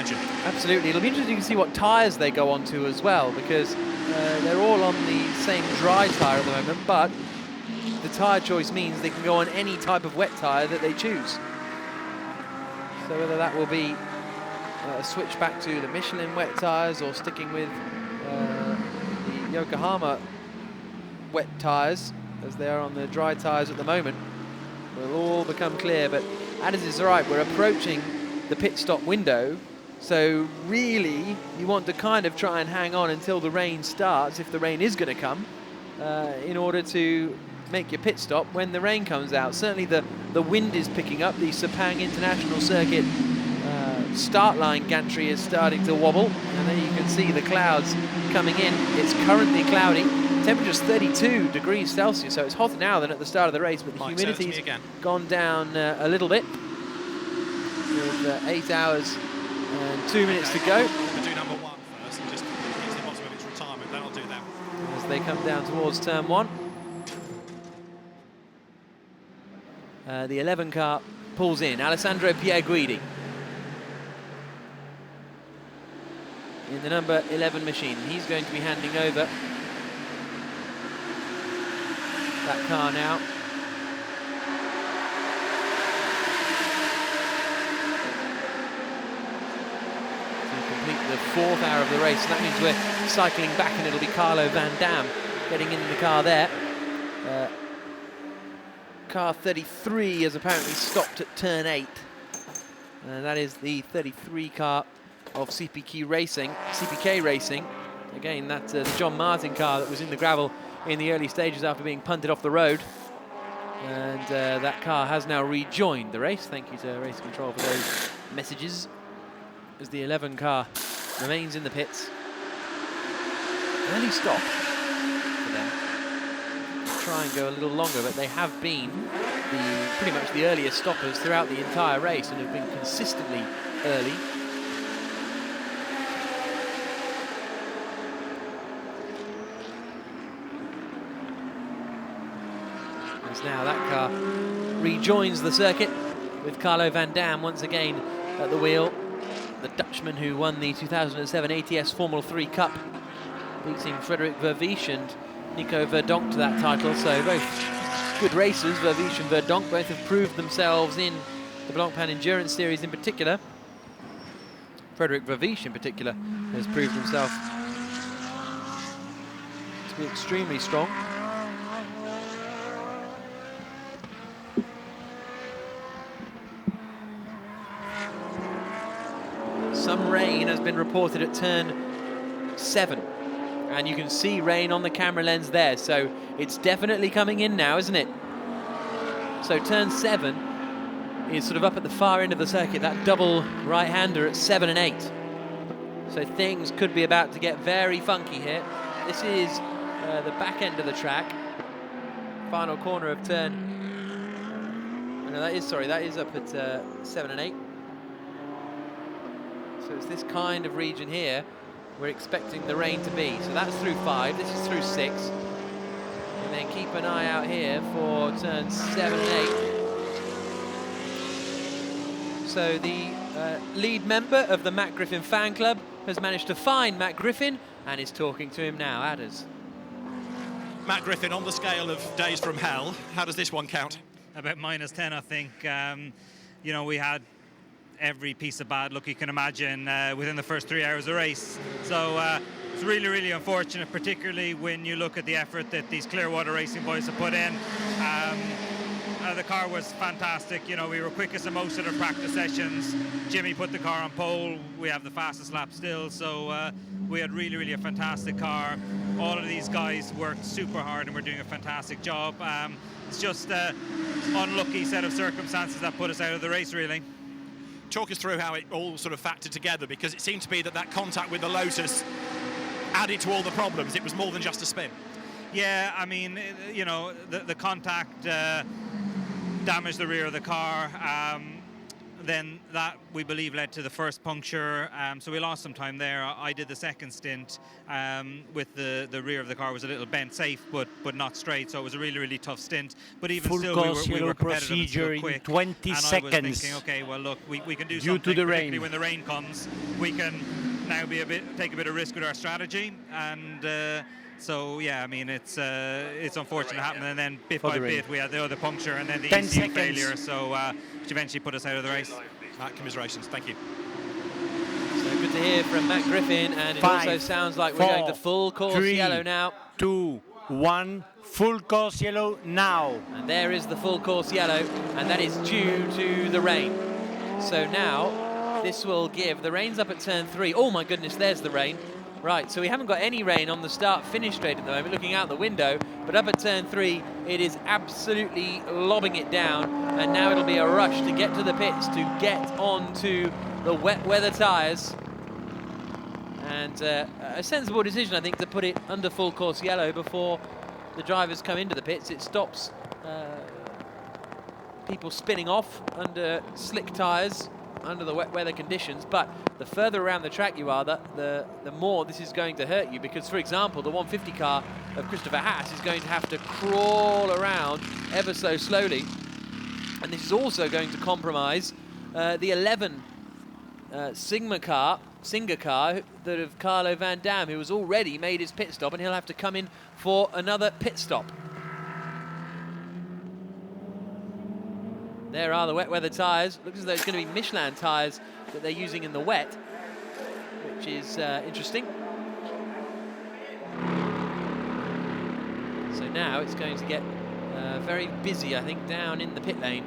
imagine. Absolutely. It'll be interesting to see what tyres they go onto as well, because they're all on the same dry tyre at the moment, but the tyre choice means they can go on any type of wet tyre that they choose. So whether that will be a switch back to the Michelin wet tyres or sticking with the Yokohama wet tyres as they are on the dry tyres at the moment will all become clear. But Addis is right, we're approaching the pit stop window, so really you want to kind of try and hang on until the rain starts, if the rain is going to come, in order to make your pit stop when the rain comes out. Certainly the wind is picking up. The Sepang International Circuit start line gantry is starting to wobble, and then you can see the clouds coming in. It's currently cloudy. Temperature's 32 degrees Celsius, so it's hotter now than at the start of the race, but the humidity's gone down a little bit. With 8 hours and 2 minutes to go. We'll do number one first and just get to the bottom of its retirement, then I'll do that. As they come down towards turn one. The 11 car pulls in. Alessandro Pierguidi in the number 11 machine. He's going to be handing over that car now. To complete the 4th hour of the race. So that means we're cycling back, and it'll be Carlo Van Dam getting in the car there. Car 33 has apparently stopped at turn 8. And that is the 33 car of CPK Racing. Again, that's the John Martin car that was in the gravel in the early stages after being punted off the road. And that car has now rejoined the race. Thank you to Race Control for those messages. As the 11 car remains in the pits. Early stop for them. Try and go a little longer, but they have been pretty much the earliest stoppers throughout the entire race and have been consistently early. As now that car rejoins the circuit with Carlo Van Dam once again at the wheel. The Dutchman who won the 2007 ATS Formula 3 Cup, beating Frederik Vervies and Nico Verdonk to that title. So both good racers, Vervies and Verdonk, both have proved themselves in the Blancpain Endurance Series in particular. Frederik Vervies in particular has proved himself to be extremely strong. Some rain has been reported at turn 7. And you can see rain on the camera lens there, so it's definitely coming in now, isn't it? So turn 7 is sort of up at the far end of the circuit, that double right-hander at 7 and 8. So things could be about to get very funky here. This is the back end of the track. Final corner of turn... no, that is up at 7 and 8. So it's this kind of region here we're expecting the rain to be. So that's through 5, this is through 6. And then keep an eye out here for turns 7 and 8. So the lead member of the Matt Griffin fan club has managed to find Matt Griffin and is talking to him now. Adders. Matt Griffin, on the scale of days from hell, how does this one count? About -10, I think. You know, we had every piece of bad luck you can imagine within the first 3 hours of race. So it's really, really unfortunate, particularly when you look at the effort that these Clearwater Racing boys have put in. The car was fantastic. You know, we were quickest in most of the practice sessions. Jimmy put the car on pole. We have the fastest lap still. So we had really, really a fantastic car. All of these guys worked super hard and we're doing a fantastic job. It's just an unlucky set of circumstances that put us out of the race, really. Talk us through how it all sort of factored together, because it seemed to be that contact with the Lotus added to all the problems. It was more than just a spin. Yeah, I mean, you know, the contact damaged the rear of the car. then that, we believe, led to the first puncture. So we lost some time there. I did the second stint with the rear of the car was a little bent safe, but not straight. So it was a really, really tough stint. But even still, we were competitive and still quick. In 20 and seconds. I was thinking, okay, well, look, we can do Due something, to the particularly rain. when the rain comes. We can now take a bit of risk with our strategy. And so, yeah, I mean, it's unfortunate it happened. And then bit by bit, we had the other puncture and then the 10 ECU seconds. failure. So which eventually put us out of the race. Matt, commiserations. Thank you. So good to hear from Matt Griffin, and it 5, also sounds like we're going to full course 3, yellow now. 2, 1, full course yellow now. And there is the full course yellow, and that is due to the rain. So now this will give, the rain's up at turn 3. Oh my goodness, there's the rain. Right, so we haven't got any rain on the start-finish straight at the moment, looking out the window, but up at turn 3, it is absolutely lobbing it down, and now it'll be a rush to get to the pits, to get onto the wet weather tyres. And a sensible decision, I think, to put it under full course yellow before the drivers come into the pits. It stops people spinning off under slick tyres under the wet weather conditions, but the further around the track you are, the more this is going to hurt you, because, for example, the 150 car of Christopher Haas is going to have to crawl around ever so slowly, and this is also going to compromise the 11 Singer car that of Carlo Van Dam, who has already made his pit stop, and he'll have to come in for another pit stop. There are the wet weather tyres. Looks as though it's going to be Michelin tyres that they're using in the wet, which is interesting. So now it's going to get very busy, I think, down in the pit lane.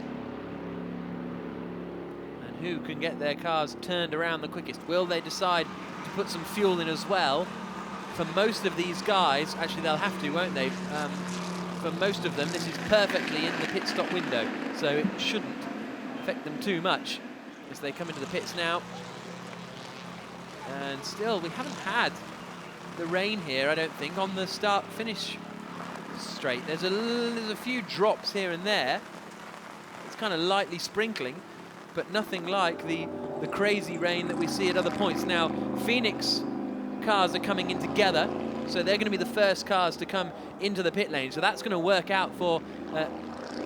And who can get their cars turned around the quickest? Will they decide to put some fuel in as well? For most of these guys, actually they'll have to, won't they? For most of them, this is perfectly in the pit stop window, so it shouldn't affect them too much as they come into the pits now. And still, we haven't had the rain here, I don't think, on the start-finish straight. There's a few drops here and there. It's kind of lightly sprinkling, but nothing like the crazy rain that we see at other points. Now, Phoenix cars are coming in together, so they're going to be the first cars to come into the pit lane. So that's going to work out for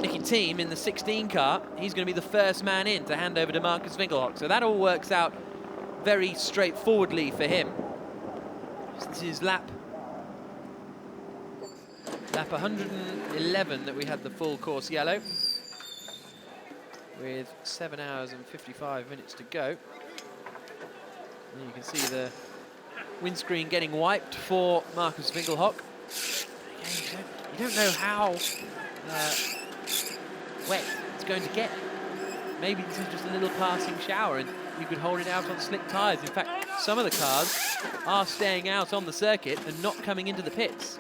Nicky Thiem in the 16 car. He's going to be the first man in to hand over to Marcus Winkelhock. So that all works out very straightforwardly for him. So this is lap 111 that we had the full course yellow, with 7 hours and 55 minutes to go. And you can see the windscreen getting wiped for Marcus Winkelhock. Again, you don't know how wet it's going to get. Maybe this is just a little passing shower and you could hold it out on slick tyres. In fact, some of the cars are staying out on the circuit and not coming into the pits.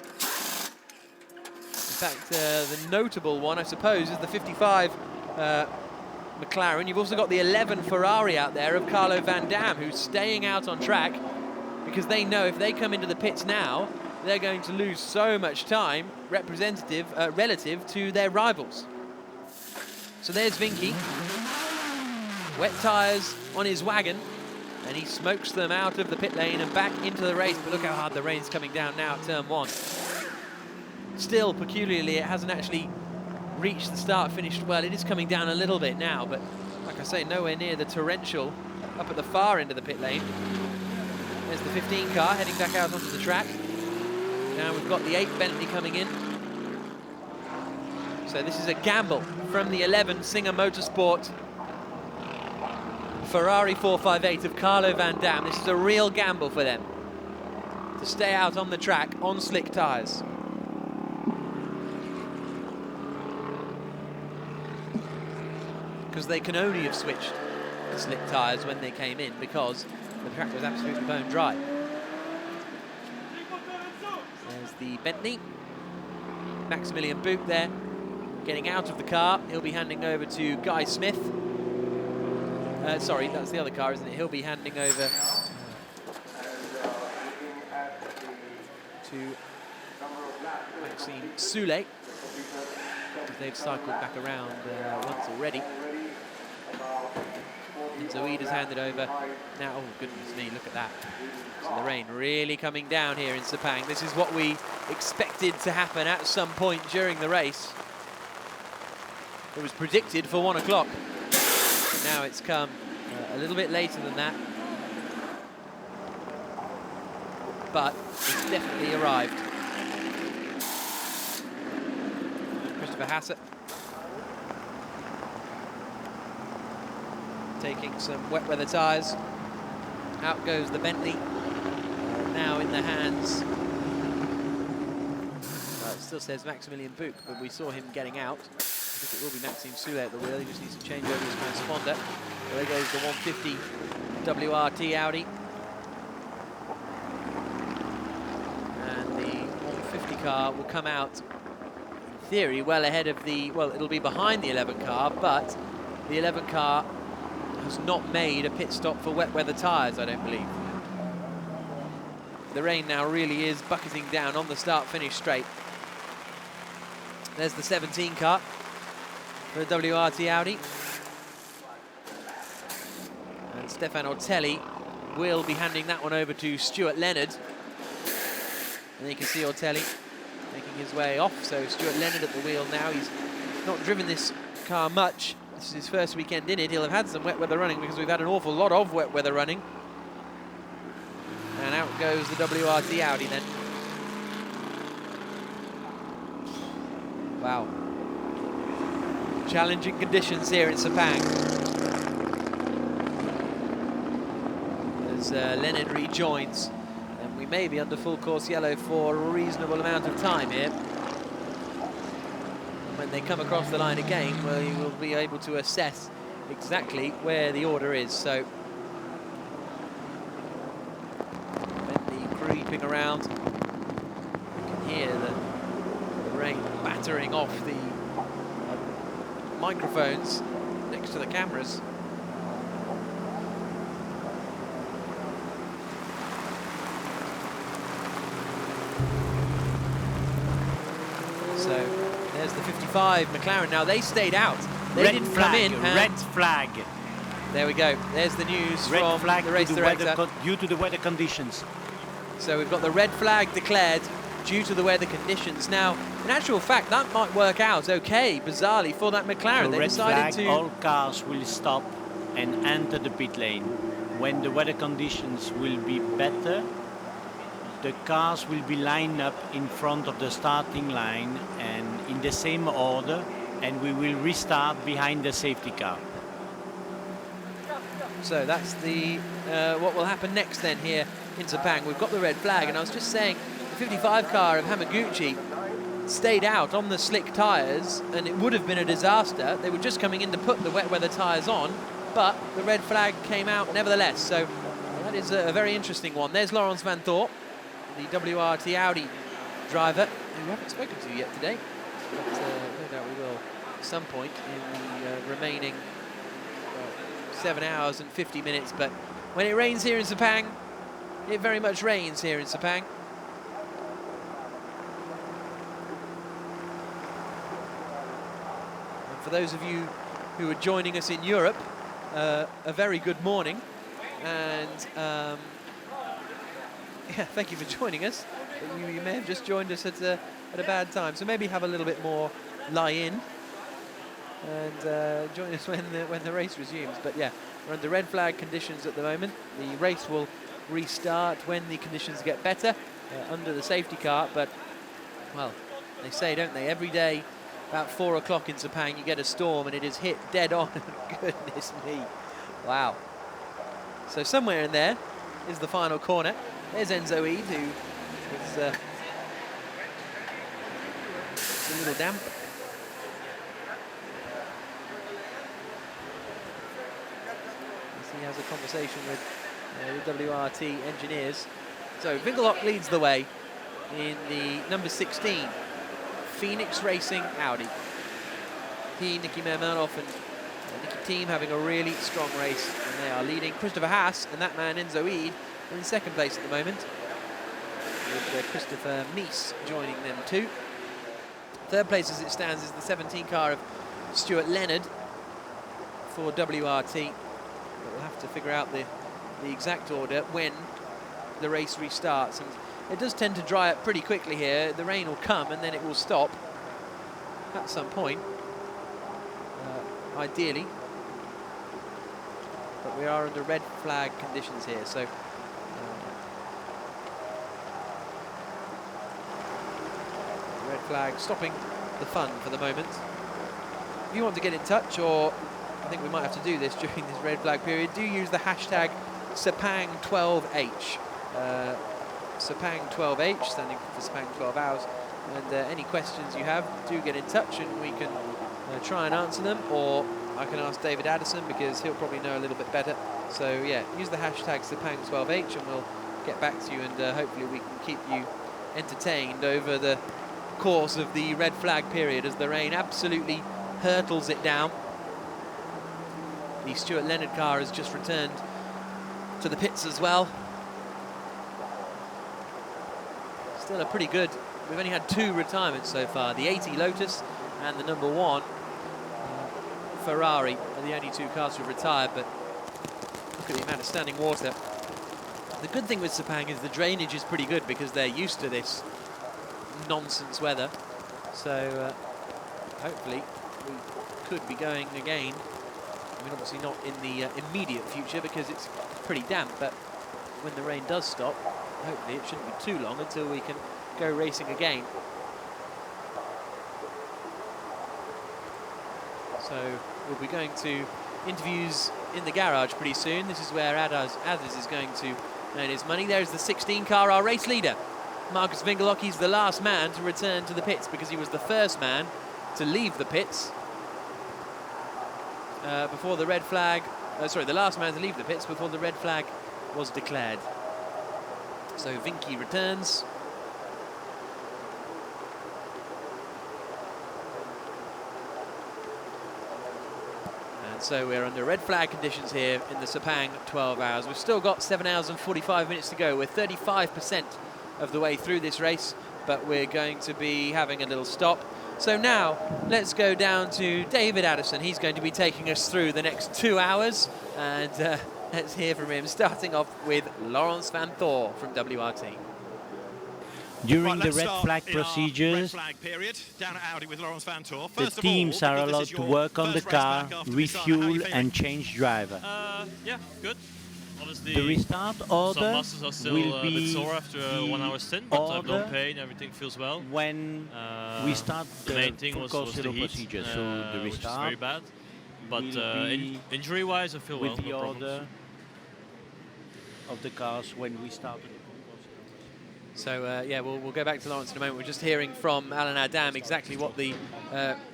In fact, the notable one, I suppose, is the 55 McLaren. You've also got the 11 Ferrari out there of Carlo Van Dam, who's staying out on track because they know if they come into the pits now, they're going to lose so much time relative to their rivals. So there's Vinky. Wet tyres on his wagon, and he smokes them out of the pit lane and back into the race. But look how hard the rain's coming down now at turn 1. Still, peculiarly, it hasn't actually reached the start-finish. Well, it is coming down a little bit now, but like I say, nowhere near the torrential up at the far end of the pit lane. There's the 15 car heading back out onto the track. Now we've got the 8 Bentley coming in. So this is a gamble from the 11 Singer Motorsport Ferrari 458 of Carlo Van Dam. This is a real gamble for them to stay out on the track on slick tyres. Because they can only have switched to slick tyres when they came in because the track was absolutely bone dry. There's the Bentley. Maximilian Boot there, getting out of the car. He'll be handing over to Guy Smith. Sorry, that's the other car, isn't it? He'll be handing over to Maxime Soulet. They've cycled back around once already. Zoid has handed over. Now, oh goodness me, look at that. So the rain really coming down here in Sepang. This is what we expected to happen at some point during the race. It was predicted for 1 o'clock. Now it's come a little bit later than that. But it's definitely arrived. Christopher Hassett taking some wet weather tyres. Out goes the Bentley. Now in the hands. Well, it still says Maximilian Buch, but we saw him getting out. I think it will be Maxime Soulet at the wheel. He just needs to change over his transponder. So there goes the 150 WRT Audi. And the 150 car will come out, in theory, well ahead of the, well, it'll be behind the 11 car, but the 11 car has not made a pit stop for wet weather tyres, I don't believe. The rain now really is bucketing down on the start-finish straight. There's the 17 car for the WRT Audi. And Stefan Ortelli will be handing that one over to Stuart Leonard. And you can see Ortelli making his way off. So Stuart Leonard at the wheel now. He's not driven this car much. This is his first weekend in it. He'll have had some wet weather running because we've had an awful lot of wet weather running. And out goes the WRT Audi then. Wow. Challenging conditions here in Sepang. As Leonard rejoins, and we may be under full course yellow for a reasonable amount of time here. When they come across the line again, well, you will be able to assess exactly where the order is. So Bentley creeping around. You can hear the rain battering off the microphones next to the cameras. So there's the 55 McLaren. Now they stayed out. They red didn't flag, come in. red flag. There we go. There's the news Red from flag the race director. due to the weather conditions. So we've got the red flag declared due to the weather conditions. Now, in actual fact, that might work out okay, bizarrely, for that McLaren. The They red decided flag, to... all cars will stop and enter the pit lane. When the weather conditions will be better, the cars will be lined up in front of the starting line and in the same order, and we will restart behind the safety car. So that's the what will happen next then here in Sepang. We've got the red flag, and I was just saying the 55 car of Hamaguchi stayed out on the slick tyres, and it would have been a disaster. They were just coming in to put the wet weather tyres on, but the red flag came out nevertheless. So that is a very interesting one. There's Laurens van Thorp, the WRT Audi driver, who we haven't spoken to yet today, but no doubt we will at some point in the remaining 7 hours and 50 minutes. But when it rains here in Sepang, it very much rains here in Sepang. And for those of you who are joining us in Europe, a very good morning. And yeah, thank you for joining us. You may have just joined us at a bad time, so maybe have a little bit more lie-in and join us when the race resumes. But yeah, we're under red flag conditions at the moment. The race will restart when the conditions get better under the safety car. But well, they say, don't they, every day about 4 o'clock in Sepang you get a storm, and it is hit dead on. Goodness me, wow. So somewhere in there is the final corner. There's Enzo Eid, who is a little damp. He has a conversation with the WRT engineers. So Winkelhock leads the way in the number 16 Phoenix Racing Audi. He, Nicky Mermanov and Nicky Team having a really strong race, and they are leading. Christopher Haas and that man Enzo Eid in second place at the moment, with Christopher Mies joining them too. Third place as it stands is the 17 car of Stuart Leonard for WRT. have to figure out the exact order when the race restarts. And it does tend to dry up pretty quickly here. The rain will come and then it will stop at some point, ideally. But we are under red flag conditions here, so red flag stopping the fun for the moment. If you want to get in touch, or I think we might have to do this during this red flag period, do use the hashtag Sepang12H. Sepang12H, standing for Sepang 12 hours. And any questions you have, do get in touch and we can try and answer them, or I can ask David Addison because he'll probably know a little bit better. So yeah, use the hashtag Sepang12H and we'll get back to you, and hopefully we can keep you entertained over the course of the red flag period as the rain absolutely hurtles it down. The Stuart Leonard car has just returned to the pits as well. Still a pretty good, we've only had 2 retirements so far, the 80 Lotus and the number 1 Ferrari are the only 2 cars who've retired, but look at the amount of standing water. The good thing with Sepang is the drainage is pretty good because they're used to this nonsense weather, so hopefully we could be going again. I mean, obviously not in the immediate future because it's pretty damp, but when the rain does stop, hopefully it shouldn't be too long until we can go racing again. So we'll be going to interviews in the garage pretty soon. This is where Adams is going to earn his money. There's the 16 car, our race leader. Marcus Vingelock, the last man to return to the pits because he was the first man to leave the pits before the red flag, the last man to leave the pits before the red flag was declared. So Vinky returns. And so we're under red flag conditions here in the Sepang 12 hours. We've still got 7 hours and 45 minutes to go. We're 35% of the way through this race, but we're going to be having a little stop. So now let's go down to David Addison. He's going to be taking us through the next 2 hours, and let's hear from him, starting off with Laurens van Thor from WRT. During the red flag procedures, red flag period, down at Audi with Laurens van Thor. the teams are allowed to work on the car, refuel and change driver. Yeah, good. Obviously, The restart some order muscles are still will a bit be sore after a the 1 hour stint, but I've order no pain, everything feels well. when we start the the main thing full was course the zero heat, procedure. So the which is restart very bad. But will be injury-wise, I feel well. with the No problems. order of the cars when we started. So yeah, we'll go back to Laurens in a moment. We're just hearing from Alan Adam exactly what the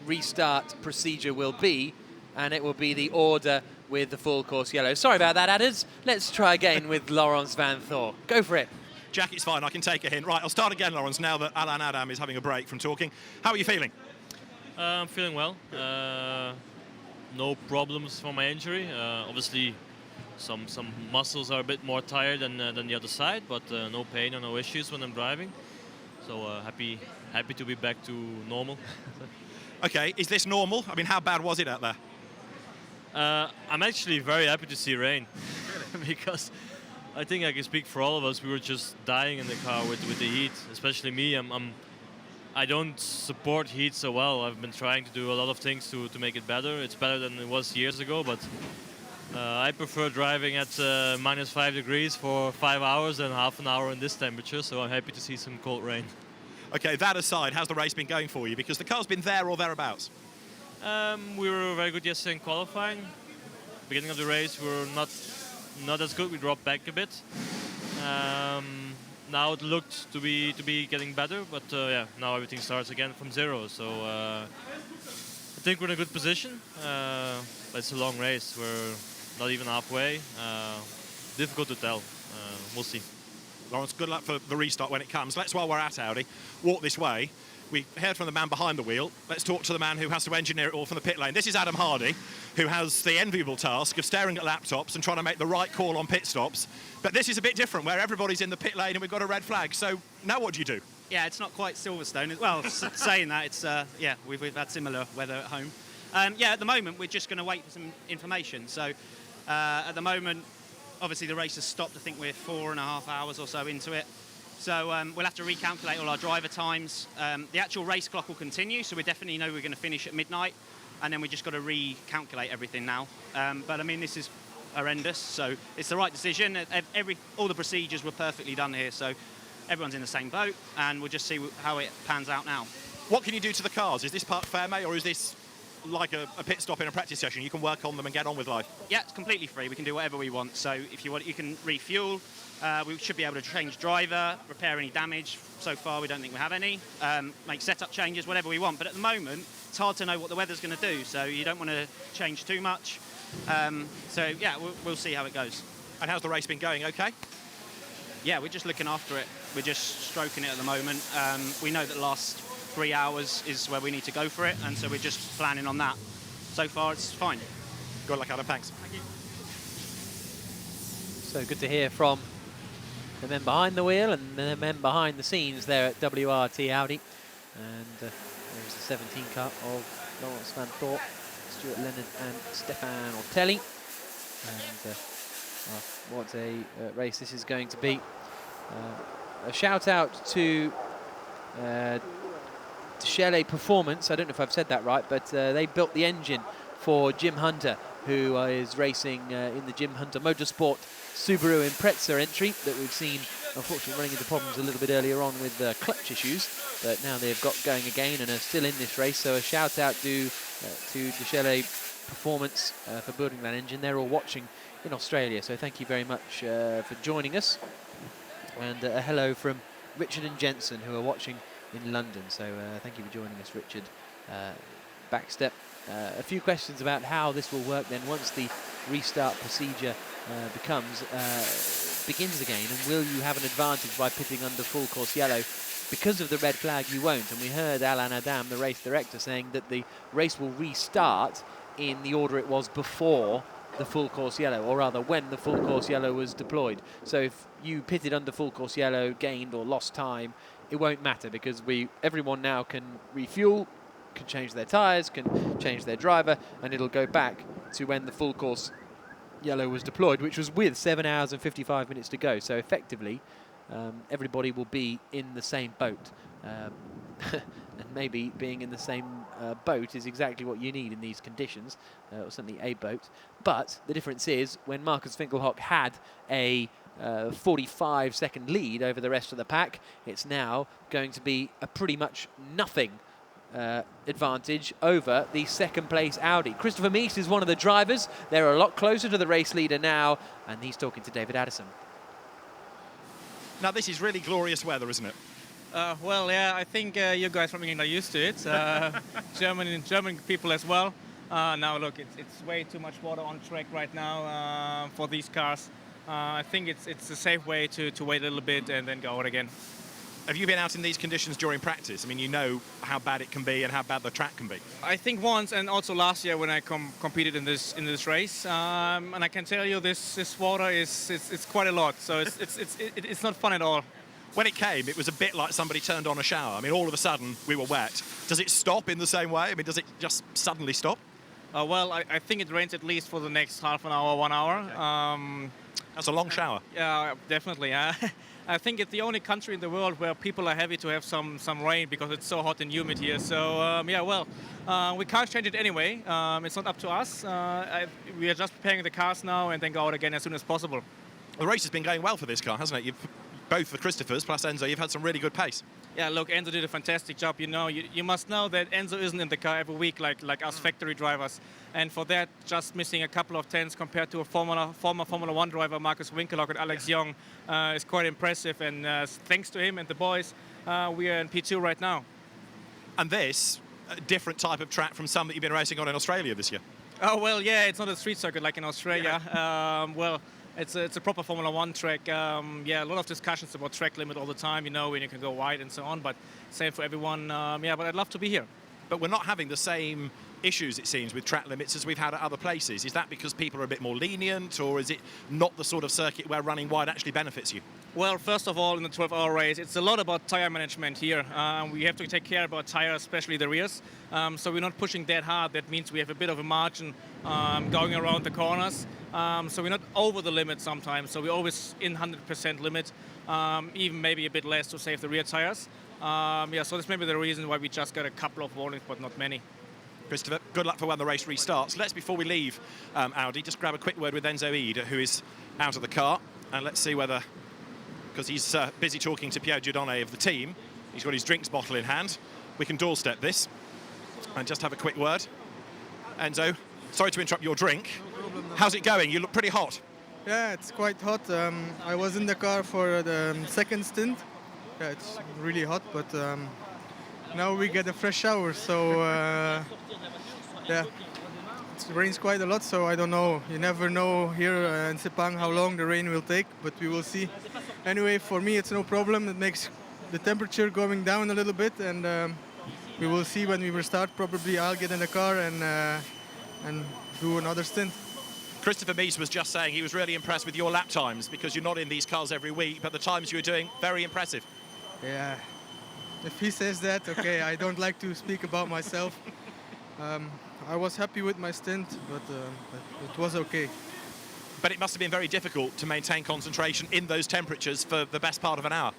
restart procedure will be, and it will be the order with the full course yellow. Sorry about that, Adders. Let's try again with Laurens van Thor. Go for it. Jack, it's fine, I can take a hint. Right, I'll start again, Laurens, now that Alan Adam is having a break from talking. How are you feeling? I'm feeling well. No problems for my injury. Obviously, some muscles are a bit more tired than the other side, but no pain or no issues when I'm driving. So happy to be back to normal. Okay, is this normal? I mean, how bad was it out there? I'm actually very happy to see rain because I think I can speak for all of us. We were just dying in the car with the heat, especially me. I don't support heat so well. I've been trying to do a lot of things to make it better. It's better than it was years ago, but I prefer driving at -5 degrees for 5 hours than half an hour in this temperature, so I'm happy to see some cold rain. Okay, that aside, how's the race been going for you? Because the car's been there or thereabouts. We were very good yesterday in qualifying. Beginning of the race, we were not as good. We dropped back a bit. Now it looked to be getting better, but yeah, now everything starts again from zero. So I think we're in a good position. But it's a long race. We're not even halfway. Difficult to tell. We'll see. Laurens, good luck for the restart when it comes. Let's, while we're at Audi, walk this way. We heard from the man behind the wheel. Let's talk to the man who has to engineer it all from the pit lane. This is Adam Hardy, who has the enviable task of staring at laptops and trying to make the right call on pit stops. But this is a bit different, where everybody's in the pit lane and we've got a red flag. So now what do you do? Yeah, it's not quite Silverstone. Well, saying that, it's yeah, we've had similar weather at home. Yeah, at the moment we're just going to wait for some information. So At the moment, obviously the race has stopped. I think we're 4.5 hours or so into it. So we'll have to recalculate all our driver times. The actual race clock will continue, so we definitely know we're going to finish at midnight, and then we just got to recalculate everything now. But I mean, this is horrendous, so it's the right decision. All the procedures were perfectly done here, so everyone's in the same boat, and we'll just see how it pans out now. What can you do to the cars? Is this part fair, mate, or is this like a pit stop in a practice session? You can work on them and get on with life. Yeah, it's completely free. We can do whatever we want. So if you want, you can refuel. We should be able to change driver, repair any damage. So far, we don't think we have any. Make setup changes, whatever we want. But at the moment, it's hard to know what the weather's going to do. So you don't want to change too much. So yeah, we'll see how it goes. And how's the race been going? Okay. Yeah, we're just looking after it. We're just stroking it at the moment. We know that the last 3 hours is where we need to go for it, and so we're just planning on that. So far, it's fine. Good luck, Adam. Thanks. Thank you. So good to hear from the men behind the wheel and the men behind the scenes there at WRT Audi. And there's the 17 car of Lawrence Van Thorpe, Stuart Leonard and Stefan Ortelli. And what a race this is going to be. A shout out to Shelley Performance. I don't know if I've said that right, but they built the engine for Jim Hunter, who is racing in the Jim Hunter Motorsport Subaru Impreza entry that we've seen, unfortunately, running into problems a little bit earlier on with clutch issues, but now they've got going again and are still in this race. So a shout out to the Shelley Performance for building that engine. They're all watching in Australia, so thank you very much for joining us. And a hello from Richard and Jensen, who are watching in London. So thank you for joining us, Richard. Backstep. A few questions about how this will work then once the restart procedure begins again, and will you have an advantage by pitting under full course yellow? Because of the red flag, you won't. And we heard Alan Adam, the race director, saying that the race will restart in the order it was before the full course yellow, or rather when the full course yellow was deployed. So if you pitted under full course yellow, gained or lost time, it won't matter, because everyone now can refuel, can change their tyres, can change their driver, and it'll go back to when the full course yellow was deployed, which was with 7 hours and 55 minutes to go. So effectively, everybody will be in the same boat. And maybe being in the same boat is exactly what you need in these conditions, or certainly a boat. But the difference is, when Marcus Finkelhock had a 45-second lead over the rest of the pack, it's now going to be a pretty much nothing advantage over the second place Audi. Christopher Meese is one of the drivers. They're a lot closer to the race leader now, and he's talking to David Addison. Now, this is really glorious weather, isn't it? Well, yeah, I think you guys from England are used to it. German people as well. Now, look, it's way too much water on track right now for these cars. I think it's a safe way to wait a little bit and then go out again. Have you been out in these conditions during practice? I mean, you know how bad it can be and how bad the track can be. I think once, and also last year when I competed in this race, and I can tell you this water it's quite a lot. So it's not fun at all. When it came, it was a bit like somebody turned on a shower. I mean, all of a sudden, we were wet. Does it stop in the same way? I mean, does it just suddenly stop? Well, I think it rains at least for the next half an hour, 1 hour. Okay. That's a long shower. Yeah, definitely. I think it's the only country in the world where people are happy to have some rain because it's so hot and humid here. So, yeah, well, we can't change it anyway. It's not up to us. We are just preparing the cars now and then go out again as soon as possible. The race has been going well for this car, hasn't it? Both the Christophers plus Enzo, you've had some really good pace. Yeah, look, Enzo did a fantastic job. You know, you must know that Enzo isn't in the car every week like us factory drivers. And for that, just missing a couple of tenths compared to a former Formula 1 driver, Marcus Winkelhock and Alex Young, is quite impressive. And thanks to him and the boys, we are in P2 right now. And this, a different type of track from some that you've been racing on in Australia this year. Oh, well, yeah, it's not a street circuit like in Australia. Yeah. Well, it's a proper Formula 1 track. Yeah, a lot of discussions about track limit all the time, you know, when you can go wide and so on, but same for everyone. Yeah, but I'd love to be here. But we're not having the same issues, it seems, with track limits as we've had at other places. Is that because people are a bit more lenient, or is it not the sort of circuit where running wide actually benefits you? Well, first of all, in the 12-hour race, it's a lot about tire management here. We have to take care about tires, especially the rears. So we're not pushing that hard. That means we have a bit of a margin going around the corners. So we're not over the limit sometimes. So we're always in 100% limit, even maybe a bit less to save the rear tires. So that's maybe the reason why we just got a couple of warnings, but not many. Christopher, good luck for when the race restarts. Let's, before we leave Audi, just grab a quick word with Enzo Ede, who is out of the car. And let's see whether, because he's busy talking to Pierre Giudone of the team, he's got his drinks bottle in hand. We can doorstep this and just have a quick word. Enzo, sorry to interrupt your drink. How's it going? You look pretty hot. Yeah, it's quite hot. I was in the car for the second stint. Yeah, it's really hot, but now we get a fresh shower, so yeah, it rains quite a lot, so I don't know. You never know here in Sepang how long the rain will take, but we will see. Anyway, for me it's no problem. It makes the temperature going down a little bit, and we will see when we restart. Probably I'll get in the car and do another stint. Christopher Mies was just saying he was really impressed with your lap times, because you're not in these cars every week, but the times you were doing, very impressive. Yeah, if he says that, okay. I don't like to speak about myself. I was happy with my stint, but it was okay. But it must have been very difficult to maintain concentration in those temperatures for the best part of an hour.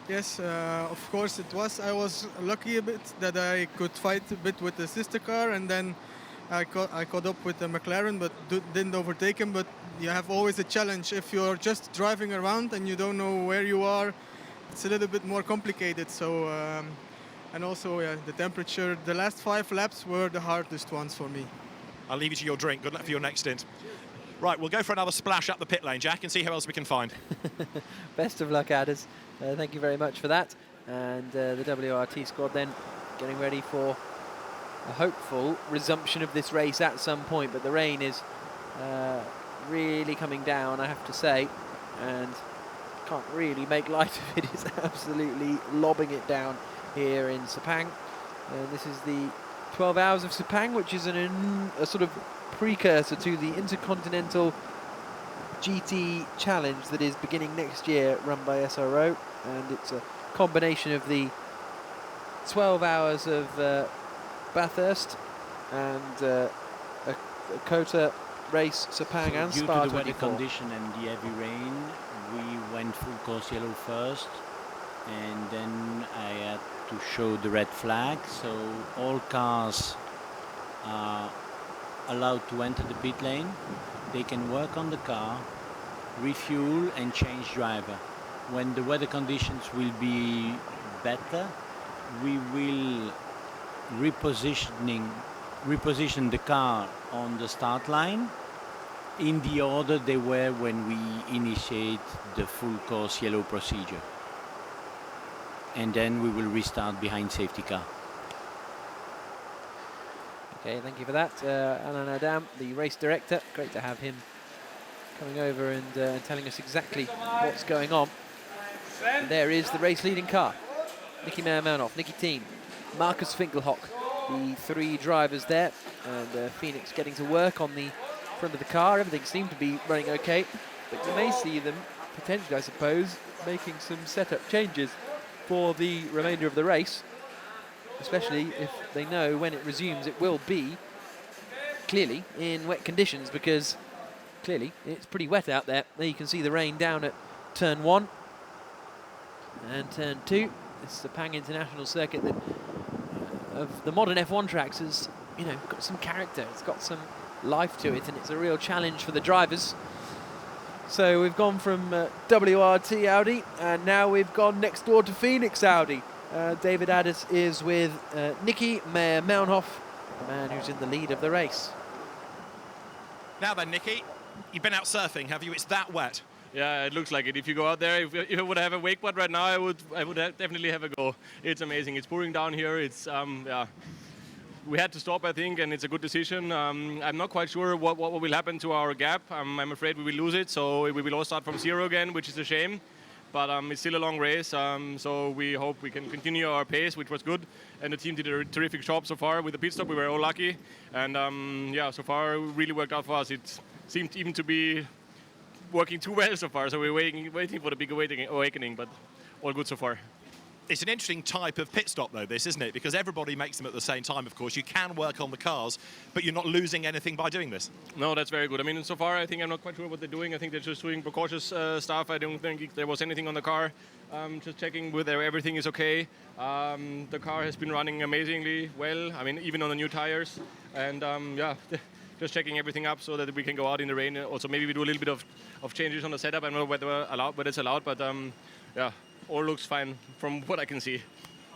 Yes, of course it was. I was lucky a bit that I could fight a bit with the sister car, and then I caught up with the McLaren, but didn't overtake him. But you have always a challenge. If you're just driving around and you don't know where you are, it's a little bit more complicated. So, and also the temperature, the last 5 laps were the hardest ones for me. I'll leave you to your drink. Good luck for your next stint. Right, we'll go for another splash up the pit lane, Jack, and see who else we can find. Best of luck, Adders. Thank you very much for that. And the WRT squad then getting ready for a hopeful resumption of this race at some point. But the rain is really coming down, I have to say, and can't really make light of it. It's absolutely lobbing it down here in Sepang. This is the 12 Hours of Sepang, which is a sort of precursor to the Intercontinental GT Challenge that is beginning next year, run by SRO, and it's a combination of the 12 hours of Bathurst and a Kota race, Sepang and Due Spa to the weather 24. condition and the heavy rain, we went full course yellow first, and then I had to show the red flag, so all cars are allowed to enter the pit lane. They can work on the car, refuel and change driver. When the weather conditions will be better, we will reposition the car on the start line in the order they were when we initiate the full course yellow procedure. And then we will restart behind safety car. Okay, thank you for that. Alain Adam, the race director. Great to have him coming over and telling us exactly what's going on. And there is the race leading car. Nicky Meyer-Melnoff, Nicky Thiem, Marcus Finkelhock, the 3 drivers there. And Phoenix getting to work on the front of the car. Everything seemed to be running okay. But you may see them, potentially I suppose, making some setup changes for the remainder of the race. Especially if they know when it resumes, it will be clearly in wet conditions, because clearly it's pretty wet out there. There you can see the rain down at turn 1 and turn 2. It's the Sepang International Circuit that of the modern F1 tracks has, you know, got some character. It's got some life to it, and it's a real challenge for the drivers. So we've gone from WRT Audi, and now we've gone next door to Phoenix Audi. David Addis is with Nicky Meyer-Melnoff, the man who's in the lead of the race. Now then, Nicky, you've been out surfing, have you? It's that wet. Yeah, it looks like it. If you go out there, if I would have a wakeboard right now, I would definitely have a go. It's amazing. It's pouring down here. It's yeah. We had to stop, I think, and it's a good decision. I'm not quite sure what will happen to our gap. I'm afraid we will lose it, so we will all start from 0 again, which is a shame. But it's still a long race, so we hope we can continue our pace, which was good. And the team did a terrific job so far with the pit stop. We were all lucky, and yeah, so far it really worked out for us. It seemed even to be working too well so far. So we're waiting for the big awakening, but all good so far. It's an interesting type of pit stop, though, this, isn't it? Because everybody makes them at the same time, of course. You can work on the cars, but you're not losing anything by doing this. No, that's very good. I mean, so far, I think I'm not quite sure what they're doing. I think they're just doing precautious stuff. I don't think there was anything on the car. Just checking whether everything is okay. The car has been running amazingly well. I mean, even on the new tires. And yeah, just checking everything up so that we can go out in the rain. Also, maybe we do a little bit of changes on the setup. I don't know whether it's allowed, but yeah. All looks fine from what I can see.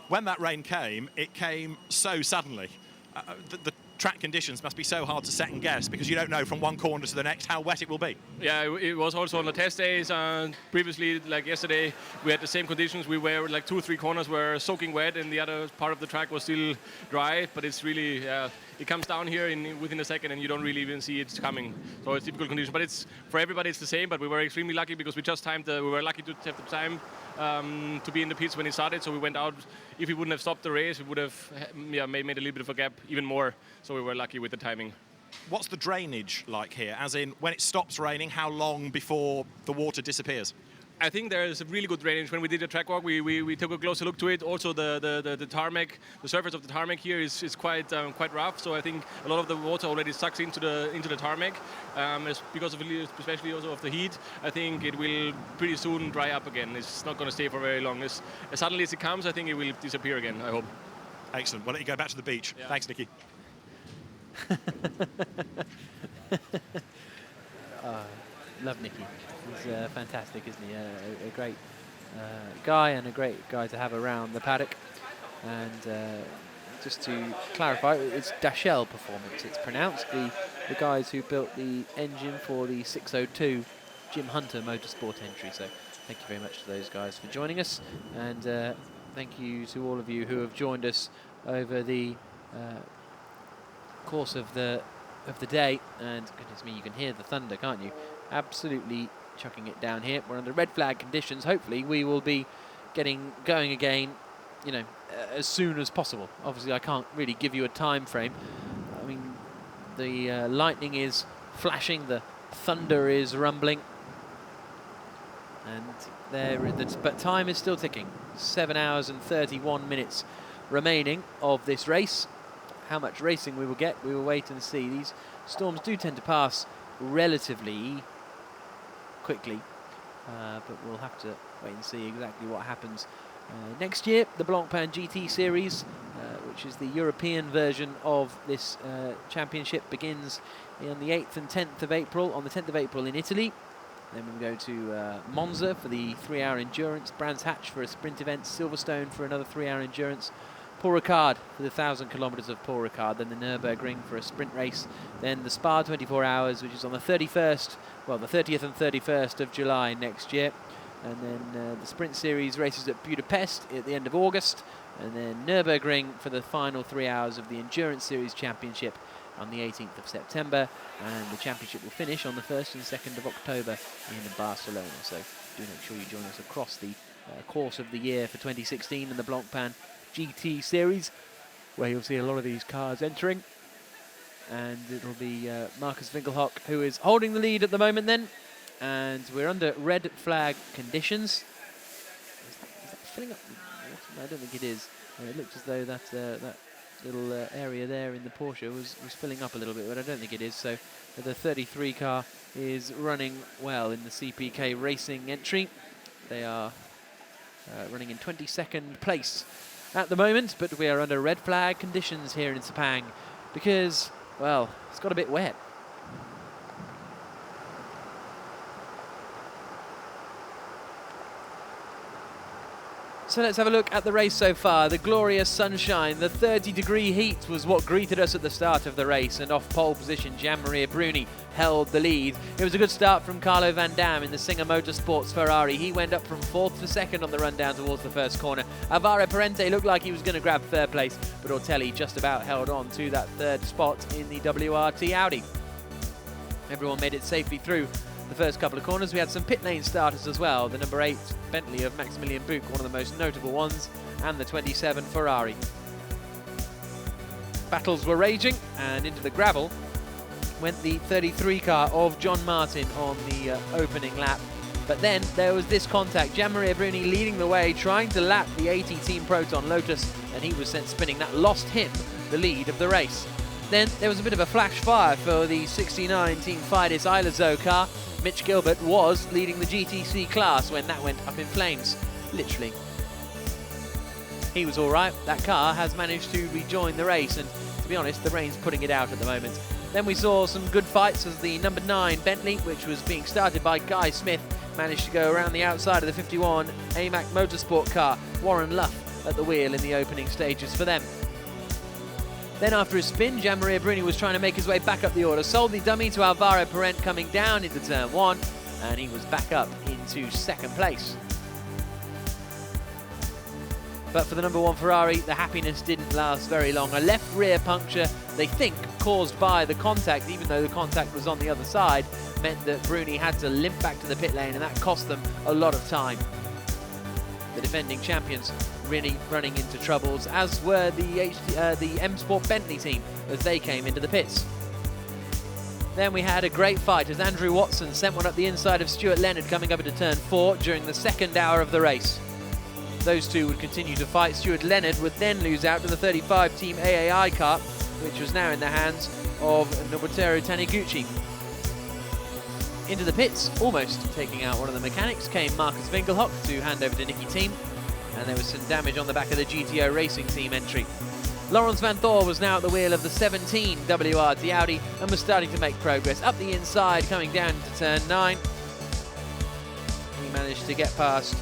When that rain came, it came so suddenly. The track conditions must be so hard to second guess because you don't know from one corner to the next how wet it will be. Yeah, it was also on the test days. Previously, like yesterday, we had the same conditions. We were like 2 or 3 corners were soaking wet and the other part of the track was still dry, but it's really, it comes down here within a second and you don't really even see it coming. So it's difficult conditions, but it's for everybody it's the same, but we were extremely lucky because we just timed, we were lucky to have the time to be in the pits when it started, so we went out. If we wouldn't have stopped the race, we would have made a little bit of a gap even more, so we were lucky with the timing. What's the drainage like here? As in, when it stops raining, how long before the water disappears? I think there's a really good drainage. When we did the track walk, we took a closer look to it. Also, the tarmac, the surface of the tarmac here is quite rough. So I think a lot of the water already sucks into the tarmac. Because of especially also of the heat, I think it will pretty soon dry up again. It's not going to stay for very long. As suddenly as it comes, I think it will disappear again. I hope. Excellent. We'll let you go back to the beach. Yeah. Thanks, Nicky. Love Nicky. He's fantastic, isn't he? A great guy and a great guy to have around the paddock. And just to clarify, it's Dashell Performance. It's pronounced. The guys who built the engine for the 602 Jim Hunter Motorsport entry. So thank you very much to those guys for joining us. And thank you to all of you who have joined us over the course of the day. And goodness me, you can hear the thunder, can't you? Absolutely chucking it down here. We're under red flag conditions. Hopefully we will be getting going again, you know, as soon as possible. Obviously I can't really give you a time frame. I mean, the lightning is flashing, the thunder is rumbling, and but time is still ticking. 7 hours and 31 minutes remaining of this race. How much racing we will get, we will wait and see. These storms do tend to pass relatively quickly, but we'll have to wait and see exactly what happens. Next year, the Blancpain GT Series, which is the European version of this championship, begins on the 8th and 10th of April. On the 10th of April in Italy. Then we'll go to Monza for the 3-hour endurance, Brands Hatch for a sprint event, Silverstone for another 3-hour endurance, Paul Ricard for the 1,000 kilometres of Paul Ricard, then the Nürburgring for a sprint race, then the Spa 24 hours, which is on the 31st, well, the 30th and 31st of July next year, and then the sprint series races at Budapest at the end of August, and then Nürburgring for the final 3 hours of the Endurance Series Championship on the 18th of September, and the championship will finish on the 1st and 2nd of October in Barcelona. So do make sure you join us across the course of the year for 2016 in the Blancpain GT Series, where you'll see a lot of these cars entering. And it'll be Marcus Winkelhock who is holding the lead at the moment then. And we're under red flag conditions. Is that filling up? I don't think it is. It looked as though that little area there in the Porsche was filling up a little bit, but I don't think it is. So the 33 car is running well in the CPK Racing entry. They are running in 22nd place at the moment, but we are under red flag conditions here in Sepang because, well, it's got a bit wet. So let's have a look at the race so far. The glorious sunshine, the 30-degree heat was what greeted us at the start of the race, and off pole position, Gianmaria Bruni held the lead. It was a good start from Carlo Van Dam in the Singer Motorsports Ferrari. He went up from 4th to 2nd on the run down towards the first corner. Alvaro Parente looked like he was going to grab 3rd place, but Ortelli just about held on to that 3rd spot in the WRT Audi. Everyone made it safely through the first couple of corners. We had some pit lane starters as well. The number 8 Bentley of Maximilian Buch, one of the most notable ones, and the 27 Ferrari. Battles were raging, and into the gravel went the 33 car of John Martin on the opening lap. But then there was this contact. Jean-Marie Bruni leading the way, trying to lap the 80 Team Proton Lotus, and he was sent spinning. That lost him the lead of the race. Then there was a bit of a flash fire for the 69 Team Fidus Isla car. Mitch Gilbert was leading the GTC class when that went up in flames, literally. He was all right. That car has managed to rejoin the race, and to be honest, the rain's putting it out at the moment. Then we saw some good fights as the number 9 Bentley, which was being started by Guy Smith, managed to go around the outside of the 51 AMAC Motorsport car. Warren Luff at the wheel in the opening stages for them. Then after a spin, Jean-Marie Bruni was trying to make his way back up the order. Sold the dummy to Alvaro Parent coming down into turn 1, and he was back up into second place. But for the number 1 Ferrari, the happiness didn't last very long. A left rear puncture, they think, caused by the contact, even though the contact was on the other side, meant that Bruni had to limp back to the pit lane, and that cost them a lot of time. The defending champions really running into troubles, as were the M Sport Bentley team as they came into the pits. Then we had a great fight as Andrew Watson sent one up the inside of Stuart Leonard coming up into turn 4 during the second hour of the race. Those two would continue to fight. Stuart Leonard would then lose out to the 35 Team AAI car, which was now in the hands of Nobuteru Taniguchi. Into the pits, almost taking out one of the mechanics, came Marcus Winkelhock to hand over to Nicky Team, and there was some damage on the back of the GTO Racing Team entry. Lawrence Van Thor was now at the wheel of the 17 WRT Audi and was starting to make progress up the inside, coming down into turn 9. He managed to get past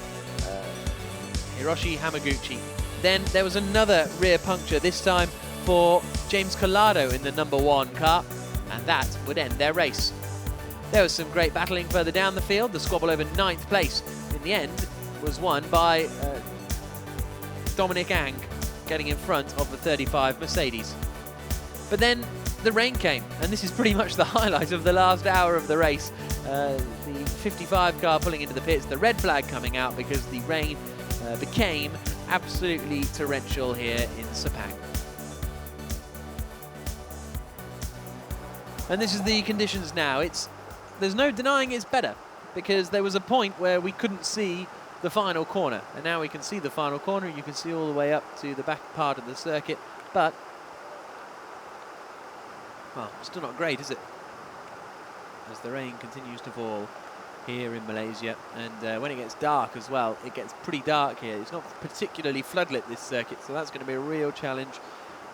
Hiroshi Hamaguchi. Then there was another rear puncture, this time for James Collado in the number 1 car, and that would end their race. There was some great battling further down the field. The squabble over 9th place in the end was won by Dominic Ang, getting in front of the 35 Mercedes. But then the rain came, and this is pretty much the highlight of the last hour of the race. The 55 car pulling into the pits, the red flag coming out because the rain became absolutely torrential here in Sepang. And this is the conditions now. There's no denying it's better, because there was a point where we couldn't see the final corner, and now we can see the final corner, and you can see all the way up to the back part of the circuit, but well, still not great, is it? As the rain continues to fall here in Malaysia, and when it gets dark as well, it gets pretty dark here. It's not particularly floodlit, this circuit, so that's going to be a real challenge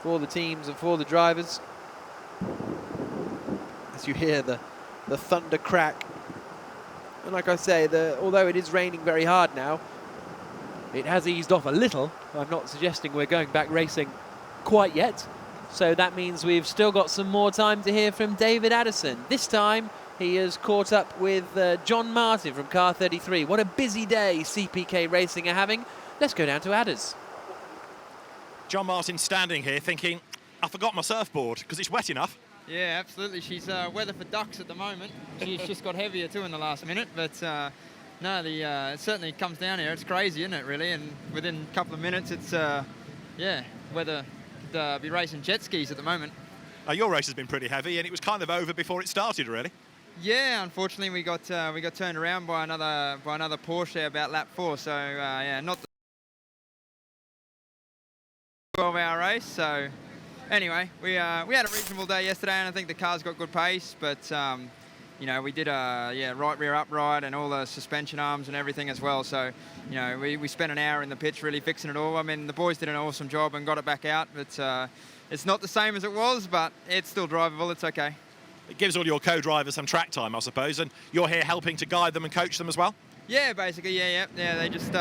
for the teams and for the drivers. As you hear the thunder crack, and like I say, although it is raining very hard now, it has eased off a little. I'm not suggesting we're going back racing quite yet, so that means we've still got some more time to hear from David Addison. This time he has caught up with John Martin from Car 33. What a busy day CPK Racing are having. Let's go down to Adders. John Martin standing here thinking, I forgot my surfboard because it's wet enough. Yeah, absolutely. She's weather for ducks at the moment. She's just got heavier too in the last minute, but no, it certainly comes down here. It's crazy, isn't it, really? And within a couple of minutes, it's, yeah, weather could be racing jet skis at the moment. Your race has been pretty heavy, and it was kind of over before it started, really. Yeah, unfortunately, we got turned around by another Porsche about lap 4. So yeah, not the 12-hour race. So anyway, we had a reasonable day yesterday, and I think the car's got good pace. But you know, we did right rear upright and all the suspension arms and everything as well. So you know, we spent an hour in the pits really fixing it all. I mean, the boys did an awesome job and got it back out. But it's not the same as it was, but it's still drivable. It's okay. It gives all your co-drivers some track time, I suppose, and you're here helping to guide them and coach them as well? Yeah, basically, yeah. They just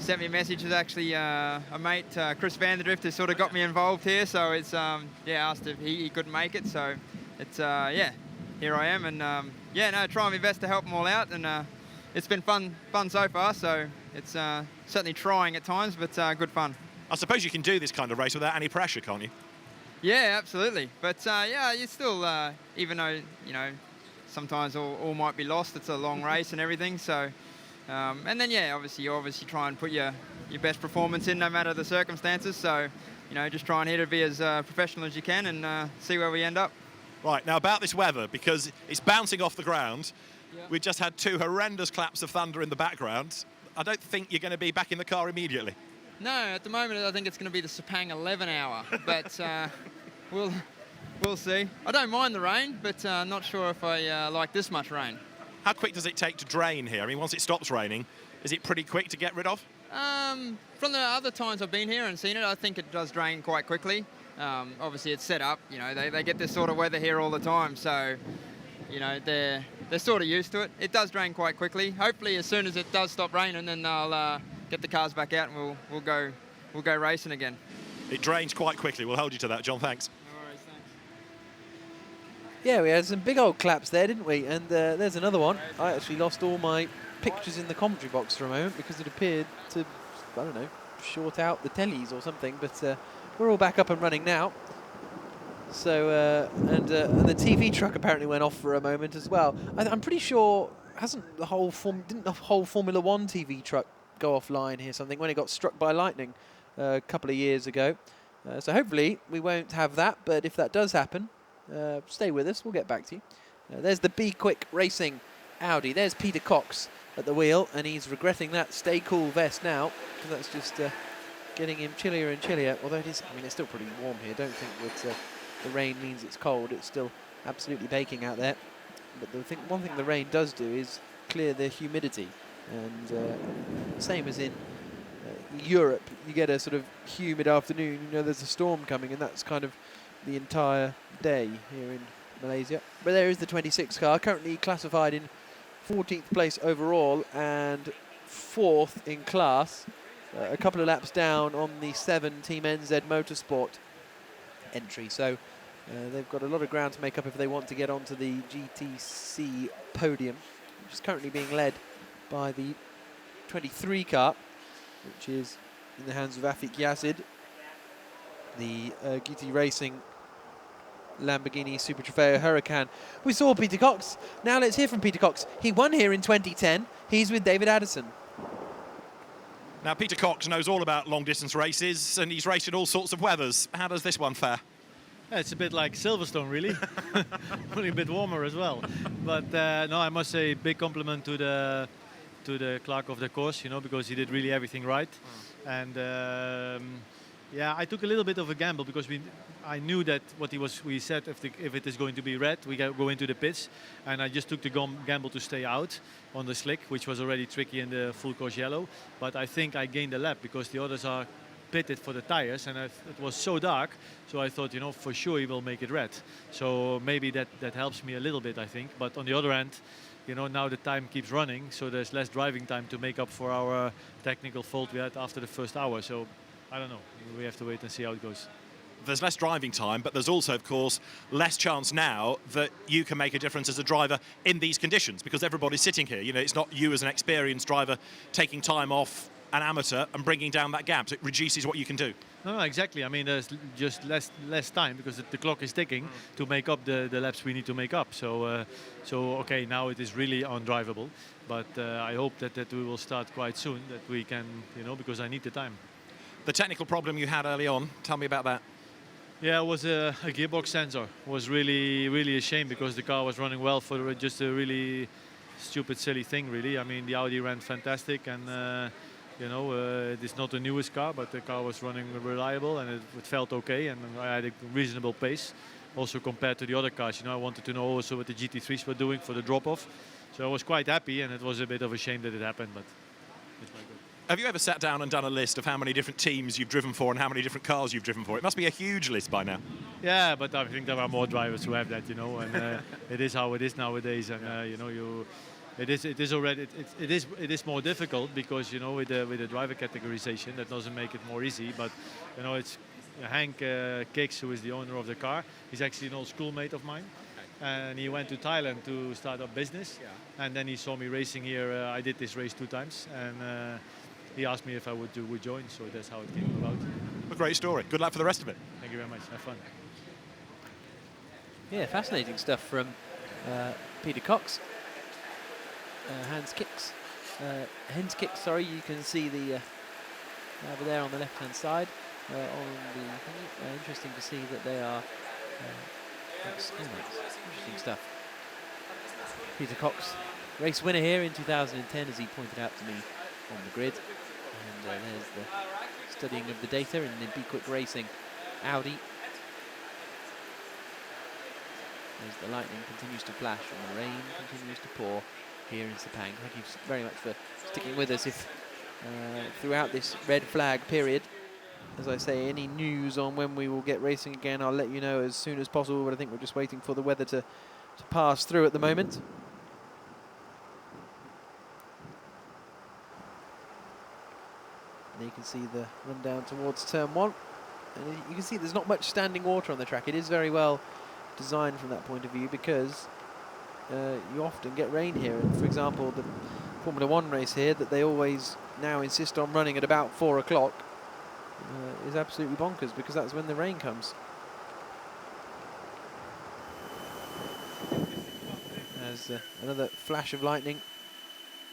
sent me a message. It's actually a mate, Chris Vanderdrift, who sort of got me involved here. So it's asked if he couldn't make it. So it's here I am, and trying my best to help them all out, and it's been fun so far. So it's certainly trying at times, but good fun. I suppose you can do this kind of race without any pressure, can't you? Yeah, absolutely. But you still, even though, you know, sometimes all might be lost, it's a long race and everything. So, and then, yeah, you obviously try and put your best performance in no matter the circumstances. So, you know, just try and hit it, be as professional as you can, and see where we end up. Right, now about this weather, because it's bouncing off the ground. We've just had 2 horrendous claps of thunder in the background. I don't think you're going to be back in the car immediately. No, at the moment I think it's going to be the Sepang 11 hour, but we'll see. I don't mind the rain, but not sure if I like this much rain. How quick does it take to drain here? I mean, once it stops raining, is it pretty quick to get rid of? From the other times I've been here and seen it, I think it does drain quite quickly. Obviously it's set up, you know, they get this sort of weather here all the time, so you know, they're sort of used to it. It does drain quite quickly. Hopefully as soon as it does stop raining, then they'll get the cars back out and we'll go racing again. It drains quite quickly. We'll hold you to that, John. Thanks. No worries, thanks. Yeah, we had some big old claps there, didn't we? And there's another one. I actually lost all my pictures in the commentary box for a moment because it appeared to, I don't know, short out the tellies or something. But we're all back up and running now. So and the TV truck apparently went off for a moment as well. I'm pretty sure didn't the whole Formula One TV truck go offline here something when it got struck by lightning a couple of years ago. So hopefully we won't have that. But if that does happen, stay with us. We'll get back to you. There's the Be Quick Racing Audi. There's Peter Cox at the wheel, and he's regretting that Stay Cool vest now because that's just getting him chillier and chillier. Although it is, I mean, it's still pretty warm here. Don't think that the rain means it's cold. It's still absolutely baking out there. But one thing the rain does do is clear the humidity. And same as in Europe, you get a sort of humid afternoon, you know there's a storm coming, and that's kind of the entire day here in Malaysia. But there is the 26 car, currently classified in 14th place overall and 4th in class, a couple of laps down on the 7 Team NZ Motorsport entry. So they've got a lot of ground to make up if they want to get onto the GTC podium, which is currently being led by the 23 car, which is in the hands of Afik Yazid, the GT Racing Lamborghini Super Trofeo Huracan. We saw Peter Cox. Now let's hear from Peter Cox. He won here in 2010. He's with David Addison. Now, Peter Cox knows all about long-distance races, and he's raced in all sorts of weathers. How does this one fare? It's a bit like Silverstone, really. Only a bit warmer as well. But no, I must say big compliment to the clerk of the course, you know, because he did really everything right. And yeah, I took a little bit of a gamble because I knew that we said if it is going to be red, we go into the pits, and I just took the gamble to stay out on the slick, which was already tricky in the full course yellow. But I think I gained a lap because the others are pitted for the tires, and it was so dark, so I thought, you know, for sure he will make it red. So maybe that helps me a little bit, I think. But on the other hand, you know, now the time keeps running, so there's less driving time to make up for our technical fault we had after the first hour. So I don't know. We have to wait and see how it goes. There's less driving time, but there's also, of course, less chance now that you can make a difference as a driver in these conditions because everybody's sitting here. You know, it's not you as an experienced driver taking time off an amateur and bringing down that gap. So it reduces what you can do. No, exactly. I mean, there's just less time because the clock is ticking to make up the laps we need to make up. So, okay, now it is really undrivable. But I hope that we will start quite soon, that we can, you know, because I need the time. The technical problem you had early on, tell me about that. Yeah, it was a gearbox sensor. It was really a shame because the car was running well for just a really stupid, silly thing, really. I mean, the Audi ran fantastic, and you know, it is not the newest car, but the car was running reliable, and it felt okay, and I had a reasonable pace. Also compared to the other cars, you know, I wanted to know also what the GT3s were doing for the drop-off. So I was quite happy, and it was a bit of a shame that it happened, but it's my good. Have you ever sat down and done a list of how many different teams you've driven for and how many different cars you've driven for? It must be a huge list by now. Yeah, but I think there are more drivers who have that, you know, and it is how it is nowadays, and you know, it is more difficult because, you know, with the driver categorization, that doesn't make it more easy. But you know, it's Hank Kicks, who is the owner of the car. He's actually an old schoolmate of mine, and he went to Thailand to start up business. And then he saw me racing here. I did this race 2 times, and he asked me if I would join. So that's how it came about. A great story. Good luck for the rest of it. Thank you very much. Have fun. Yeah, fascinating stuff from Peter Cox. Hens kicks, sorry, you can see the over there on the left-hand side on the interesting to see that they are schoolmates. Interesting stuff. Peter Cox race winner here in 2010, as he pointed out to me on the grid. And there's the studying of the data in the Be Quick Racing Audi. As the lightning continues to flash and the rain continues to pour here in Sepang. Thank you very much for sticking with us throughout this red flag period. As I say, any news on when we will get racing again, I'll let you know as soon as possible, but I think we're just waiting for the weather to pass through at the moment. And you can see the run down towards turn 1. And you can see there's not much standing water on the track. It is very well designed from that point of view, because you often get rain here. And for example, the Formula 1 race here that they always now insist on running at about 4 o'clock is absolutely bonkers, because that's when the rain comes. As another flash of lightning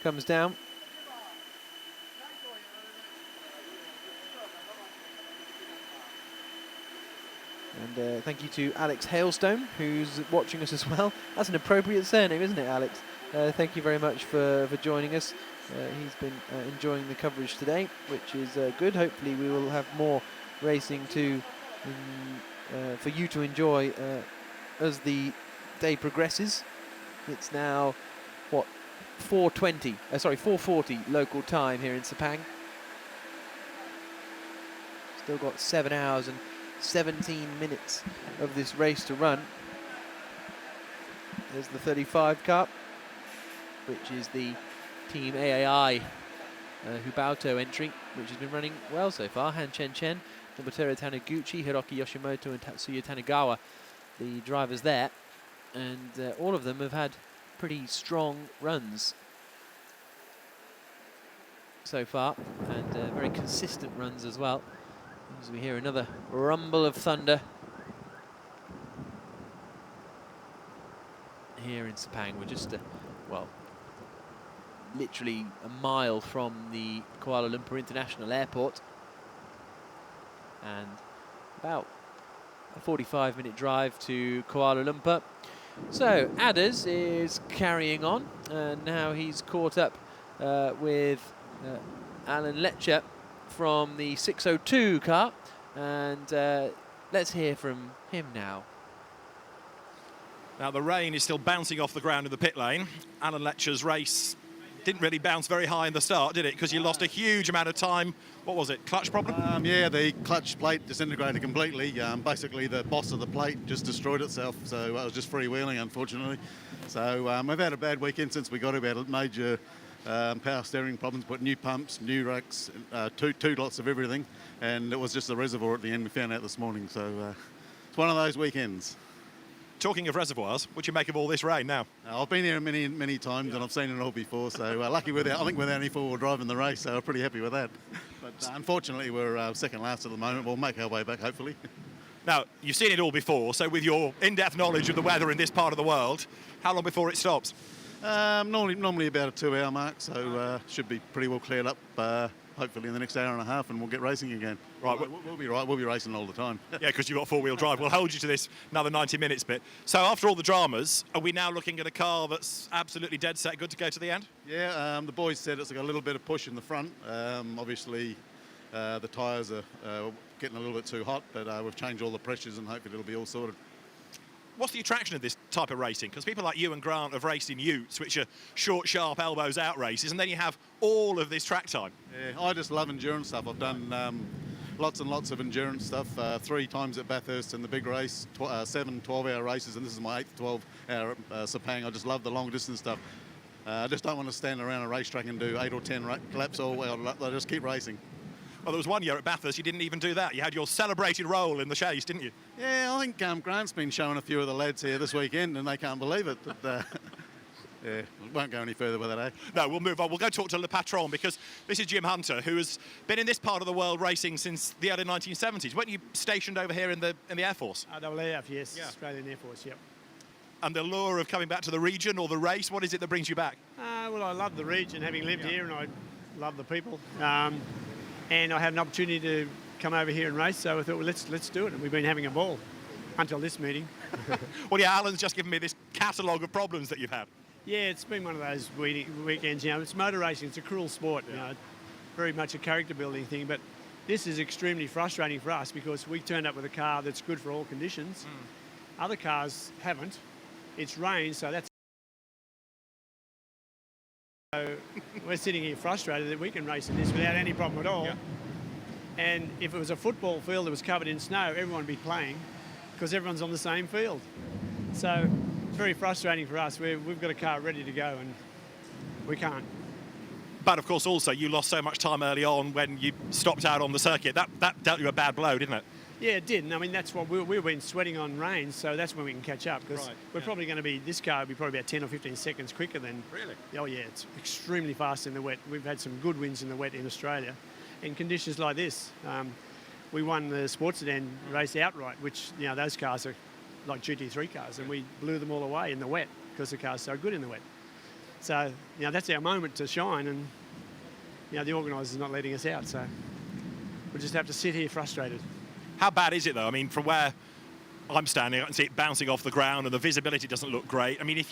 comes down. And thank you to Alex Hailstone, who's watching us as well. That's an appropriate surname, isn't it, Alex? Thank you very much for joining us. He's been enjoying the coverage today, which is good. Hopefully we will have more racing for you to enjoy as the day progresses. It's now, what, 4:40 local time here in Sepang. Still got 7 hours and 17 minutes of this race to run. There's the 35 Cup, which is the Team AAI Hubauto entry, which has been running well so far. Han Chen, Nobuteru Taniguchi, Hiroki Yoshimoto and Tatsuya Tanigawa, the drivers there. And all of them have had pretty strong runs so far, and very consistent runs as well. As we hear another rumble of thunder here in Sepang. We're just, well, literally a mile from the Kuala Lumpur International Airport, and about a 45-minute drive to Kuala Lumpur. So Adders is carrying on, and now he's caught up with Alan Letcher from the 602 car, and let's hear from him now. Now the rain is still bouncing off the ground in the pit lane. Alan Letcher's race didn't really bounce very high in the start, did it? Because you lost a huge amount of time. What was it, clutch problem? Yeah, the clutch plate disintegrated completely. Basically, the boss of the plate just destroyed itself, so it was just freewheeling, unfortunately. So we've had a bad weekend since we got here. We had major power steering problems, put new pumps, new racks, two lots of everything, and it was just the reservoir at the end we found out this morning. So it's one of those weekends. Talking of reservoirs, what do you make of all this rain now? I've been here many times, and I've seen it all before, so lucky I think without any four-wheel drive in the race, so we're pretty happy with that. But unfortunately, we're second last at the moment. We'll make our way back, hopefully. Now, you've seen it all before, so with your in-depth knowledge of the weather in this part of the world, how long before it stops? Normally about a 2 hour mark, so should be pretty well cleared up, hopefully in the next hour and a half, and we'll get racing again. Right, we'll be right. We'll be racing all the time. Yeah, because you've got four-wheel drive. We'll hold you to this another 90 minutes bit. So after all the dramas, are we now looking at a car that's absolutely dead set, good to go to the end? Yeah, the boys said it's got a little bit of push in the front. Obviously, the tyres are getting a little bit too hot, but we've changed all the pressures, and hopefully it'll be all sorted. What's the attraction of this type of racing? Because people like you and Grant have raced in utes, which are short, sharp, elbows out races, and then you have all of this track time. Yeah, I just love endurance stuff. I've done lots and lots of endurance stuff, 3 times at Bathurst in the big race, 7 12-hour races, and this is my 8th 12-hour Sepang. I just love the long distance stuff. I just don't want to stand around a racetrack and do 8 or 10 laps all well. I just keep racing. Well, there was one year at Bathurst you didn't even do that. You had your celebrated role in the chase, didn't you? Yeah, I think Grant's been showing a few of the lads here this weekend, and they can't believe it. But, yeah, won't go any further with that, eh? No, we'll move on. We'll go talk to Le Patron, because this is Jim Hunter, who has been in this part of the world racing since the early 1970s. Weren't you stationed over here in the Air Force? RAAF, yes, yeah. Australian Air Force, yep. And the lure of coming back to the region or the race, what is it that brings you back? Well, I love the region, having lived here, and I love the people. And I had an opportunity to come over here and race, so I thought, well, let's do it. And we've been having a ball until this meeting. Well, yeah, Alan's just given me this catalogue of problems that you've had. Yeah, it's been one of those weekends. You know, it's motor racing. It's a cruel sport. You know, very much a character building thing. But this is extremely frustrating for us because we turned up with a car that's good for all conditions. Other cars haven't. It's rain, so that's. So we're sitting here frustrated that we can race in this without any problem at all. Yeah. And if it was a football field that was covered in snow, everyone would be playing because everyone's on the same field. So it's very frustrating for us. We've got a car ready to go and we can't. But of course, also you lost so much time early on when you stopped out on the circuit. That dealt you a bad blow, didn't it? Yeah, it did. And I mean, that's what we've been sweating on rain, so that's when we can catch up. Because we're probably going to be, this car will be probably about 10 or 15 seconds quicker than. Really? Oh yeah, it's extremely fast in the wet. We've had some good wins in the wet in Australia, in conditions like this. We won the sports sedan race outright, which those cars are like GT3 cars, and we blew them all away in the wet because the car's so good in the wet. So that's our moment to shine, and the organisers not letting us out. So we'll just have to sit here frustrated. How bad is it though? I mean, from where I'm standing, I can see it bouncing off the ground, and the visibility doesn't look great. I mean,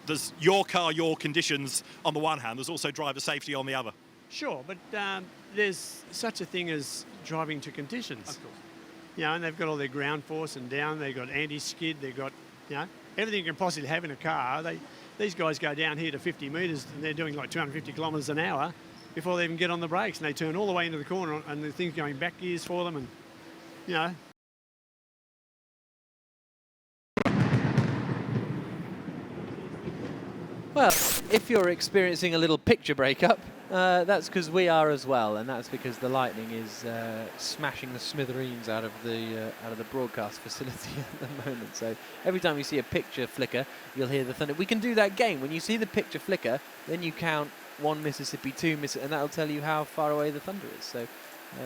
there's your car, your conditions on the one hand. There's also driver safety on the other. Sure, but there's such a thing as driving to conditions. Of course. And they've got all their ground force and down. They've got anti-skid. They've got everything you can possibly have in a car. These guys go down here to 50 metres and they're doing like 250 kilometres an hour before they even get on the brakes, and they turn all the way into the corner, and the thing's going back gears for them, and Well, if you're experiencing a little picture breakup, that's because we are as well, and that's because the lightning is smashing the smithereens out of the broadcast facility at the moment. So every time you see a picture flicker, you'll hear the thunder. We can do that game. When you see the picture flicker, then you count 1 Mississippi, 2 Mississippi, and that'll tell you how far away the thunder is. So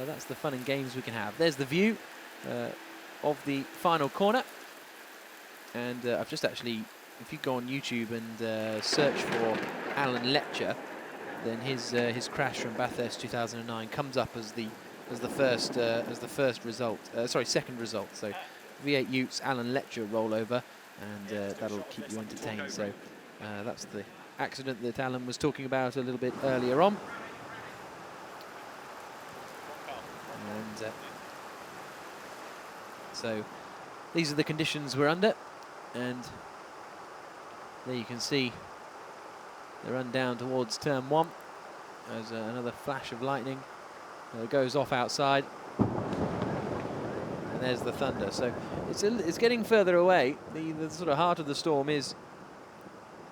that's the fun and games we can have. There's the view of the final corner, and I've just actually, if you go on YouTube and search for Alan Letcher, then his crash from Bathurst 2009 comes up as the first result. Second result. So V8 Utes, Alan Letcher rollover, and that'll keep you entertained. So that's the accident that Alan was talking about a little bit earlier on. And so these are the conditions we're under, and there you can see the run down towards turn 1 as another flash of lightning goes off outside, and there's the thunder. So it's getting further away. The sort of heart of the storm is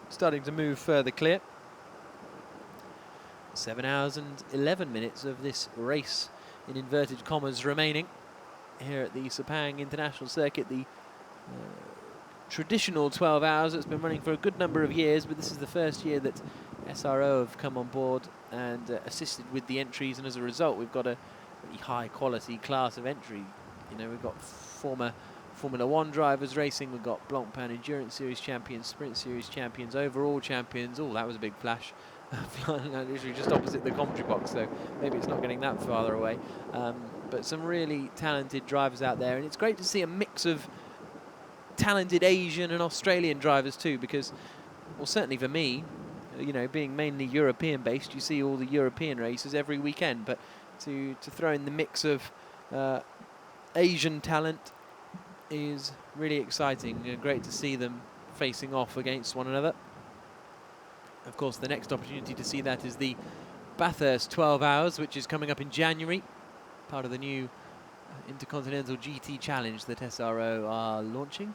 starting to move further clear. 7 hours and 11 minutes of this race in inverted commas remaining here at the Sepang International Circuit. The traditional 12 hours that's been running for a good number of years, but this is the first year that SRO have come on board and assisted with the entries, and as a result we've got a really high quality class of entry. We've got former Formula 1 drivers racing, we've got Blancpain Endurance Series champions, Sprint Series champions, overall champions. Oh, that was a big flash. Literally just opposite the commentary box, so maybe it's not getting that farther away. But some really talented drivers out there, and it's great to see a mix of talented Asian and Australian drivers too, because, well, certainly for me, being mainly European based, you see all the European races every weekend, but to throw in the mix of Asian talent is really exciting. Great to see them facing off against one another. Of course, the next opportunity to see that is the Bathurst 12 hours, which is coming up in January, part of the new Intercontinental GT Challenge that SRO are launching.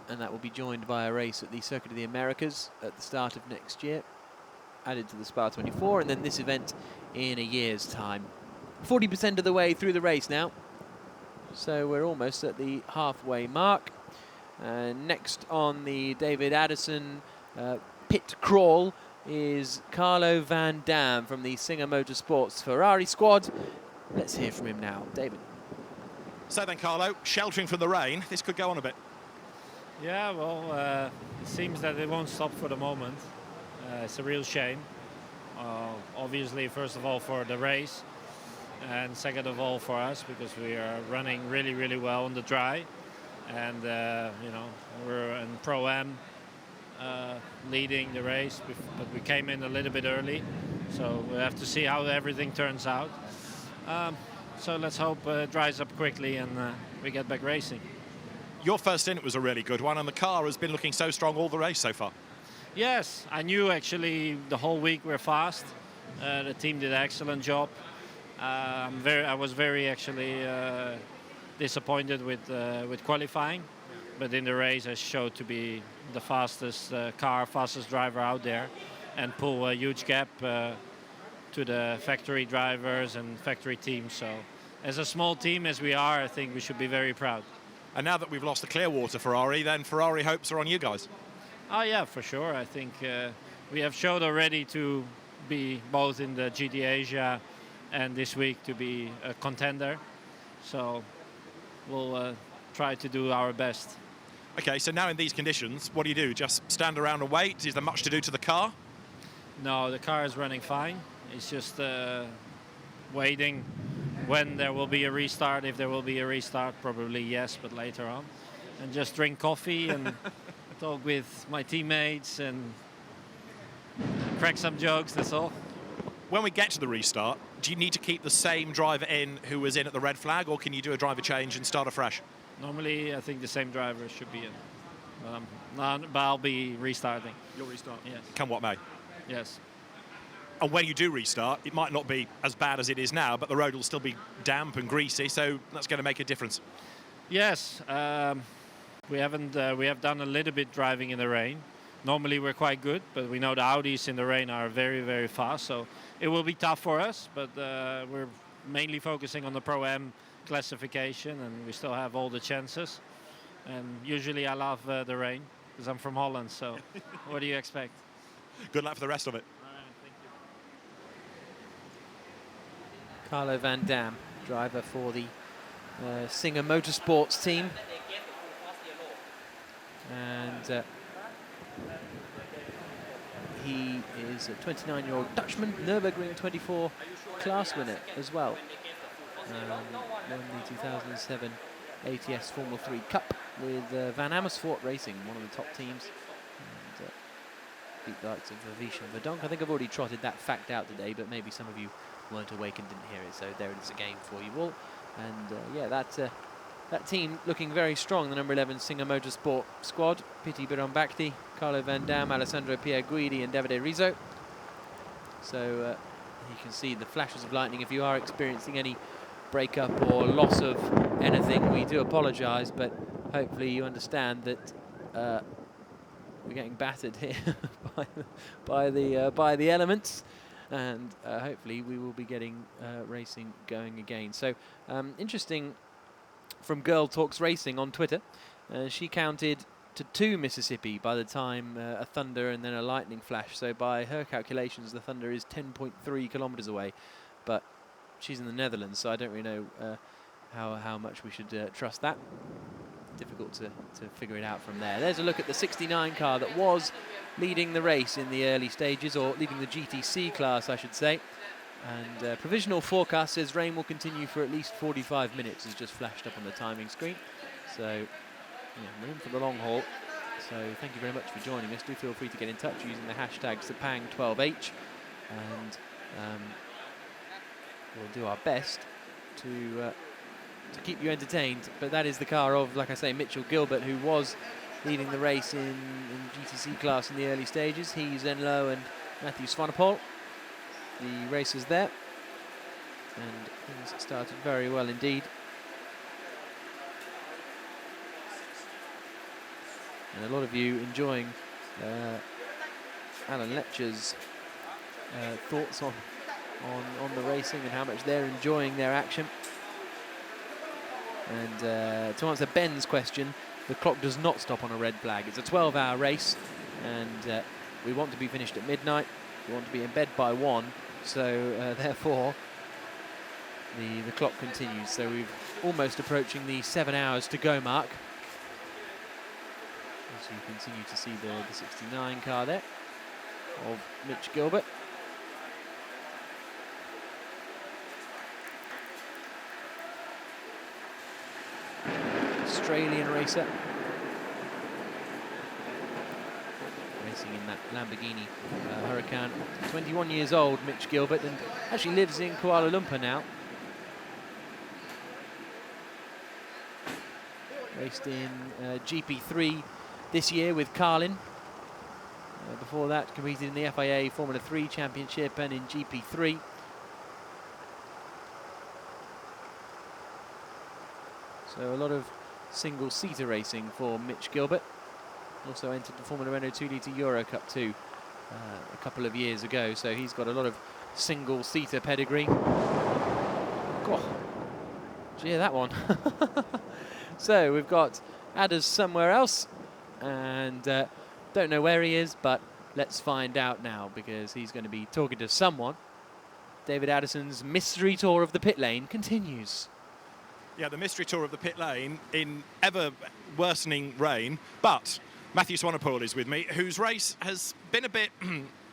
And that will be joined by a race at the Circuit of the Americas at the start of next year, added to the Spa 24, and then this event in a year's time. 40% of the way through the race now, so we're almost at the halfway mark. Next on the David Addison pit crawl is Carlo Van Dam from the Singer Motorsports Ferrari squad. Let's hear from him now. David. So then, Carlo, sheltering from the rain, this could go on a bit. Yeah, well, it seems that it won't stop for the moment. It's a real shame. Obviously, first of all, for the race, and second of all, for us, because we are running really, really well on the dry. and we're in Pro-Am leading the race, but we came in a little bit early, so we have to see how everything turns out. So let's hope it dries up quickly and we get back racing. Your first stint was a really good one, and the car has been looking so strong all the race so far. Yes, I knew actually the whole week we're fast. The team did an excellent job. I was very actually disappointed with qualifying, but in the race I showed to be the fastest car, fastest driver out there, and pull a huge gap to the factory drivers and factory teams. So as a small team as we are, I think we should be very proud. And now that we've lost the Clearwater Ferrari, then Ferrari hopes are on you guys. Oh yeah, for sure. I think we have showed already to be both in the GT Asia and this week to be a contender. So we'll try to do our best. Okay, so now in these conditions, what do? Just stand around and wait? Is there much to do to the car? No, the car is running fine. It's just waiting when there will be a restart. If there will be a restart, probably yes, but later on. And just drink coffee and talk with my teammates and crack some jokes, that's all. When we get to the restart, do you need to keep the same driver in who was in at the red flag, or can you do a driver change and start afresh? Normally, I think the same driver should be in. But I'll be restarting. You'll restart? Yes. Come what may? Yes. And when you do restart, it might not be as bad as it is now, but the road will still be damp and greasy, so that's going to make a difference. Yes. We have done a little bit driving in the rain. Normally we're quite good, but we know the Audis in the rain are very, very fast, so it will be tough for us, but we're mainly focusing on the Pro-Am classification, and we still have all the chances. And usually I love the rain, because I'm from Holland, so what do you expect? Good luck for the rest of it. Carlo Van Dam, driver for the Singer Motorsports team. And he is a 29-year-old Dutchman, Nürburgring 24 class winner as well. Won the 2007 ATS Formula 3 Cup with Van Amersfoort Racing, one of the top teams. And beat the likes of Vish and Verdonk. I think I've already trotted that fact out today, but maybe some of you weren't awake and didn't hear it, so there it is again for you all. And yeah, that team looking very strong, the number 11 Singer Motorsport squad. Piti Birambakti, Carlo Van Dam, Alessandro Pierguidi and Davide Rizzo. So you can see the flashes of lightning. If you are experiencing any breakup or loss of anything, we do apologise, but hopefully you understand that we're getting battered here by the elements. And hopefully we will be getting racing going again. So interesting from Girl Talks Racing on Twitter. She counted to 2 Mississippi by the time a thunder and then a lightning flash. So by her calculations, the thunder is 10.3 kilometers away. But she's in the Netherlands, so I don't really know how much we should trust that. Difficult to figure it out from there. There's a look at the 69 car that was leading the race in the early stages, or leading the GTC class, I should say. And provisional forecast says rain will continue for at least 45 minutes, as just flashed up on the timing screen. So, yeah, we're in for the long haul. So thank you very much for joining us. Do feel free to get in touch using the hashtag Sepang12H, and we'll do our best to keep you entertained. But that is the car of, like I say, Mitchell Gilbert, who was leading the race in GTC class in the early stages. He's Enlo and Matthew Swanepoel, the racers there. And things started very well indeed. And a lot of you enjoying Alan Lepcha's thoughts on the racing and how much they're enjoying their action. And to answer Ben's question, the clock does not stop on a red flag. It's a 12-hour race, and we want to be finished at midnight. We want to be in bed by 1, so therefore the clock continues. So we're almost approaching the 7 hours to go mark. As you continue to see the 69 car there of Mitch Gilbert. Australian racer. Racing in that Lamborghini Huracan. 21 years old, Mitch Gilbert, and actually lives in Kuala Lumpur now. Raced in GP3 this year with Carlin. Before that, competed in the FIA Formula 3 Championship and in GP3. So a lot of single-seater racing for Mitch Gilbert. Also entered the Formula Renault 2-litre Euro Cup 2 a couple of years ago, so he's got a lot of single-seater pedigree. God, did you hear that one? So we've got Adders somewhere else, and don't know where he is, but let's find out now, because he's going to be talking to someone. David Addison's mystery tour of the pit lane continues. Yeah, the mystery tour of the pit lane in ever worsening rain, but Matthew Swanepoel is with me, whose race has been a bit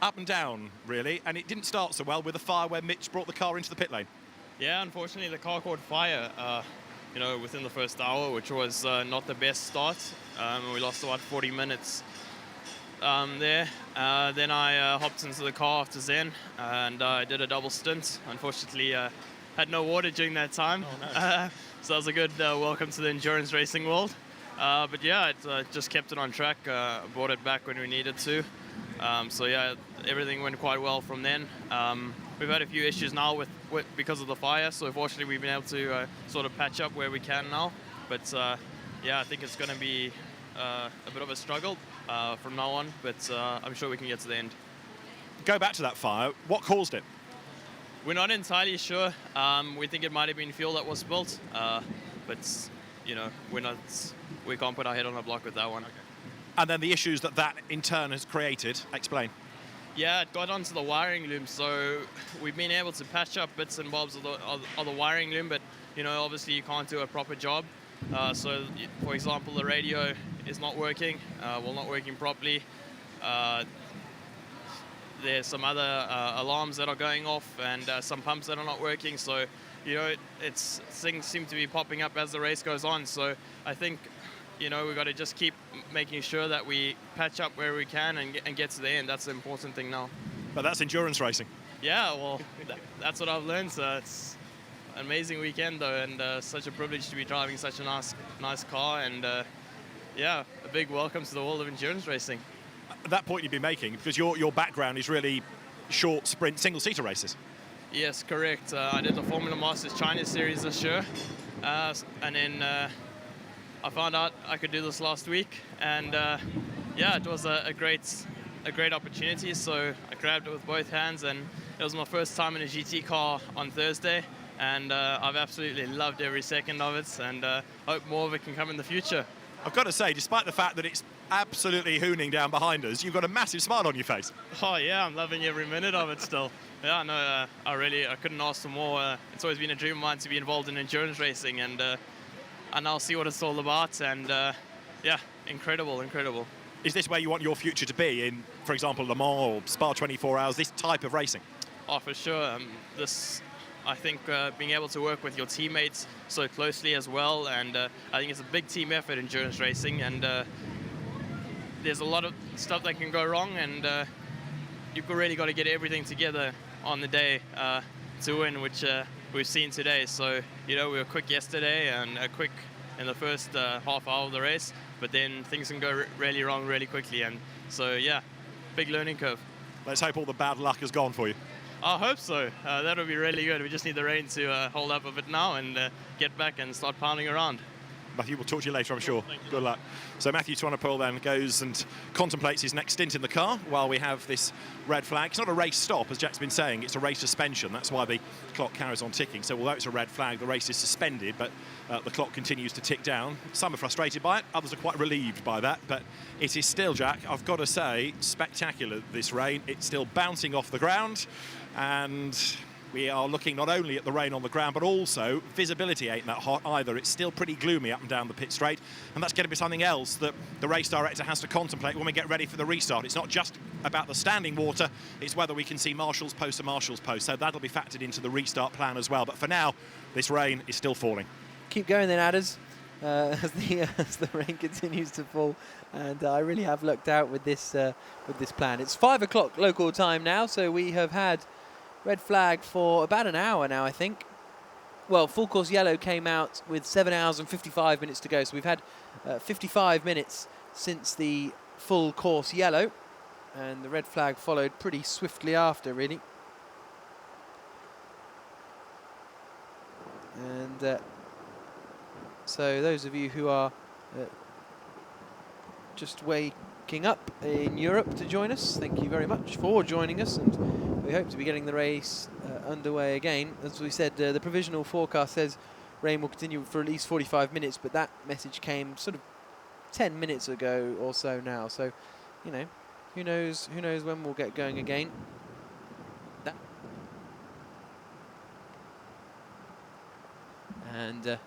up and down, really, and it didn't start so well with a fire where Mitch brought the car into the pit lane. Yeah, unfortunately the car caught fire, you know, within the first hour, which was not the best start. We lost about 40 minutes there. Then I hopped into the car after Zen, and I did a double stint. Unfortunately, had no water during that time. Oh, no. So that was a good welcome to the endurance racing world. But yeah, it just kept it on track, brought it back when we needed to. So yeah, everything went quite well from then. We've had a few issues now because of the fire, so fortunately we've been able to sort of patch up where we can now. But yeah, I think it's going to be a bit of a struggle from now on, but I'm sure we can get to the end. Go back to that fire. What caused it? We're not entirely sure. We think it might have been fuel that was spilt, but you know, we can't put our head on the block with that one. Okay. And then the issues that in turn has created. Explain. Yeah, it got onto the wiring loom, so we've been able to patch up bits and bobs of the wiring loom, but you know, obviously you can't do a proper job. So, for example, the radio is not working, not working properly. There's some other alarms that are going off, and some pumps that are not working. So, you know, things seem to be popping up as the race goes on. So, I think, you know, we've got to just keep making sure that we patch up where we can and get to the end. That's the important thing now. But that's endurance racing. Yeah, well, that's what I've learned. So it's an amazing weekend, though, and such a privilege to be driving such a nice car. And yeah, a big welcome to the world of endurance racing. That point you've been making, because your background is really short sprint single-seater races. Yes, correct. I did the Formula Masters China Series this year, and then I found out I could do this last week, and yeah, it was a great opportunity. So I grabbed it with both hands, and it was my first time in a GT car on Thursday, and I've absolutely loved every second of it, and hope more of it can come in the future. I've got to say, despite the fact that it's absolutely hooning down behind us, you've got a massive smile on your face. Oh yeah, I'm loving every minute of it still. Yeah, no, I couldn't ask for more. It's always been a dream of mine to be involved in endurance racing, and I'll see what it's all about, and yeah, incredible. Is this where you want your future to be in, for example, Le Mans or Spa 24 Hours, this type of racing? Oh, for sure. I think being able to work with your teammates so closely as well, and I think it's a big team effort, endurance racing, and there's a lot of stuff that can go wrong, and you've really got to get everything together on the day to win, which we've seen today. So, you know, we were quick yesterday and quick in the first half hour of the race, but then things can go really wrong really quickly, and so yeah, big learning curve. Let's hope all the bad luck has gone for you. I hope so. That would be really good. We just need the rain to hold up a bit now and get back and start pounding around. Matthew, we'll talk to you later, I'm sure. Good luck. So Matthew Swanepoel then goes and contemplates his next stint in the car while we have this red flag. It's not a race stop, as Jack's been saying, it's a race suspension. That's why the clock carries on ticking. So although it's a red flag, the race is suspended, but the clock continues to tick down. Some are frustrated by it, others are quite relieved by that, but it is still, Jack, I've got to say, spectacular, this rain. It's still bouncing off the ground, and we are looking not only at the rain on the ground, but also visibility ain't that hot either. It's still pretty gloomy up and down the pit straight, and that's going to be something else that the race director has to contemplate when we get ready for the restart. It's not just about the standing water, it's whether we can see Marshall's post to Marshall's post, so that'll be factored into the restart plan as well. But for now, this rain is still falling. Keep going then, Adders. as the rain continues to fall, and I really have lucked out with this plan. It's 5 o'clock local time now, so we have had red flag for about an hour now, I think. Well, full course yellow came out with 7 hours and 55 minutes to go, so we've had 55 minutes since the full course yellow, and the red flag followed pretty swiftly after, really. And so those of you who are just waking up in Europe to join us, thank you very much for joining us, and we hope to be getting the race underway again. As we said, the provisional forecast says rain will continue for at least 45 minutes, but that message came sort of 10 minutes ago or so now, so you know, who knows when we'll get going again. And you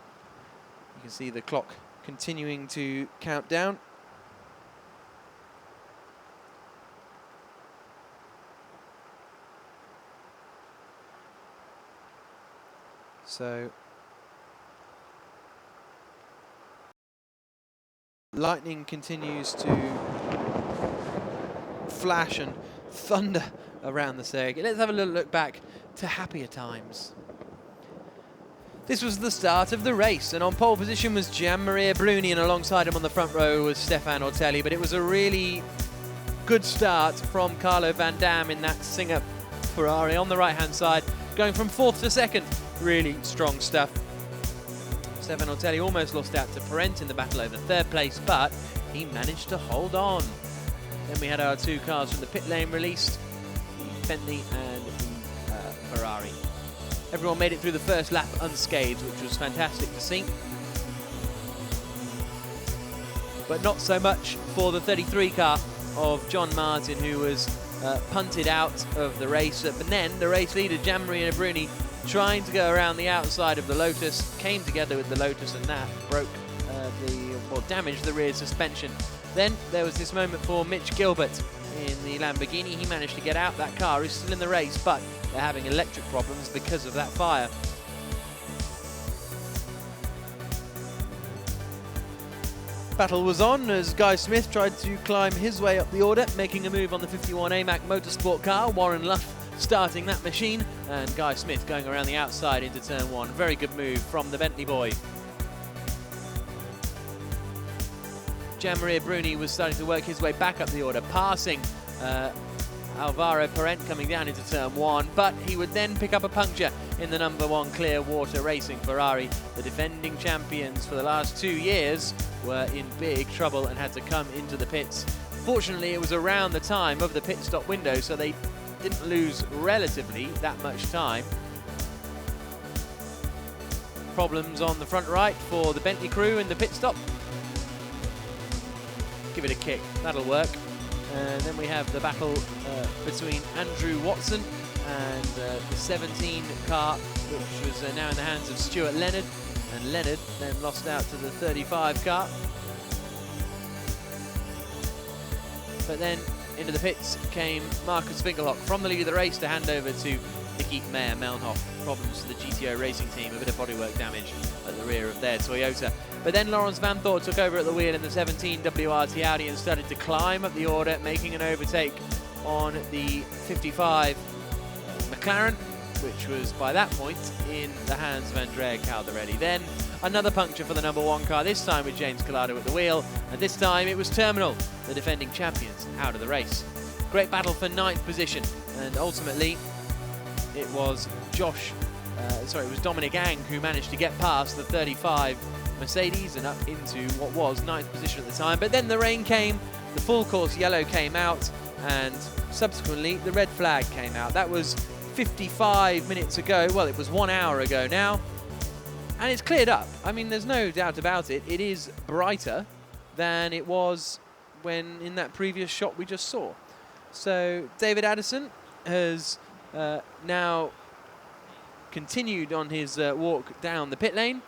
can see the clock continuing to count down. So lightning continues to flash and thunder around the circuit. Let's have a little look back to happier times. This was the start of the race, and on pole position was Gian-Maria Bruni, and alongside him on the front row was Stefan Ortelli, but it was a really good start from Carlo Van Dam in that Singer Ferrari on the right-hand side, going from 4th to 2nd. Really strong stuff. Stefan Ortelli almost lost out to Parent in the battle over 3rd place, but he managed to hold on. Then we had our 2 cars from the pit lane released, the Bentley and the Ferrari. Everyone made it through the first lap unscathed, which was fantastic to see. But not so much for the 33 car of John Martin, who was punted out of the race. But then the race leader, Gian-Maria Bruni, trying to go around the outside of the Lotus, came together with the Lotus, and that broke damaged the rear suspension. Then there was this moment for Mitch Gilbert in the Lamborghini. He managed to get out. That car is still in the race, but they're having electric problems because of that fire. Battle was on as Guy Smith tried to climb his way up the order, making a move on the 51 AMAC Motorsport car. Warren Luff starting that machine, and Guy Smith going around the outside into turn 1. Very good move from the Bentley boy. Gian-Maria Bruni was starting to work his way back up the order, passing Alvaro Parent coming down into turn 1, but he would then pick up a puncture in the number 1 Clearwater Racing Ferrari. The defending champions for the last 2 years were in big trouble and had to come into the pits. Fortunately, it was around the time of the pit stop window, so they didn't lose relatively that much time. Problems on the front right for the Bentley crew in the pit stop. Give it a kick, that'll work. And then we have the battle between Andrew Watson and the 17 car, which was now in the hands of Stuart Leonard, and Leonard then lost out to the 35 car. But then into the pits came Marcus Finkelhock from the lead of the race to hand over to Nicky Meyer-Melnhoff. Problems to the GTO racing team, a bit of bodywork damage at the rear of their Toyota. But then Lawrence Van Thor took over at the wheel in the 17 WRT Audi and started to climb up the order, making an overtake on the 55 McLaren, which was by that point in the hands of Andrea Caldarelli. Then another puncture for the number 1 car, this time with James Collado at the wheel, and this time it was Terminal, the defending champions, out of the race. Great battle for 9th position, and ultimately it was Dominic Ang who managed to get past the 35 Mercedes and up into what was 9th position at the time. But then the rain came, the full course yellow came out, and subsequently the red flag came out. That was 55 minutes ago. Well, it was 1 hour ago now, and it's cleared up. I mean, there's no doubt about it. It is brighter than it was when in that previous shot we just saw. So David Addison has now continued on his walk down the pit lane,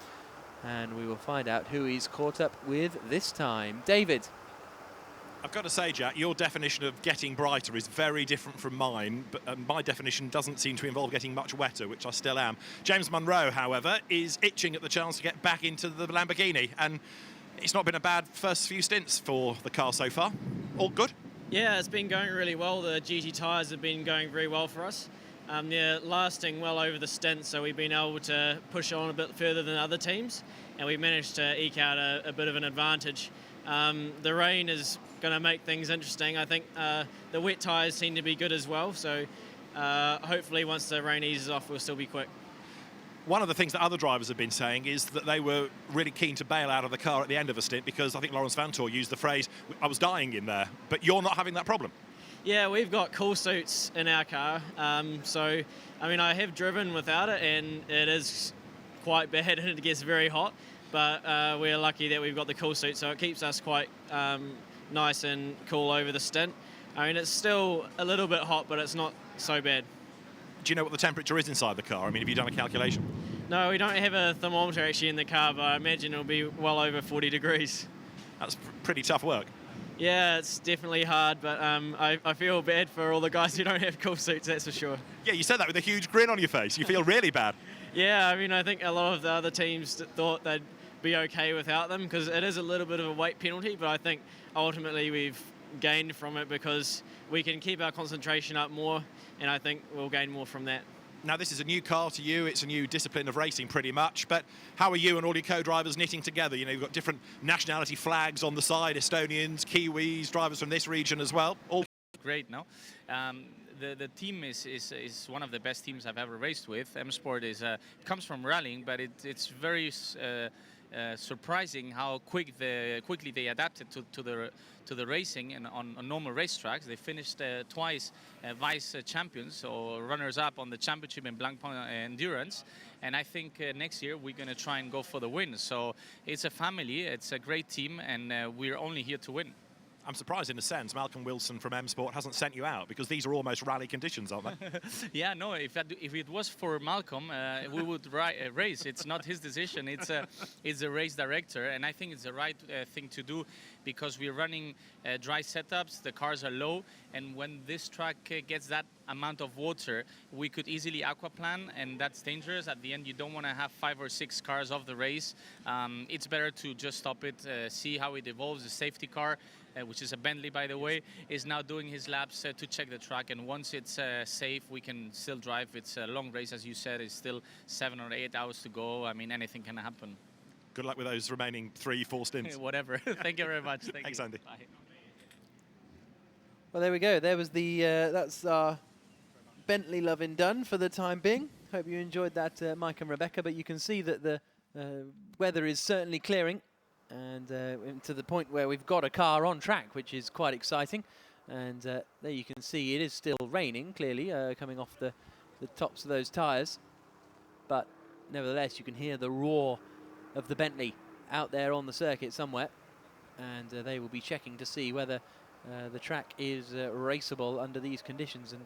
and we will find out who he's caught up with this time. David. I've got to say, Jack, your definition of getting brighter is very different from mine, but my definition doesn't seem to involve getting much wetter, which I still am. James Munro, however, is itching at the chance to get back into the Lamborghini, and it's not been a bad first few stints for the car so far. All good? Yeah, it's been going really well. The GT tyres have been going very well for us. They're lasting well over the stint, so we've been able to push on a bit further than other teams, and we managed to eke out a bit of an advantage. The rain is going to make things interesting. I think the wet tyres seem to be good as well, so hopefully once the rain eases off, we'll still be quick. One of the things that other drivers have been saying is that they were really keen to bail out of the car at the end of a stint because I think Lawrence Vantor used the phrase, "I was dying in there," but you're not having that problem. Yeah, we've got cool suits in our car, so I mean I have driven without it and it is quite bad and it gets very hot, but we're lucky that we've got the cool suit, so it keeps us quite nice and cool over the stint. I mean, it's still a little bit hot, but it's not so bad. Do you know what the temperature is inside the car? I mean, have you done a calculation? No, we don't have a thermometer actually in the car, but I imagine it'll be well over 40 degrees. That's pretty tough work. Yeah, it's definitely hard, but I feel bad for all the guys who don't have cool suits, that's for sure. Yeah, you said that with a huge grin on your face. You feel really bad. Yeah, I mean, I think a lot of the other teams thought they'd be okay without them because it is a little bit of a weight penalty, but I think ultimately we've gained from it because we can keep our concentration up more, and I think we'll gain more from that. Now, this is a new car to you. It's a new discipline of racing pretty much, but how are you and all your co-drivers knitting together? You know, you've got different nationality flags on the side, Estonians, Kiwis, drivers from this region as well. All great, no? The team is one of the best teams I've ever raced with. M Sport comes from rallying, but it's very surprising how quickly they adapted to the racing and on normal racetracks. They finished twice vice champions or runners-up on the championship in Blanc Point Endurance, and I think next year we're going to try and go for the win. So it's a family, it's a great team, and we're only here to win. I'm surprised in a sense Malcolm Wilson from M Sport hasn't sent you out because these are almost rally conditions, aren't they? Yeah, no, if it was for Malcolm, we would race. It's not his decision, it's a race director, and I think it's the right thing to do because we're running dry setups, the cars are low, and when this track gets that amount of water, we could easily aquaplan, and that's dangerous. At the end, you don't want to have 5 or 6 cars off the race. It's better to just stop it, see how it evolves. The safety car, which is a Bentley, by the way, is now doing his laps to check the track, and once it's safe, we can still drive. It's a long race, as you said. It's still 7 or 8 hours to go. I mean, anything can happen. Good luck with those remaining 3-4 stints. Whatever. Thank you very much. Thanks, Andy. Bye. Well, there we go. There was the that's our Bentley loving done for the time being. Hope you enjoyed that, Mike and Rebecca. But you can see that the weather is certainly clearing, and to the point where we've got a car on track, which is quite exciting. And there you can see it is still raining, clearly, coming off the tops of those tyres. But nevertheless, you can hear the roar of the Bentley out there on the circuit somewhere. And they will be checking to see whether the track is raceable under these conditions. And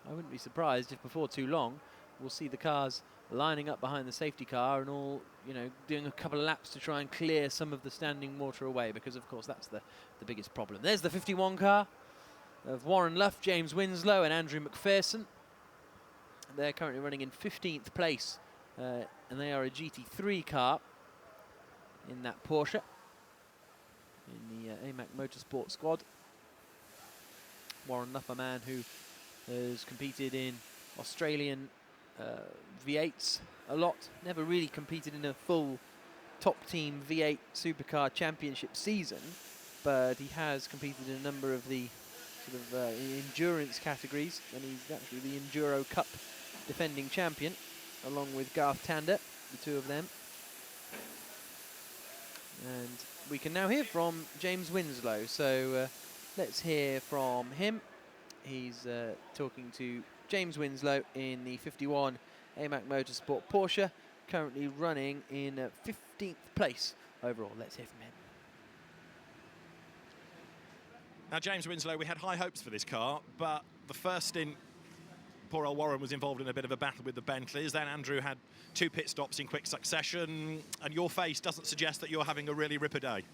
I wouldn't be surprised if before too long we'll see the cars lining up behind the safety car and all, you know, doing a couple of laps to try and clear some of the standing water away, because of course that's the biggest problem. There's the 51 car of Warren Luff, James Winslow and Andrew McPherson. They're currently running in 15th place, and they are a GT3 car in that Porsche in the AMAC Motorsports squad. Warren Luff, a man who has competed in Australian V8s a lot, never really competed in a full top team V8 supercar championship season, but he has competed in a number of the sort of endurance categories, and he's actually the Enduro Cup defending champion along with Garth Tander, the two of them. And we can now hear from James Winslow, so let's hear from him. He's talking to James Winslow in the 51 AMAC Motorsport Porsche, currently running in 15th place overall. Let's hear from him. Now, James Winslow, we had high hopes for this car, but the first stint, poor old Warren was involved in a bit of a battle with the Bentleys. Then Andrew had 2 pit stops in quick succession, and your face doesn't suggest that you're having a really ripper day.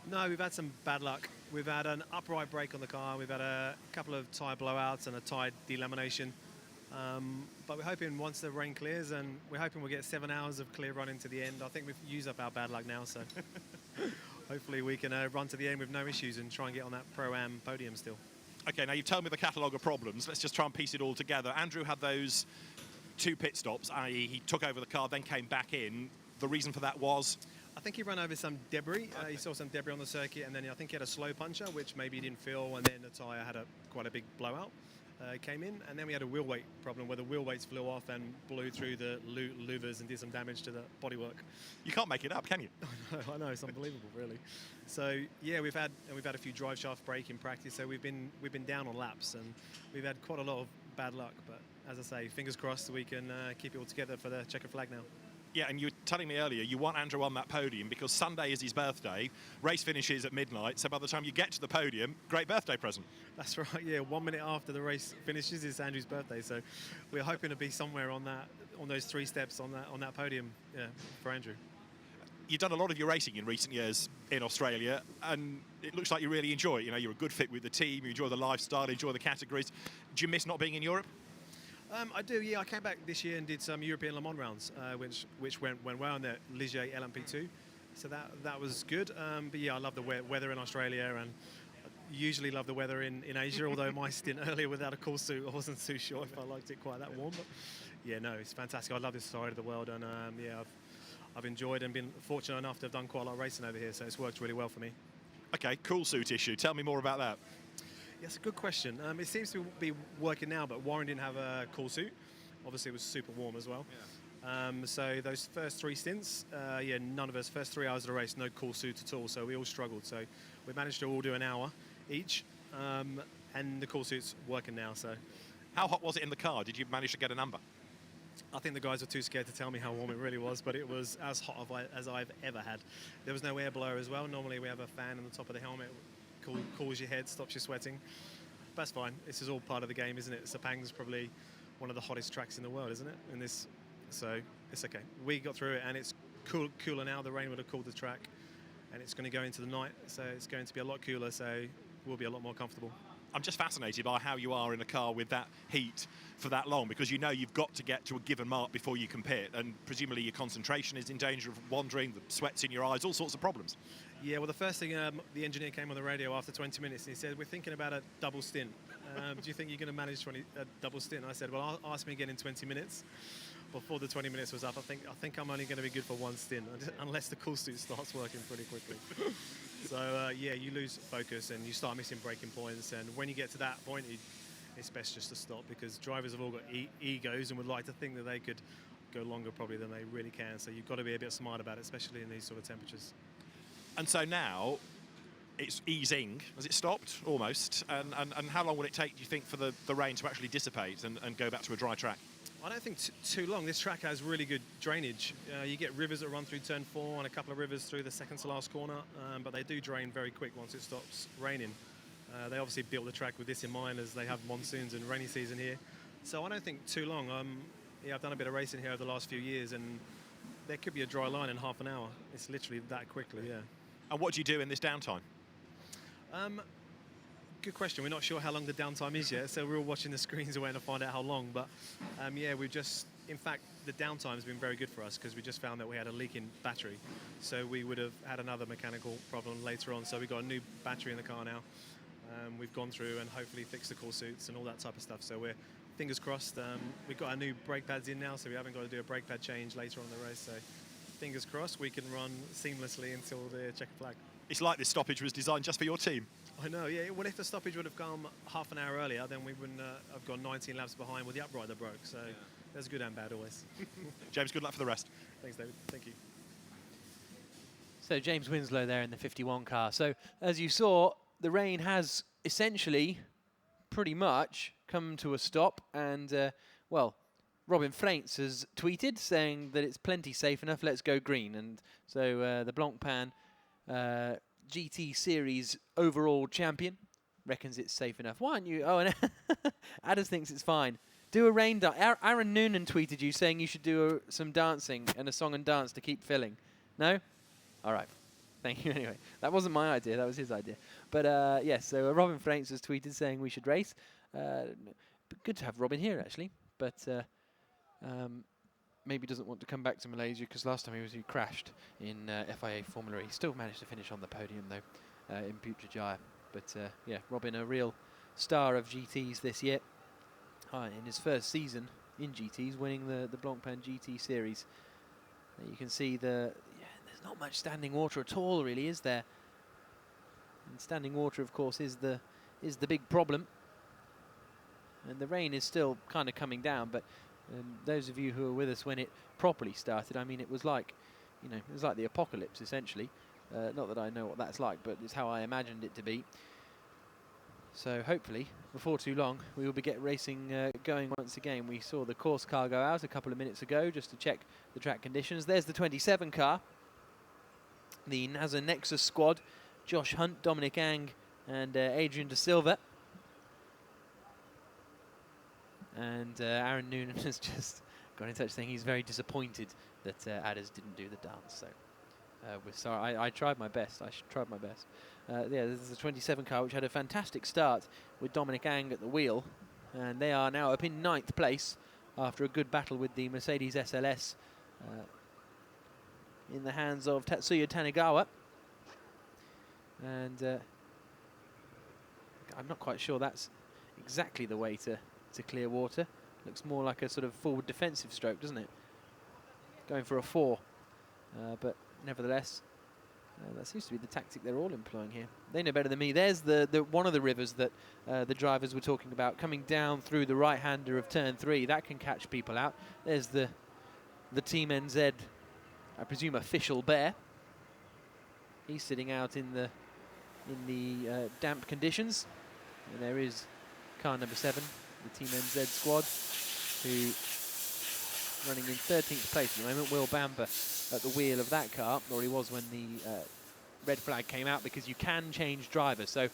No, we've had some bad luck. We've had an upright brake on the car. We've had a couple of tyre blowouts and a tyre delamination. But we're hoping once the rain clears, and we're hoping we'll get 7 hours of clear running to the end. I think we've used up our bad luck now, so hopefully we can run to the end with no issues and try and get on that Pro-Am podium still. Okay, now you've told me the catalogue of problems. Let's just try and piece it all together. Andrew had those 2 pit stops, i.e. he took over the car, then came back in. The reason for that was? I think he ran over some debris. He saw some debris on the circuit, and then I think he had a slow puncher, which maybe he didn't feel, and then the tyre had quite a big blowout. Came in, and then we had a wheel weight problem where the wheel weights flew off and blew through the louvers and did some damage to the bodywork. You can't make it up, can you? I know, it's unbelievable, really. So yeah, we've had a few drive shaft break in practice, so we've been down on laps, and we've had quite a lot of bad luck. But as I say, fingers crossed we can keep it all together for the checkered flag now. Yeah, and you were telling me earlier you want Andrew on that podium because Sunday is his birthday. Race finishes at midnight, so by the time you get to the podium, great birthday present. That's right, yeah. 1 minute after the race finishes is Andrew's birthday, so we're hoping to be somewhere on those 3 steps on that podium, yeah, for Andrew. You've done a lot of your racing in recent years in Australia, and it looks like you really enjoy it. You know, you're a good fit with the team, you enjoy the lifestyle, enjoy the categories. Do you miss not being in Europe? I do, yeah. I came back this year and did some European Le Mans rounds, which went well in the Ligier LMP2. So that was good. But yeah, I love the weather in Australia, and I usually love the weather in Asia, although my stint earlier without a cool suit, I wasn't too sure if I liked it quite that warm. But yeah, no, it's fantastic. I love this side of the world, and yeah, I've enjoyed and been fortunate enough to have done quite a lot of racing over here, so it's worked really well for me. Okay, cool suit issue. Tell me more about that. Yes, a good question. It seems to be working now, but Warren didn't have a cool suit. Obviously, it was super warm as well. Yeah. So those first 3 stints, yeah, none of us, first 3 hours of the race, no cool suit at all. So we all struggled. So we managed to all do an hour each, and the cool suit's working now. So, how hot was it in the car? Did you manage to get a number? I think the guys were too scared to tell me how warm it really was, but it was as hot as I've ever had. There was no air blower as well. Normally we have a fan on the top of the helmet. Cools your head, stops you sweating. But that's fine. This is all part of the game, isn't it? Sepang's probably one of the hottest tracks in the world, isn't it? So it's okay. We got through it, and it's cooler now. The rain would have cooled the track, and it's going to go into the night, so it's going to be a lot cooler. So we'll be a lot more comfortable. I'm just fascinated by how you are in a car with that heat for that long, because you know you've got to get to a given mark before you can pit, and presumably your concentration is in danger of wandering, the sweat's in your eyes, all sorts of problems. Yeah, well, the first thing, the engineer came on the radio after 20 minutes and he said, we're thinking about a double stint. Do you think you're going to manage a double stint? And I said, well, ask me again in 20 minutes. Before the 20 minutes was up, I think I'm only going to be good for 1 stint, unless the cool suit starts working pretty quickly. So, yeah, you lose focus and you start missing braking points. And when you get to that point, it's best just to stop, because drivers have all got egos and would like to think that they could go longer probably than they really can. So you've got to be a bit smart about it, especially in these sort of temperatures. And so now it's easing. Has it stopped? Almost. And how long will it take, do you think, for the rain to actually dissipate and go back to a dry track? I don't think too long. This track has really good drainage. You get rivers that run through turn 4 and a couple of rivers through the second to last corner, but they do drain very quick once it stops raining. They obviously built the track with this in mind, as they have monsoons and rainy season here. So I don't think too long. Yeah, I've done a bit of racing here over the last few years, and there could be a dry line in half an hour. It's literally that quickly, yeah. And what do you do in this downtime? Good question. We're not sure how long the downtime is yet, so we're all watching the screens and waiting to find out how long. But yeah, in fact, the downtime has been very good for us, because we just found that we had a leaking battery. So we would have had another mechanical problem later on. So we got a new battery in the car now. We've gone through and hopefully fixed the cool suits and all that type of stuff. So we're, fingers crossed, we've got our new brake pads in now, so we haven't got to do a brake pad change later on in the race. So fingers crossed we can run seamlessly until the checkered flag. It's like this stoppage was designed just for your team. I know, yeah. Well, if the stoppage would have come half an hour earlier, then we wouldn't have gone 19 laps behind with the upright that broke. So yeah, there's good and bad always. James, good luck for the rest. Thanks, David. Thank you. So James Winslow there in the 51 car. So as you saw, the rain has essentially pretty much come to a stop, and well, Robin Freintz has tweeted saying that it's plenty safe enough, let's go green. And so the Blancpain GT Series overall champion reckons it's safe enough. Why aren't you? Oh, and Adders thinks it's fine. Do a rain dance. Aaron Noonan tweeted you saying you should do some dancing and a song and dance to keep filling. No? All right. Thank you. Anyway, that wasn't my idea. That was his idea. But yes, so Robin Franks has tweeted saying we should race. Good to have Robin here, actually. But maybe doesn't want to come back to Malaysia because last time he crashed in FIA Formula E. He still managed to finish on the podium, though, in Putrajaya. But yeah, Robin, a real star of GTs this year. In his first season in GTs, winning the Blancpain GT Series. You can see there's not much standing water at all, really, is there? And standing water, of course, is the big problem. And the rain is still kind of coming down, but those of you who were with us when it properly started, I mean, it was like, it was like the apocalypse, essentially. Not that I know what that's like, but it's how I imagined it to be. So hopefully, before too long, we will be racing going once again. We saw the course car go out a couple of minutes ago just to check the track conditions. There's the 27 car, the NASA Nexus squad, Josh Hunt, Dominic Ang, and Adrian De Silva. And Aaron Noonan has just got in touch saying he's very disappointed that Adders didn't do the dance. So we're sorry. I tried my best. I tried my best. Yeah, this is the 27 car, which had a fantastic start with Dominic Ang at the wheel. And they are now up in 9th place after a good battle with the Mercedes SLS in the hands of Tatsuya Tanegawa. And I'm not quite sure that's exactly the way to clear water. Looks more like a sort of forward defensive stroke, doesn't it? Going for a 4. But nevertheless, that seems to be the tactic they're all employing here. They know better than me. There's the one of the rivers that the drivers were talking about, coming down through the right-hander of turn 3. That can catch people out. There's the Team NZ, I presume, official bear. He's sitting out in the damp conditions. And there is car number 7, the Team NZ squad, who running in 13th place at the moment. Will Bamber at the wheel of that car, or he was when the red flag came out, because you can change drivers. So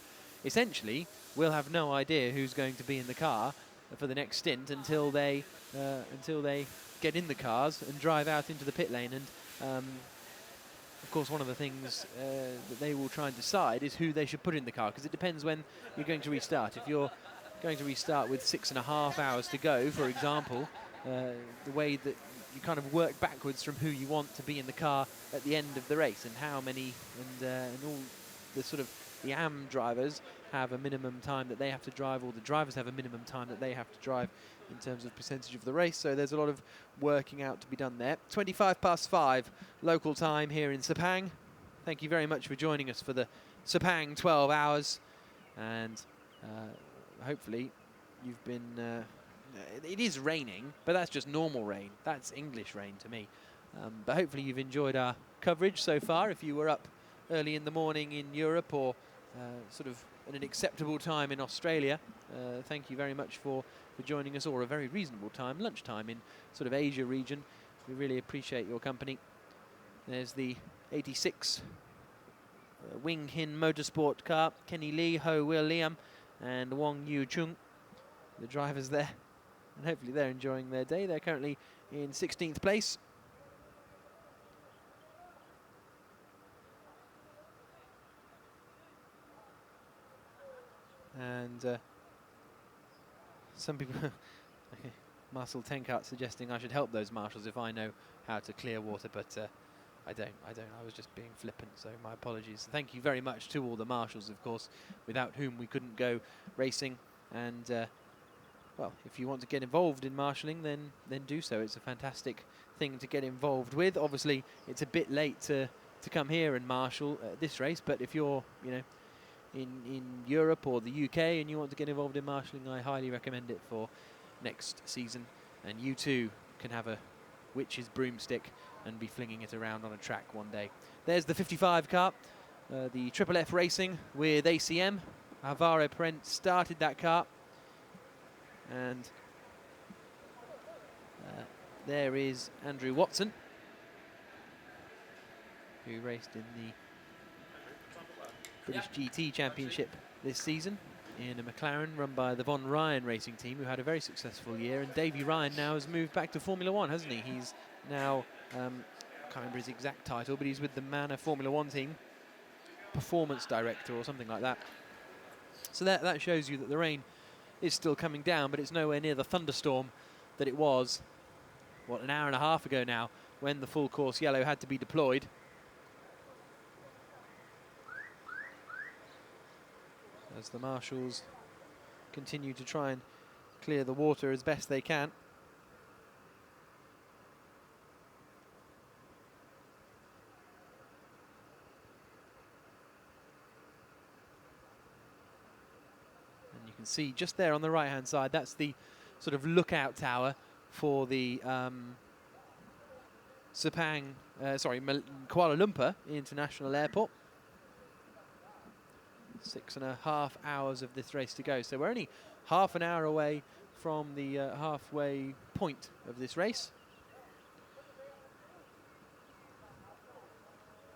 essentially, we'll have no idea who's going to be in the car for the next stint until they get in the cars and drive out into the pit lane. And of course, one of the things that they will try and decide is who they should put in the car, because it depends when you're going to restart. If you're going to restart with 6.5 hours to go, for example, the way that you kind of work backwards from who you want to be in the car at the end of the race, and how many, and all the sort of the AM drivers have a minimum time that they have to drive, or the drivers have a minimum time that they have to drive in terms of percentage of the race. So there's a lot of working out to be done there. 5:25 local time here in Sepang. Thank you very much for joining us for the Sepang 12 hours, and hopefully you've been it is raining, but that's just normal rain. That's English rain to me. But hopefully you've enjoyed our coverage so far. If you were up early in the morning in Europe, or sort of at an acceptable time in Australia, thank you very much for joining us, or a very reasonable time, lunchtime in sort of Asia region. We really appreciate your company. There's the 86 Wing Hin Motorsport car, Kenny Lee, Ho Will Liam, and Wong Yu Chung, the drivers there. And hopefully they're enjoying their day. They're currently in 16th place. And some people, Marcel Tenkart suggesting I should help those marshals if I know how to clear water, but I don't. I was just being flippant, so my apologies. Thank you very much to all the marshals, of course, without whom we couldn't go racing. And well, if you want to get involved in marshalling, then do so. It's a fantastic thing to get involved with. Obviously, it's a bit late to come here and marshal this race, but if you're, in Europe or the UK and you want to get involved in marshalling, I highly recommend it for next season. And you too can have a witch's broomstick and be flinging it around on a track one day. There's the 55 car, the Triple F Racing with ACM. Alvaro Parent started that car. And there is Andrew Watson, who raced in the British GT Championship this season in a McLaren run by the Von Ryan racing team, who had a very successful year. And Davey Ryan now has moved back to Formula One, hasn't he? He's now, I can't remember his exact title, but he's with the Manor Formula One team. performance director or something like that. So that shows you that the rain is still coming down, but it's nowhere near the thunderstorm that it was, what, an hour and a half ago now, when the full course yellow had to be deployed. As the marshals continue to try and clear the water as best they can. And you can see just there on the right hand side, that's the sort of lookout tower for the Kuala Lumpur International Airport. 6.5 hours of this race to go, so we're only half an hour away from the halfway point of this race.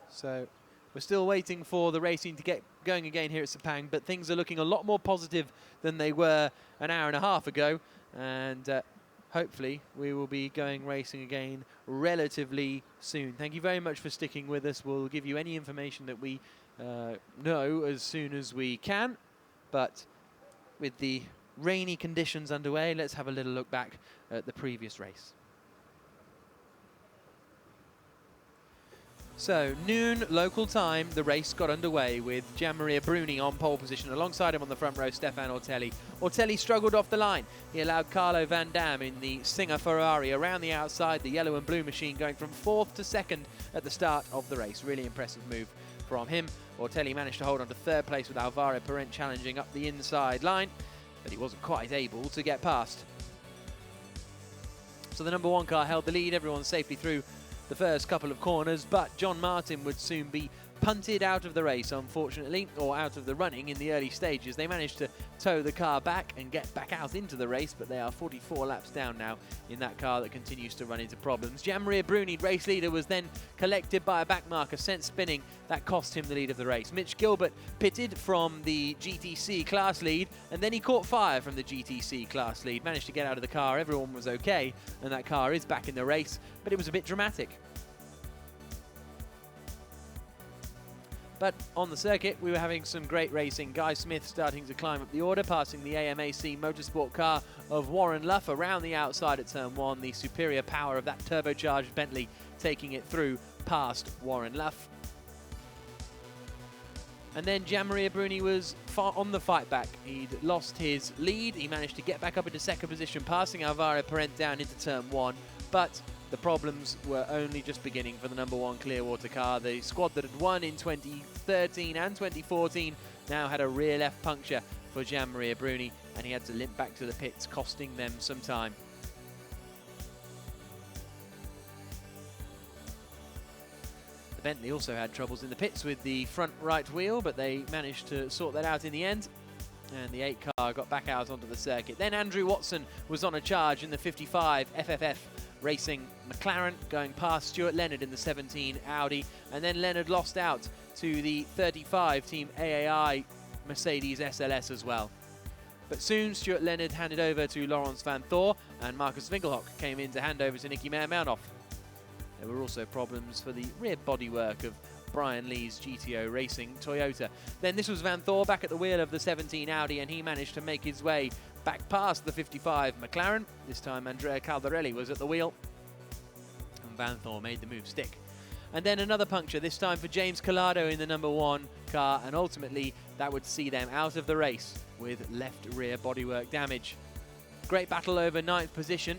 So we're still waiting for the racing to get going again here at Sepang, but things are looking a lot more positive than they were an hour and a half ago, and hopefully we will be going racing again relatively soon. Thank you very much for sticking with us. We'll give you any information that we know as soon as we can, but with the rainy conditions underway, let's have a little look back at the previous race. So, noon local time, the race got underway with Gianmaria Bruni on pole position. Alongside him on the front row, Stefan Ortelli. Ortelli struggled off the line. He allowed Carlo Van Dam in the Singer Ferrari around the outside, the yellow and blue machine going from 4th to 2nd at the start of the race. Really impressive move from him. Ortelli managed to hold on to 3rd place with Alvaro Parent challenging up the inside line, but he wasn't quite able to get past. So the number 1 car held the lead, everyone safely through the first couple of corners, but John Martin would soon be punted out of the race, unfortunately, or out of the running in the early stages. They managed to tow the car back and get back out into the race, but they are 44 laps down now in that car that continues to run into problems. Gianmaria Bruni, race leader, was then collected by a back marker, sent spinning. That cost him the lead of the race. Mitch Gilbert pitted from the GTC class lead, and then he caught fire from the GTC class lead. Managed to get out of the car, everyone was okay, and that car is back in the race, but it was a bit dramatic. But on the circuit, we were having some great racing. Guy Smith starting to climb up the order, passing the AMAC Motorsport car of Warren Luff around the outside at turn 1. The superior power of that turbocharged Bentley taking it through past Warren Luff. And then Gianmaria Bruni was far on the fight back. He'd lost his lead. He managed to get back up into 2nd position, passing Alvaro Parent down into turn 1. But the problems were only just beginning for the number 1 Clearwater car. The squad that had won in 2013 and 2014 now had a rear left puncture for Gianmaria Bruni, and he had to limp back to the pits, costing them some time. The Bentley also had troubles in the pits with the front right wheel, but they managed to sort that out in the end, and the 8 car got back out onto the circuit. Then Andrew Watson was on a charge in the 55 FFF Racing McLaren, going past Stuart Leonard in the 17 Audi, and then Leonard lost out to the 35 Team AAI Mercedes SLS as well. But soon Stuart Leonard handed over to Laurens van Thor, and Marcus Winkelhock came in to hand over to Nicky Meyer-Melnoff. There were also problems for the rear bodywork of Brian Lee's GTO Racing Toyota. Then this was Van Thor back at the wheel of the 17 Audi, and he managed to make his way back past the 55 McLaren. This time Andrea Caldarelli was at the wheel, and Van Thor made the move stick. And then another puncture, this time for James Collado in the number 1 car, and ultimately that would see them out of the race with left rear bodywork damage. Great battle over 9th position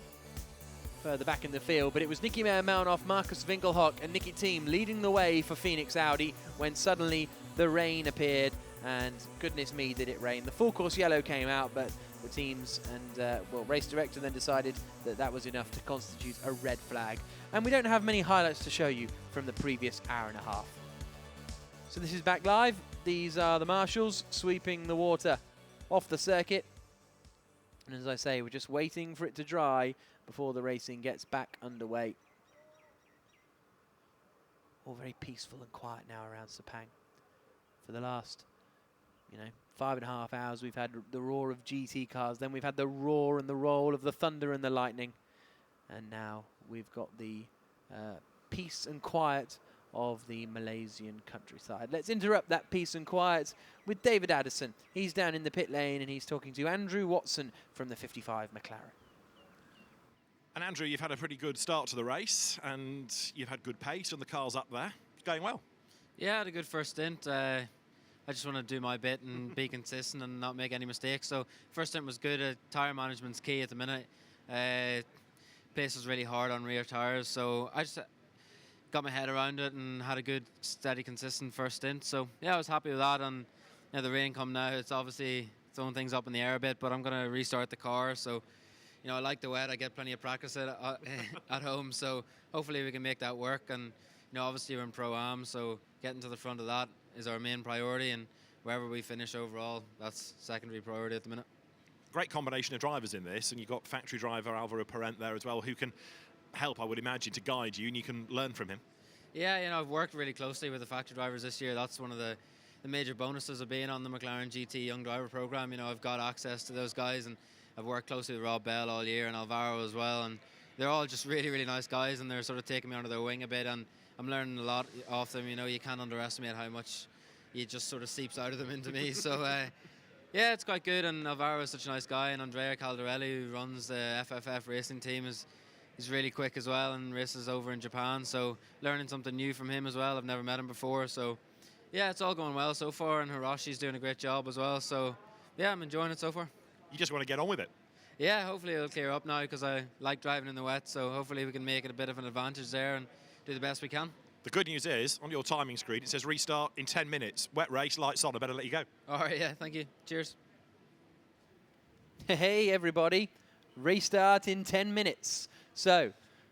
further back in the field, but it was Nicky Meyer-Melnoff, Marcus Winkelhock and Nicky Thiem leading the way for Phoenix Audi when suddenly the rain appeared, and goodness me did it rain. The full course yellow came out, but the teams and race director then decided that that was enough to constitute a red flag. And we don't have many highlights to show you from the previous hour and a half. So this is back live. These are the marshals sweeping the water off the circuit. And as I say, we're just waiting for it to dry before the racing gets back underway. All very peaceful and quiet now around Sepang. For the last, 5.5 hours, we've had the roar of GT cars, then we've had the roar and the roll of the thunder and the lightning, and now we've got the peace and quiet of the Malaysian countryside. Let's interrupt that peace and quiet with David Addison. He's down in the pit lane and he's talking to Andrew Watson from the 55 McLaren. And Andrew, you've had a pretty good start to the race and you've had good pace and the car's up there. It's going well. Yeah, I had a good first stint. I just want to do my bit and be consistent and not make any mistakes. So first stint was good. Tyre management's key at the minute. Pace was really hard on rear tyres, so I just got my head around it and had a good, steady, consistent first stint. So yeah, I was happy with that. And the rain come now, it's obviously throwing things up in the air a bit, but I'm going to restart the car. So I like the wet. I get plenty of practice at home, so hopefully we can make that work. And obviously we're in Pro-Am, so getting to the front of that is our main priority, and wherever we finish overall, that's secondary priority at the minute. Great combination of drivers in this, and you've got factory driver Alvaro Parent there as well, who can help, I would imagine, to guide you, and you can learn from him. Yeah, I've worked really closely with the factory drivers this year. That's one of the major bonuses of being on the McLaren GT Young Driver Program. I've got access to those guys, and I've worked closely with Rob Bell all year and Alvaro as well, and they're all just really, really nice guys, and they're sort of taking me under their wing a bit, and I'm learning a lot off them. You can't underestimate how much it just sort of seeps out of them into me. So yeah, it's quite good, and Alvaro is such a nice guy, and Andrea Caldarelli, who runs the FFF racing team, he's really quick as well and races over in Japan, so learning something new from him as well. I've never met him before, so yeah, it's all going well so far, and Hiroshi's doing a great job as well, so yeah, I'm enjoying it so far. You just want to get on with it? Yeah, hopefully it'll clear up now, because I like driving in the wet, so hopefully we can make it a bit of an advantage there and do the best we can. The good news is, on your timing screen, it says restart in 10 minutes. Wet race, lights on. I better let you go. All right, yeah, thank you. Cheers. Hey, everybody. Restart in 10 minutes. So,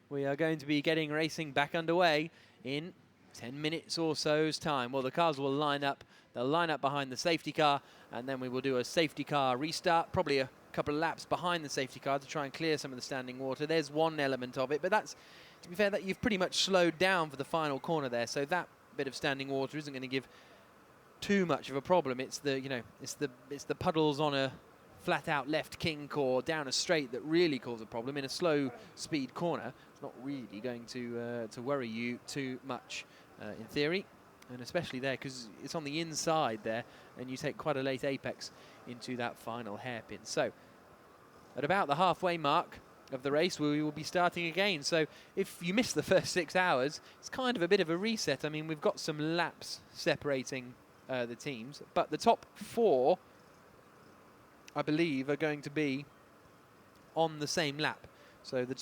we are going to be getting racing back underway in 10 minutes or so's time. Well, the cars will line up. They'll line up behind the safety car, and then we will do a safety car restart, probably a couple of laps behind the safety car to try and clear some of the standing water. There's one element of it, but that's, to be fair, that you've pretty much slowed down for the final corner there, so that bit of standing water isn't going to give too much of a problem. It's the it's the puddles on a flat-out left kink or down a straight that really cause a problem. In a slow-speed corner, it's not really going to worry you too much in theory, and especially there because it's on the inside there, and you take quite a late apex into that final hairpin. So, at about the halfway mark of the race, we will be starting again. So if you miss the first 6 hours, it's kind of a bit of a reset. I mean, we've got some laps separating the teams, but the top 4, I believe, are going to be on the same lap. So the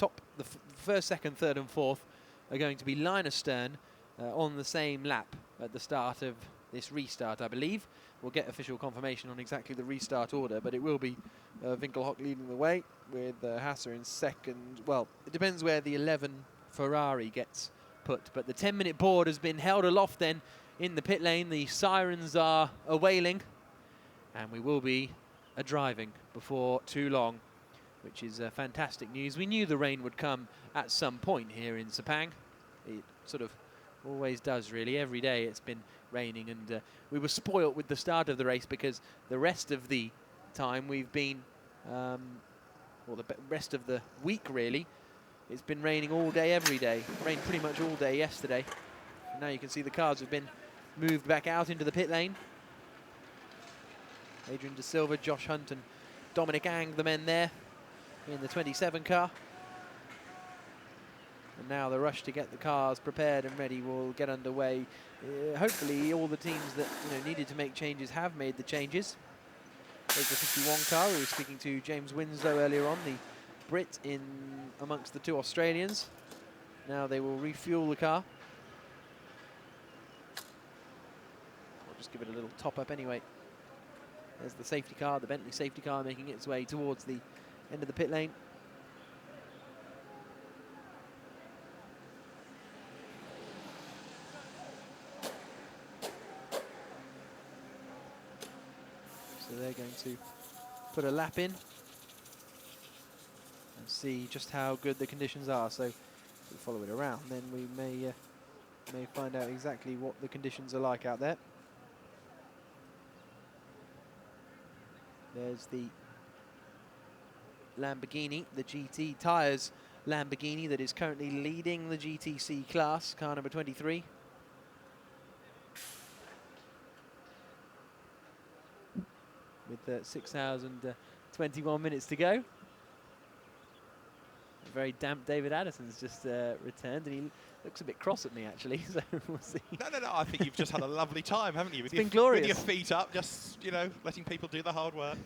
first, second, third and fourth are going to be line astern on the same lap at the start of this restart, I believe. We'll get official confirmation on exactly the restart order, but it will be Winkelhock leading the way with Hasser in second. Well, it depends where the 11 Ferrari gets put, but the 10-minute board has been held aloft then in the pit lane. The sirens are a-wailing, and we will be a-driving before too long, which is fantastic news. We knew the rain would come at some point here in Sepang. It sort of always does, really. Every day it's been raining, and we were spoilt with the start of the race because the rest of the time we've been, or the rest of the week really, it's been raining all day, every day. It rained pretty much all day yesterday. And now you can see the cars have been moved back out into the pit lane. Adrian De Silva, Josh Hunt and Dominic Ang, the men there in the 27 car. And now the rush to get the cars prepared and ready will get underway. Hopefully all the teams that needed to make changes have made the changes. There's the 51 car who was speaking to James Winslow earlier on, the Brit in amongst the 2 Australians. Now they will refuel the car. I'll just give it a little top up anyway. There's the safety car, the Bentley safety car, making its way towards the end of the pit lane. So they're going to put a lap in and see just how good the conditions are. So if we follow it around, then we may find out exactly what the conditions are like out there. There's the Lamborghini, the GT Tyres Lamborghini that is currently leading the GTC class, car number 23. with 6 hours and 21 minutes to go. A very damp David Addison's just returned, and he looks a bit cross at me, actually, so we'll see. No, I think you've just had a lovely time, haven't you? It's been glorious. With your feet up, just, you know, letting people do the hard work.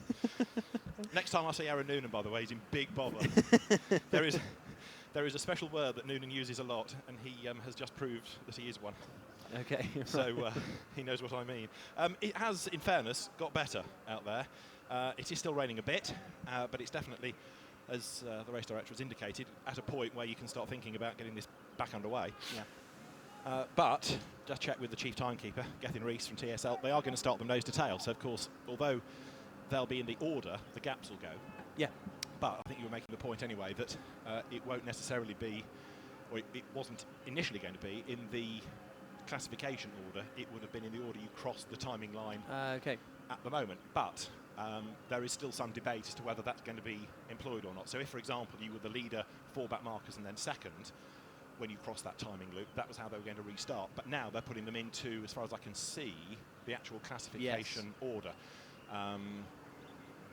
Next time I see Aaron Noonan, by the way, he's in big bother. There is a special word that Noonan uses a lot, and he has just proved that he is one. Okay. So he knows what I mean. It has, in fairness, got better out there. It is still raining a bit, but it's definitely, as the race director has indicated, at a point where you can start thinking about getting this back underway. Yeah. But just check with the chief timekeeper, Gethin Rees from TSL. They are going to start them nose to tail. So, of course, although they'll be in the order, the gaps will go. Yeah. But I think you were making the point anyway that it won't necessarily be, or it wasn't initially going to be, in the classification order. It would have been in the order you crossed the timing line okay. at the moment. But there is still some debate as to whether that's going to be employed or not. So if, for example, you were the leader, 4 back markers and then second, when you cross that timing loop, that was how they were going to restart. But now they're putting them into, as far as I can see, the actual classification order,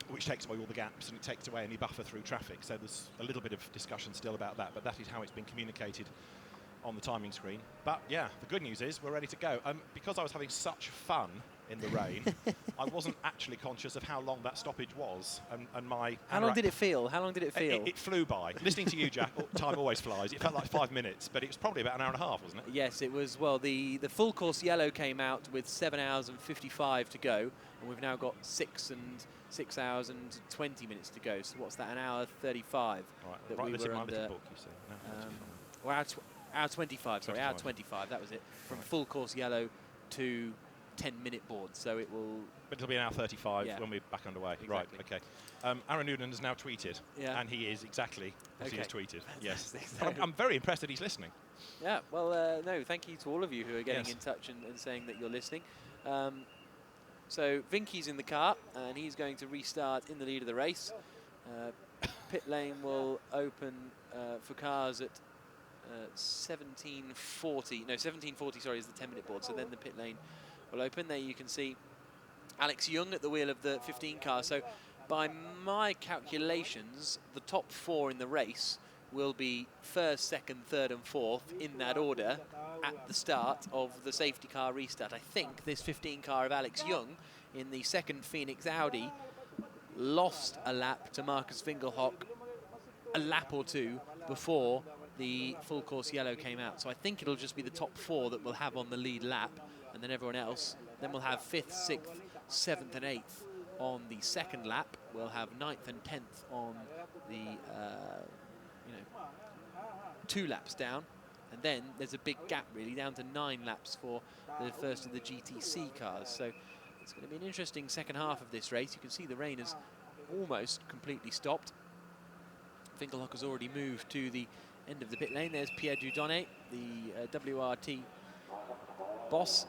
which takes away all the gaps and it takes away any buffer through traffic. So there's a little bit of discussion still about that, but that is how it's been communicated on the timing screen. But yeah, the good news is we're ready to go. Because I was having such fun in the rain, I wasn't actually conscious of how long that stoppage was. And my How long did it feel? How long did it feel? It flew by. Listening to you, Jack, time always flies. It felt like 5 minutes, but it was probably about an hour and a half, wasn't it? Yes, it was. Well, the full course yellow came out with 7 hours and 55 to go, and we've now got 6 hours and 20 minutes to go. So what's that? An hour 35. Right, that right we this were in my under. little book, you see. Well, hour 25. Sorry, hour 25. That was it. From full course yellow to 10-minute board. So it will. But it'll be an hour 35 when we're back underway. Exactly. Right. Okay. Aaron Noonan has now tweeted, and he is exactly what he has tweeted. Yes. I'm very impressed that he's listening. Yeah. Well, no. Thank you to all of you who are getting in touch and saying that you're listening. So Vinky's in the car, and he's going to restart in the lead of the race. Pit lane will open for cars at 17:40. No, 17:40. Sorry, is the 10-minute board. So then the pit lane will open. There you can see Alex Young at the wheel of the 15 car. So by my calculations, the top 4 in the race will be 1st, 2nd, 3rd and 4th in that order at the start of the safety car restart. I think this 15 car of Alex Young in the 2nd Phoenix Audi lost a lap to Marcus Fingelhock a lap or 2 before the full course yellow came out. So I think it'll just be the top 4 that we'll have on the lead lap, and then everyone else. Then we'll have 5th, 6th, 7th and 8th on the 2nd lap. We'll have 9th and 10th on the 2 laps down, and then there's a big gap really down to 9 laps for the first of the GTC cars. So it's going to be an interesting second half of this race. You can see the rain has almost completely stopped. Finkelhock has already moved to the end of the pit lane. There's Pierre Dudonné, the WRT boss.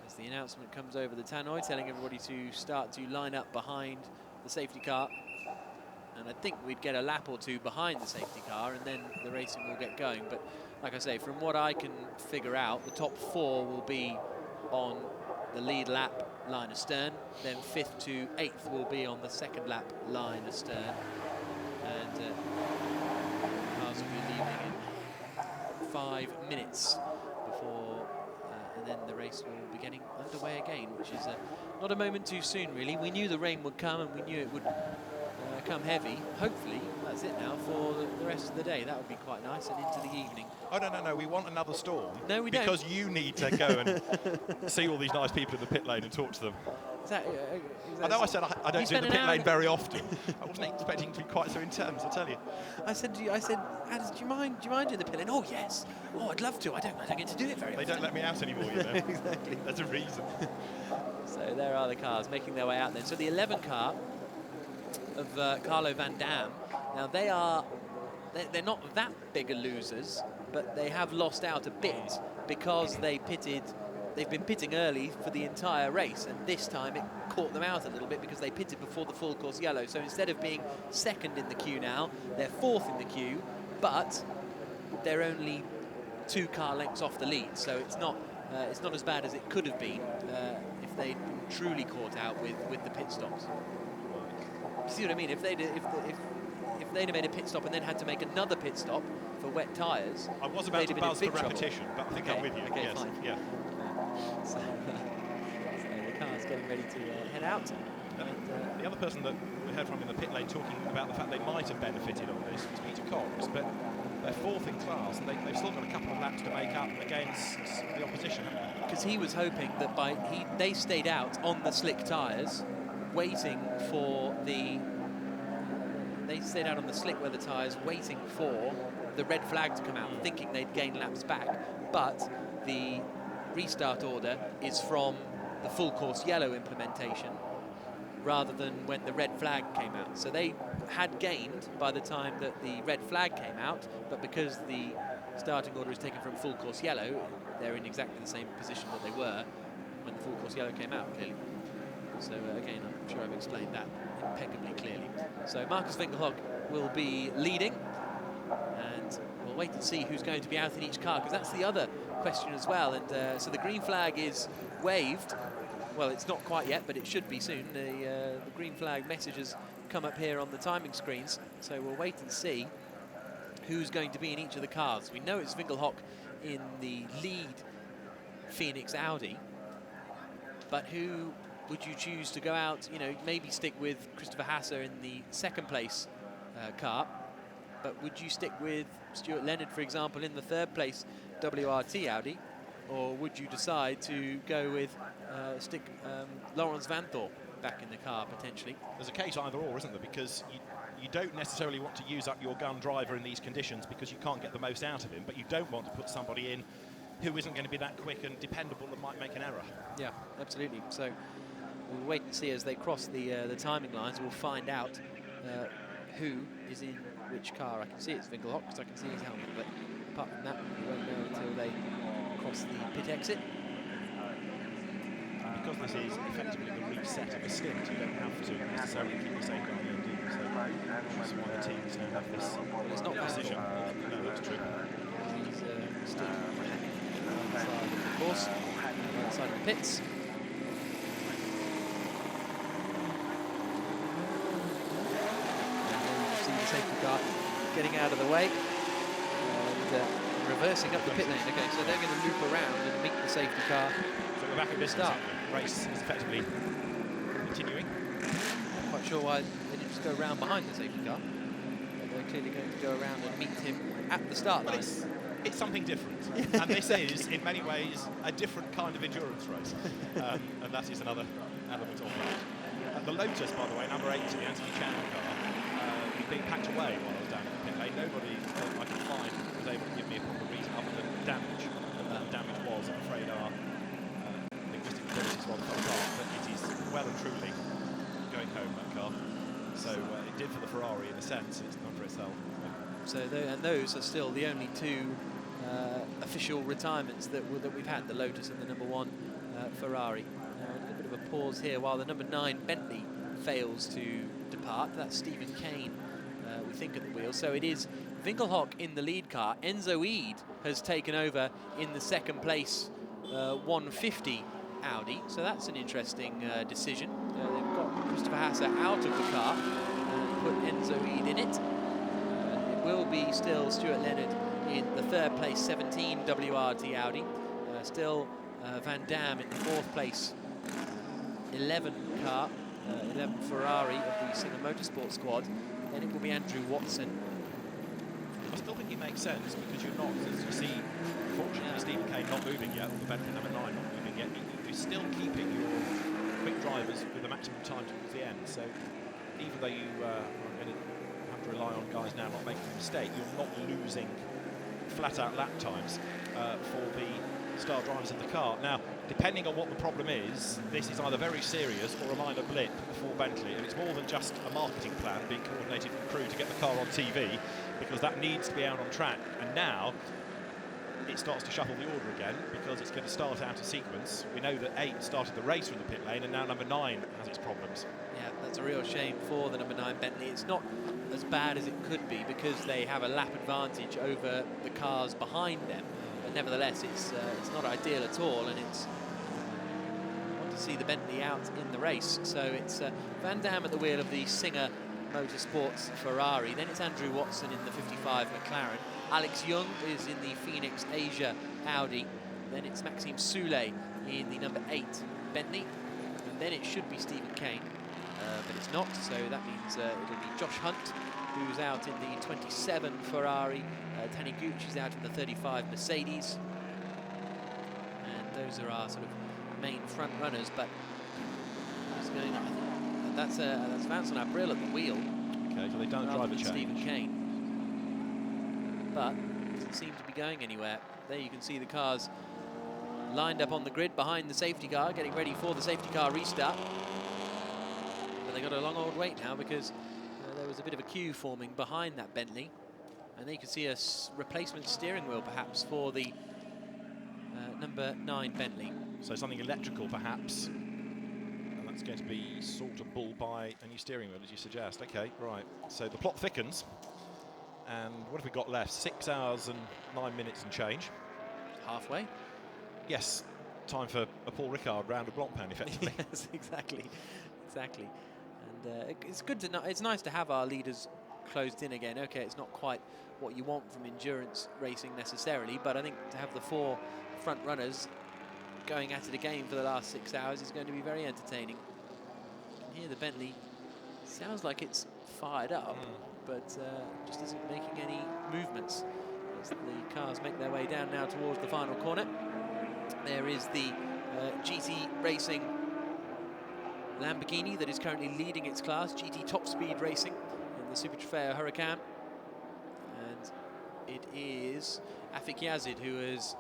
As the announcement comes over the tannoy, telling everybody to start to line up behind the safety car. And I think we'd get a lap or 2 behind the safety car, and then the racing will get going. But like I say, from what I can figure out, the top 4 will be on the lead lap line astern. Then 5th to 8th will be on the 2nd lap line astern. And cars will be leaving in 5 minutes before, and then the race will be getting underway again, which is not a moment too soon, really. We knew the rain would come, and we knew it would come heavy. Hopefully that's it now for the rest of the day. That would be quite nice, and into the evening. Oh, no, we want another storm. No, we because don't. you need to go and see all these nice people in the pit lane and talk to them. I know I said I don't do the pit lane very often. I wasn't expecting to be quite so intense, I tell you. I said, Addis, do you mind doing the pit lane? Oh, yes. Oh, I'd love to. I don't get to do it very often. They don't let me out anymore, you know. Exactly. There's a reason. So there are the cars making their way out then. So the 11 car of Carlo Van Dam. Now they're not that big a losers, but they have lost out a bit because they've been pitting early for the entire race, and this time it caught them out a little bit because they pitted before the full course yellow. So instead of being 2nd in the queue now, they're 4th in the queue, but they're only 2 car lengths off the lead. So it's not as bad as it could have been if they'd been truly caught out with the pit stops. You see what I mean? If they'd have made a pit stop and then had to make another pit stop for wet tyres, I was about to buzz for repetition, but I think I'm with you. Okay, yes. fine. Yeah. So the car's getting ready to head out. The other person that we heard from in the pit lane talking about the fact they might have benefited on this was Peter Cox, but they're fourth in class and they've still got a couple of laps to make up against the opposition, haven't they? Because he was hoping that they stayed out on the slick tyres, waiting for the. They stayed out on the slick weather tyres, waiting for the red flag to come out, thinking they'd gain laps back. But the restart order is from the full course yellow implementation, rather than when the red flag came out. So they had gained by the time that the red flag came out, but because the starting order is taken from full course yellow, they're in exactly the same position that they were when the full course yellow came out, clearly. So again, I'm sure I've explained that impeccably clearly. So Marcus Winkelhock will be leading, and we'll wait and see who's going to be out in each car, because that's the other question as well. And so the green flag is waved. Well, it's not quite yet, but it should be soon. The green flag messages come up here on the timing screens, so we'll wait and see who's going to be in each of the cars. We know it's Winkelhock in the lead Phoenix Audi, but who would you choose to go out? You know, maybe stick with Christopher Hasser in the second place car, but would you stick with Stuart Leonard, for example, in the third place WRT Audi, or would you decide to go with stick Lawrence Vanthor back in the car potentially? There's a case either or, isn't there? Because you don't necessarily want to use up your gun driver in these conditions because you can't get the most out of him, but you don't want to put somebody in who isn't going to be that quick and dependable and might make an error. Yeah, absolutely. So we'll wait and see as they cross the timing lines. We'll find out who is in which car. I can see it's Winkelhock because I can see his helmet, but apart from that, we won't know until they cross the pit exit. Because this is effectively the reset of a stint, you don't have to necessarily keep the same guy in, do you? So that's why the teams now have this it's not decision. No, that's true. He's still inside the course, outside the pits. See the safety car getting out of the way and reversing up the pit lane. Okay, so they're going to loop around and meet the safety car. So we're back at distance. Race is effectively continuing. I'm not quite sure why they didn't just go around behind the safety car. But they're clearly going to go around and meet him at the start line. It's something different. And this is, in many ways, a different kind of endurance race. And that is another element of that. The Lotus, by the way, number 8, the Anthony Chan car, was being packed away while I was down in the pit lane. Nobody I could find was able to give me a proper reason other than damage. And that damage was, I'm afraid, our linguistic abilities rather fell apart. But it is well and truly going home, that car. So it did for the Ferrari in a sense, it's not for itself. So and those are still the only two official retirements that we've had, the Lotus and the number 1 Ferrari. A little bit of a pause here while the number 9 Bentley fails to depart. That's Stephen Kane, we think, at the wheel. So it is Winkelhock in the lead car. Enzo Eid has taken over in the second place 150 Audi. So that's an interesting decision. They've got Christopher Hasser out of the car and put Enzo Eid in it. It will be still Stuart Leonard in the third place 17 WRT Audi. Still Van Dam in the fourth place 11 car, 11 Ferrari of the Singer Motorsports squad. Then it will be Andrew Watson. I still think it makes sense because you're not, as you see, fortunately Stephen Kane not moving yet, the Bentley number 9 not moving yet. You're still keeping your quick drivers with the maximum time towards the end. So even though you are going to have to rely on guys now not making a mistake, you're not losing flat-out lap times for the star drivers in the car. Now, depending on what the problem is, this is either very serious or a minor blip for Bentley, and it's more than just a marketing plan being coordinated with the crew to get the car on TV, because that needs to be out on track. And now it starts to shuffle the order again because it's going to start out of sequence. We know that 8 started the race from the pit lane, and now number 9 has its problems. Yeah, that's a real shame for the number 9 Bentley. It's not as bad as it could be because they have a lap advantage over the cars behind them. But nevertheless, it's not ideal at all, and it's... I want to to see the Bentley out in the race. So it's Van Dam at the wheel of the Singer Motorsports Ferrari. Then it's Andrew Watson in the 55 McLaren. Alex Young is in the Phoenix Asia Audi. Then it's Maxime Soulet in the number 8 Bentley. And then it should be Stephen Kane, but it's not. So that means it'll be Josh Hunt, who's out in the 27 Ferrari. Taniguchi is out in the 35 Mercedes. And those are our sort of main front runners. But who's going on? I think that's Vincent Abril at the wheel. Okay, so they don't drive a change. Stephen Kane. But doesn't seem to be going anywhere. There you can see the cars lined up on the grid behind the safety car, getting ready for the safety car restart. But they got a long old wait now because there was a bit of a queue forming behind that Bentley. And there you can see a replacement steering wheel perhaps for the number 9 Bentley. So something electrical perhaps. And that's going to be sortable by a new steering wheel, as you suggest. Okay, right. So the plot thickens. And what have we got left? 6 hours and 9 minutes and change. Halfway. Yes, time for a Paul Ricard round of Blancpain, effectively. Yes, exactly. And it's good to know. It's nice to have our leaders closed in again. Okay, it's not quite what you want from endurance racing necessarily, but I think to have the 4 front runners going at it again for the last 6 hours is going to be very entertaining. And here the Bentley sounds like it's fired up, but just isn't making any movements as the cars make their way down now towards the final corner. There is the GT Racing Lamborghini that is currently leading its class, GT Top Speed Racing in the Super Trofeo Huracan. And it is Afik Yazid who is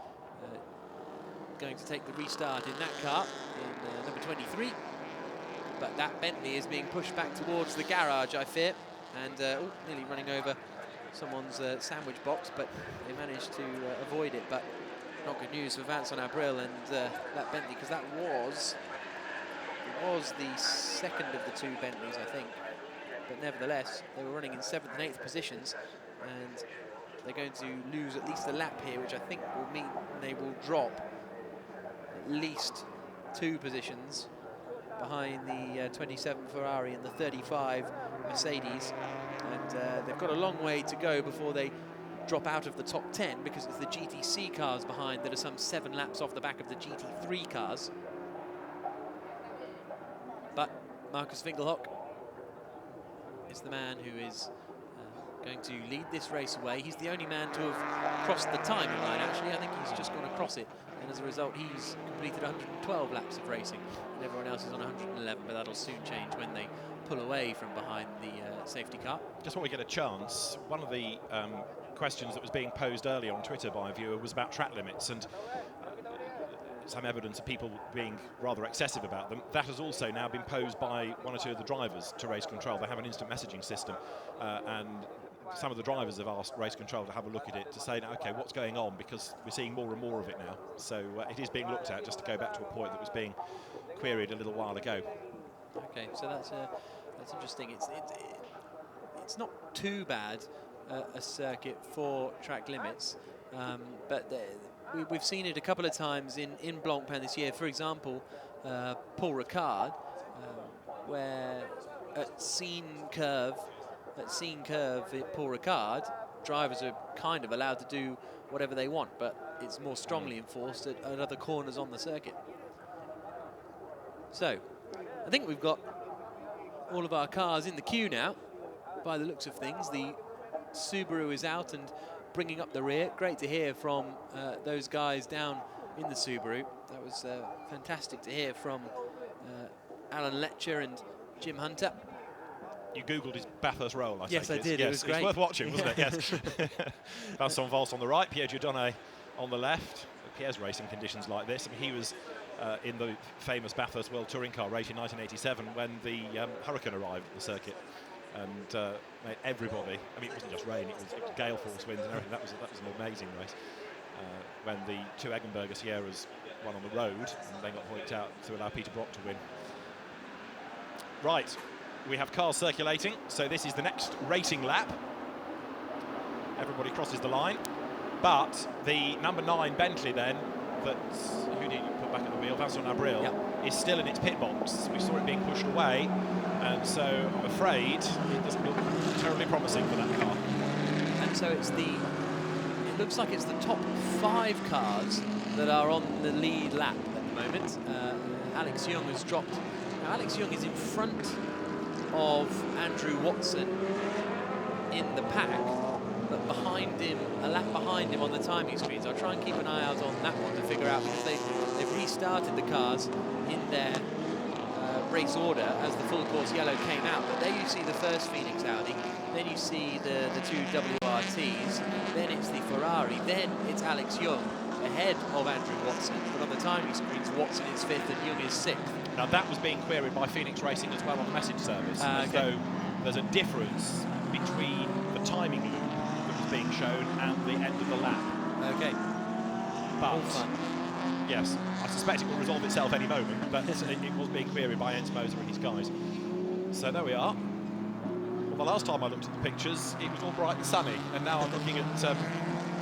going to take the restart in that car, in number 23. But that Bentley is being pushed back towards the garage, I fear. And nearly running over someone's sandwich box, but they managed to avoid it. But not good news for Vincent Abril and that Bentley, because that was the second of the 2 Bentleys, I think. But nevertheless, they were running in 7th and 8th positions, and they're going to lose at least a lap here, which I think will mean they will drop at least 2 positions behind the 27 Ferrari and the 35 Mercedes. And they've got a long way to go before they drop out of the top 10, because it's the GTC cars behind that are some 7 laps off the back of the GT3 cars. But Marcus Winkelhock is the man who is going to lead this race away. He's the only man to have crossed the timing line, actually. I think he's just gone across it, and as a result he's completed 112 laps of racing, and everyone else is on 111, but that'll soon change when they pull away from behind the safety car. Just when we get a chance, one of the questions that was being posed earlier on Twitter by a viewer was about track limits, and some evidence of people being rather excessive about them. That has also now been posed by 1 or 2 of the drivers to Race Control. They have an instant messaging system, and some of the drivers have asked Race Control to have a look at it, to say, okay, what's going on, because we're seeing more and more of it now. So it is being looked at, just to go back to a point that was being queried a little while ago. Okay, so that's interesting. It's not too bad a circuit for track limits, but we've seen it a couple of times in Blancpain this year. For example, Paul Ricard, where at Scene Curve at Paul Ricard, drivers are kind of allowed to do whatever they want, but it's more strongly enforced at other corners on the circuit. So I think we've got all of our cars in the queue now, by the looks of things. The Subaru is out and bringing up the rear. Great to hear from those guys down in the Subaru. That was fantastic to hear from Alan Letcher and Jim Hunter. You Googled his Bathurst role, I Yes, I did. Yes, it was great. It's worth watching, wasn't it? Yes. Vincent Valls on the right, Pierre Giordone on the left. Pierre's racing conditions like this. I mean, he was in the famous Bathurst World Touring Car race in 1987 when the Hurricane arrived at the circuit, and made everybody. I mean, it wasn't just rain; it was gale force winds and everything. That was an amazing race. When the 2 Eggenberger Sierras won on the road, and then got hoiked out to allow Peter Brock to win. Right, we have cars circulating, so this is the next racing lap. Everybody crosses the line, but the number 9 Bentley then, who did you put back at the wheel? Vincent Abril. Yep. is still in its pit box. We saw it being pushed away, and so I'm afraid it doesn't look terribly promising for that car. And so it looks like it's the top 5 cars that are on the lead lap at the moment. Alex Young has dropped. Now Alex Young is in front of Andrew Watson in the pack, but behind him, a lap behind him on the timing screens. I'll try and keep an eye out on that one to figure out, because they've restarted the cars in their race order as the full course yellow came out. But there you see the first Phoenix Audi, then you see the 2 WRTs, then it's the Ferrari, then it's Alex Young ahead of Andrew Watson. But on the timing screens, Watson is 5th and Young is 6th. Now that was being queried by Phoenix Racing as well on the message service, as though there's a difference between the timing loop that was being shown and the end of the lap. Okay. But, yes, I suspect it will resolve itself any moment, but it was being queried by Jens Moser and his guys. So there we are. Well, the last time I looked at the pictures, it was all bright and sunny, and now I'm looking at,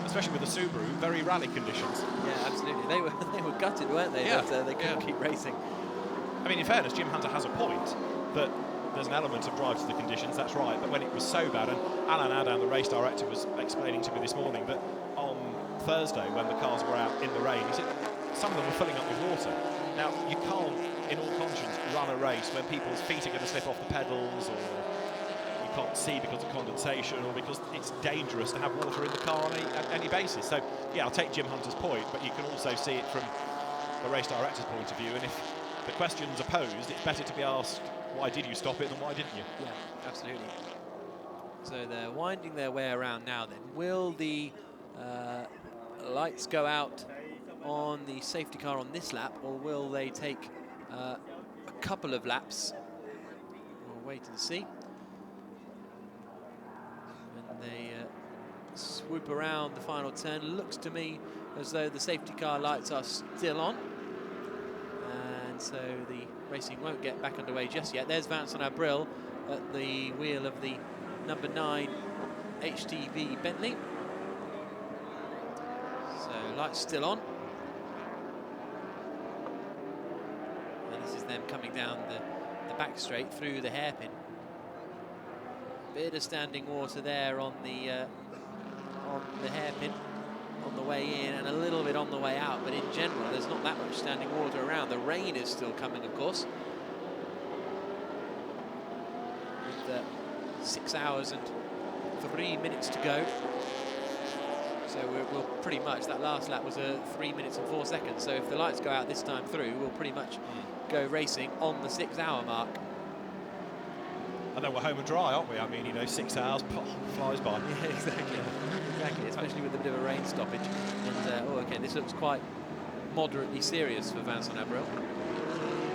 especially with the Subaru, very rally conditions. Yeah, absolutely. They were gutted, weren't they? Yeah. That they couldn't keep racing. I mean, in fairness, Jim Hunter has a point, that there's an element of drive to the conditions, that's right, but when it was so bad, and Alan Adam, the race director, was explaining to me this morning that on Thursday, when the cars were out in the rain, he said some of them were filling up with water. Now, you can't, in all conscience, run a race when people's feet are going to slip off the pedals, or you can't see because of condensation, or because it's dangerous to have water in the car on any basis. So, yeah, I'll take Jim Hunter's point, but you can also see it from the race director's point of view, and if the questions are posed, it's better to be asked, why did you stop it than why didn't you? Yeah, absolutely. So they're winding their way around now then. Will the lights go out on the safety car on this lap, or will they take a couple of laps? We'll wait and see. When they swoop around the final turn, looks to me as though the safety car lights are still on. And so the racing won't get back underway just yet. There's Vincent Abril at the wheel of the number 9 HTV Bentley. So lights still on. And this is them coming down the back straight through the hairpin. Bit of standing water there on the hairpin on the way in, and a little bit on the way out, but in general there's not that much standing water around. The rain is still coming, of course, with 6 hours and 3 minutes to go. So we'll pretty much, that last lap was 3 minutes and 4 seconds, so if the lights go out this time through, we'll pretty much go racing on the 6 hour mark. I know we're home and dry, aren't we? I mean, you know, 6 hours flies by. Yeah, exactly. Exactly, especially with a bit of a rain stoppage. And, oh, okay, this looks quite moderately serious for Vincent Abril.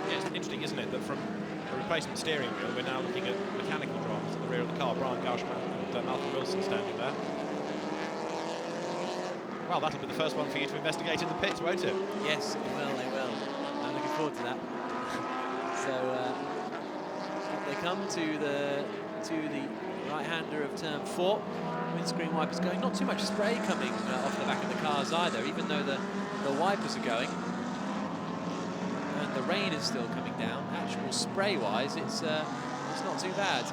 Yeah, it's interesting, isn't it, that from a replacement steering wheel, we're now looking at mechanical drivers at the rear of the car. Brian Gauchman and Malcolm Wilson standing there. Well, that'll be the first one for you to investigate in the pits, won't it? Yes, it will, they will. I'm looking forward to that. So, they come to the right-hander of turn 4. Windscreen wipers going. Not too much spray coming off the back of the cars either, even though the wipers are going. And the rain is still coming down. Actual spray-wise, it's not too bad.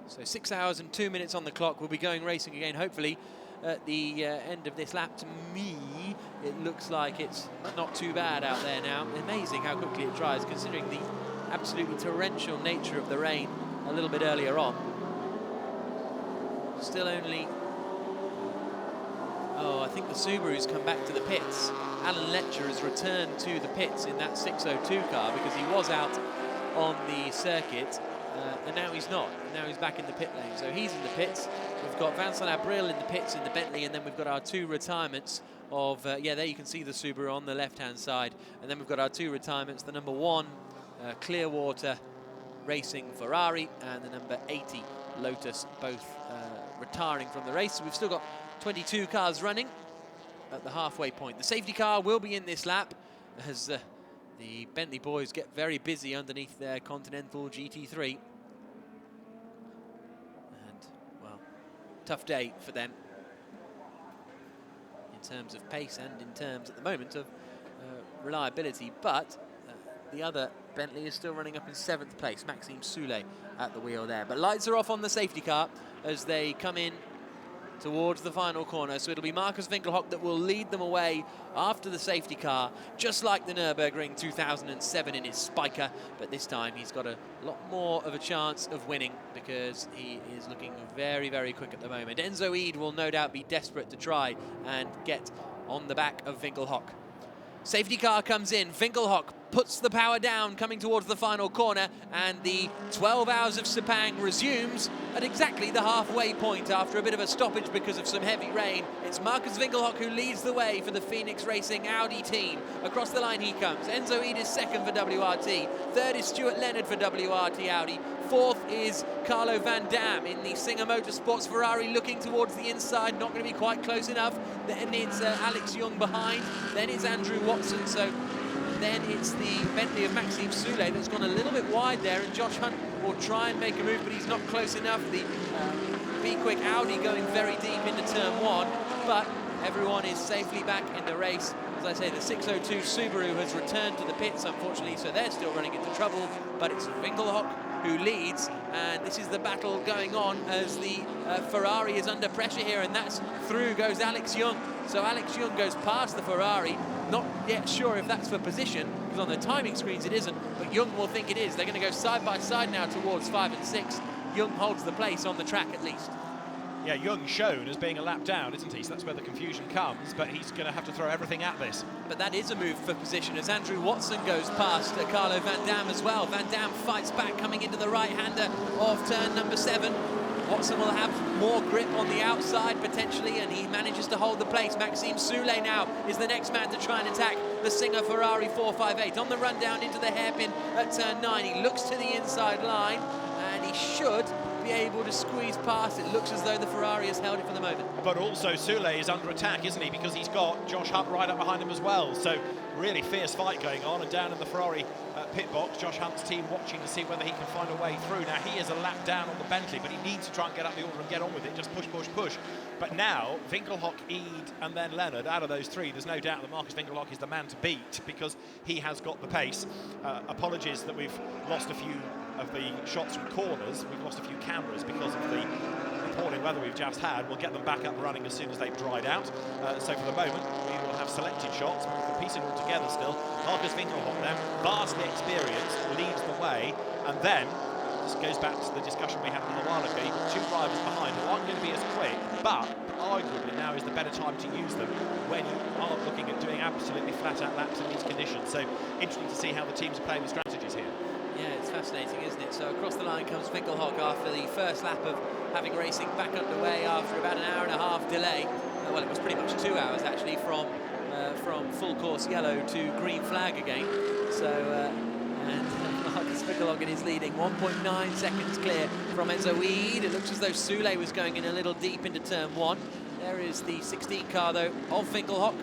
So 6 hours and 2 minutes on the clock. We'll be going racing again, hopefully, at the end of this lap. To me, it looks like it's not too bad out there now. Amazing how quickly it dries, considering the absolutely torrential nature of the rain a little bit earlier on. Still only... Oh, I think the Subaru's come back to the pits. Alan Letcher has returned to the pits in that 602 car because he was out on the circuit. And now he's not. Now he's back in the pit lane. So he's in the pits. We've got Vincent Abril in the pits in the Bentley, and then we've got our 2 retirements of, yeah, there you can see the Subaru on the left-hand side. And then we've got our 2 retirements, the number 1 Clearwater Racing Ferrari and the number 80 Lotus, both retiring from the race. So we've still got 22 cars running at the halfway point. The safety car will be in this lap as the Bentley boys get very busy underneath their Continental GT3. tough day for them in terms of pace and in terms, at the moment, of reliability. But the other Bentley is still running up in 7th place, Maxime Soulé at the wheel there. But lights are off on the safety car as they come in towards the final corner. So it'll be Marcus Winkelhock that will lead them away after the safety car, just like the Nürburgring 2007 in his Spiker. But this time he's got a lot more of a chance of winning because he is looking very, very quick at the moment. Enzo Eid will no doubt be desperate to try and get on the back of Winkelhock. Safety car comes in, Winkelhock puts the power down coming towards the final corner, and the 12 hours of Sepang resumes at exactly the halfway point after a bit of a stoppage because of some heavy rain. It's Marcus Winkelhock who leads the way for the Phoenix Racing Audi team. Across the line he comes. Enzo Eid is second for WRT. Third is Stuart Leonard for WRT Audi. Fourth is Carlo Van Dam in the Singer Motorsports Ferrari, looking towards the inside, not going to be quite close enough. Then it's Alex Young behind. Then it's Andrew Watson. So then it's the Bentley of Maxime Soulé that's gone a little bit wide there, and Josh Hunt will try and make a move, but he's not close enough. The Be Quick Audi going very deep into turn 1, but everyone is safely back in the race. As I say, the 602 Subaru has returned to the pits, unfortunately, so they're still running into trouble, but it's Winkelhock who leads, and this is the battle going on as the Ferrari is under pressure here, and that's through goes Alex Young. So Alex Young goes past the Ferrari, not yet sure if that's for position, because on the timing screens it isn't, but Young will think it is. They're going to go side by side now towards 5 and 6. Young holds the place on the track at least. Yeah, Young shown as being a lap down, isn't he? So that's where the confusion comes, but he's going to have to throw everything at this. But that is a move for position as Andrew Watson goes past Carlo Van Dam as well. Van Dam fights back coming into the right-hander of turn number 7. Watson will have more grip on the outside potentially, and he manages to hold the place. Maxime Soulé now is the next man to try and attack the Singer Ferrari 458. On the run down into the hairpin at turn 9, he looks to the inside line, and he should be able to squeeze past. It looks as though the Ferrari has held it for the moment. But also Soulé is under attack, isn't he? Because he's got Josh Hunt right up behind him as well. So really fierce fight going on, and down in the Ferrari pit box, Josh Hunt's team watching to see whether he can find a way through. Now he is a lap down on the Bentley, but he needs to try and get up the order and get on with it. Just push, push, push. But now Winkelhock, Eid and then Leonard, out of those three, there's no doubt that Marcus Winkelhock is the man to beat because he has got the pace. Apologies that we've lost a few of the shots from corners. We've lost a few cameras because of the appalling weather we've just had. We'll get them back up and running as soon as they've dried out. So for the moment, we will have selected shots, but we'll piece it all together still. Marcus Winkelhock then, vastly experienced, leads the way, and then this goes back to the discussion we had a little while ago. You've got two drivers behind who aren't going to be as quick, but arguably now is the better time to use them when you are looking at doing absolutely flat-out laps in these conditions. So interesting to see how the teams are playing the strategies here. Yeah, it's fascinating, isn't it? So across the line comes Winkelhock after the first lap of having racing back underway after about an hour and a half delay. Well, it was pretty much 2 hours actually from full course yellow to green flag again. So and Marcus Winkelhock is leading, 1.9 seconds clear from Enzo Eid. It looks as though Soulé was going in a little deep into turn 1. There is the 16 car though of Winkelhock.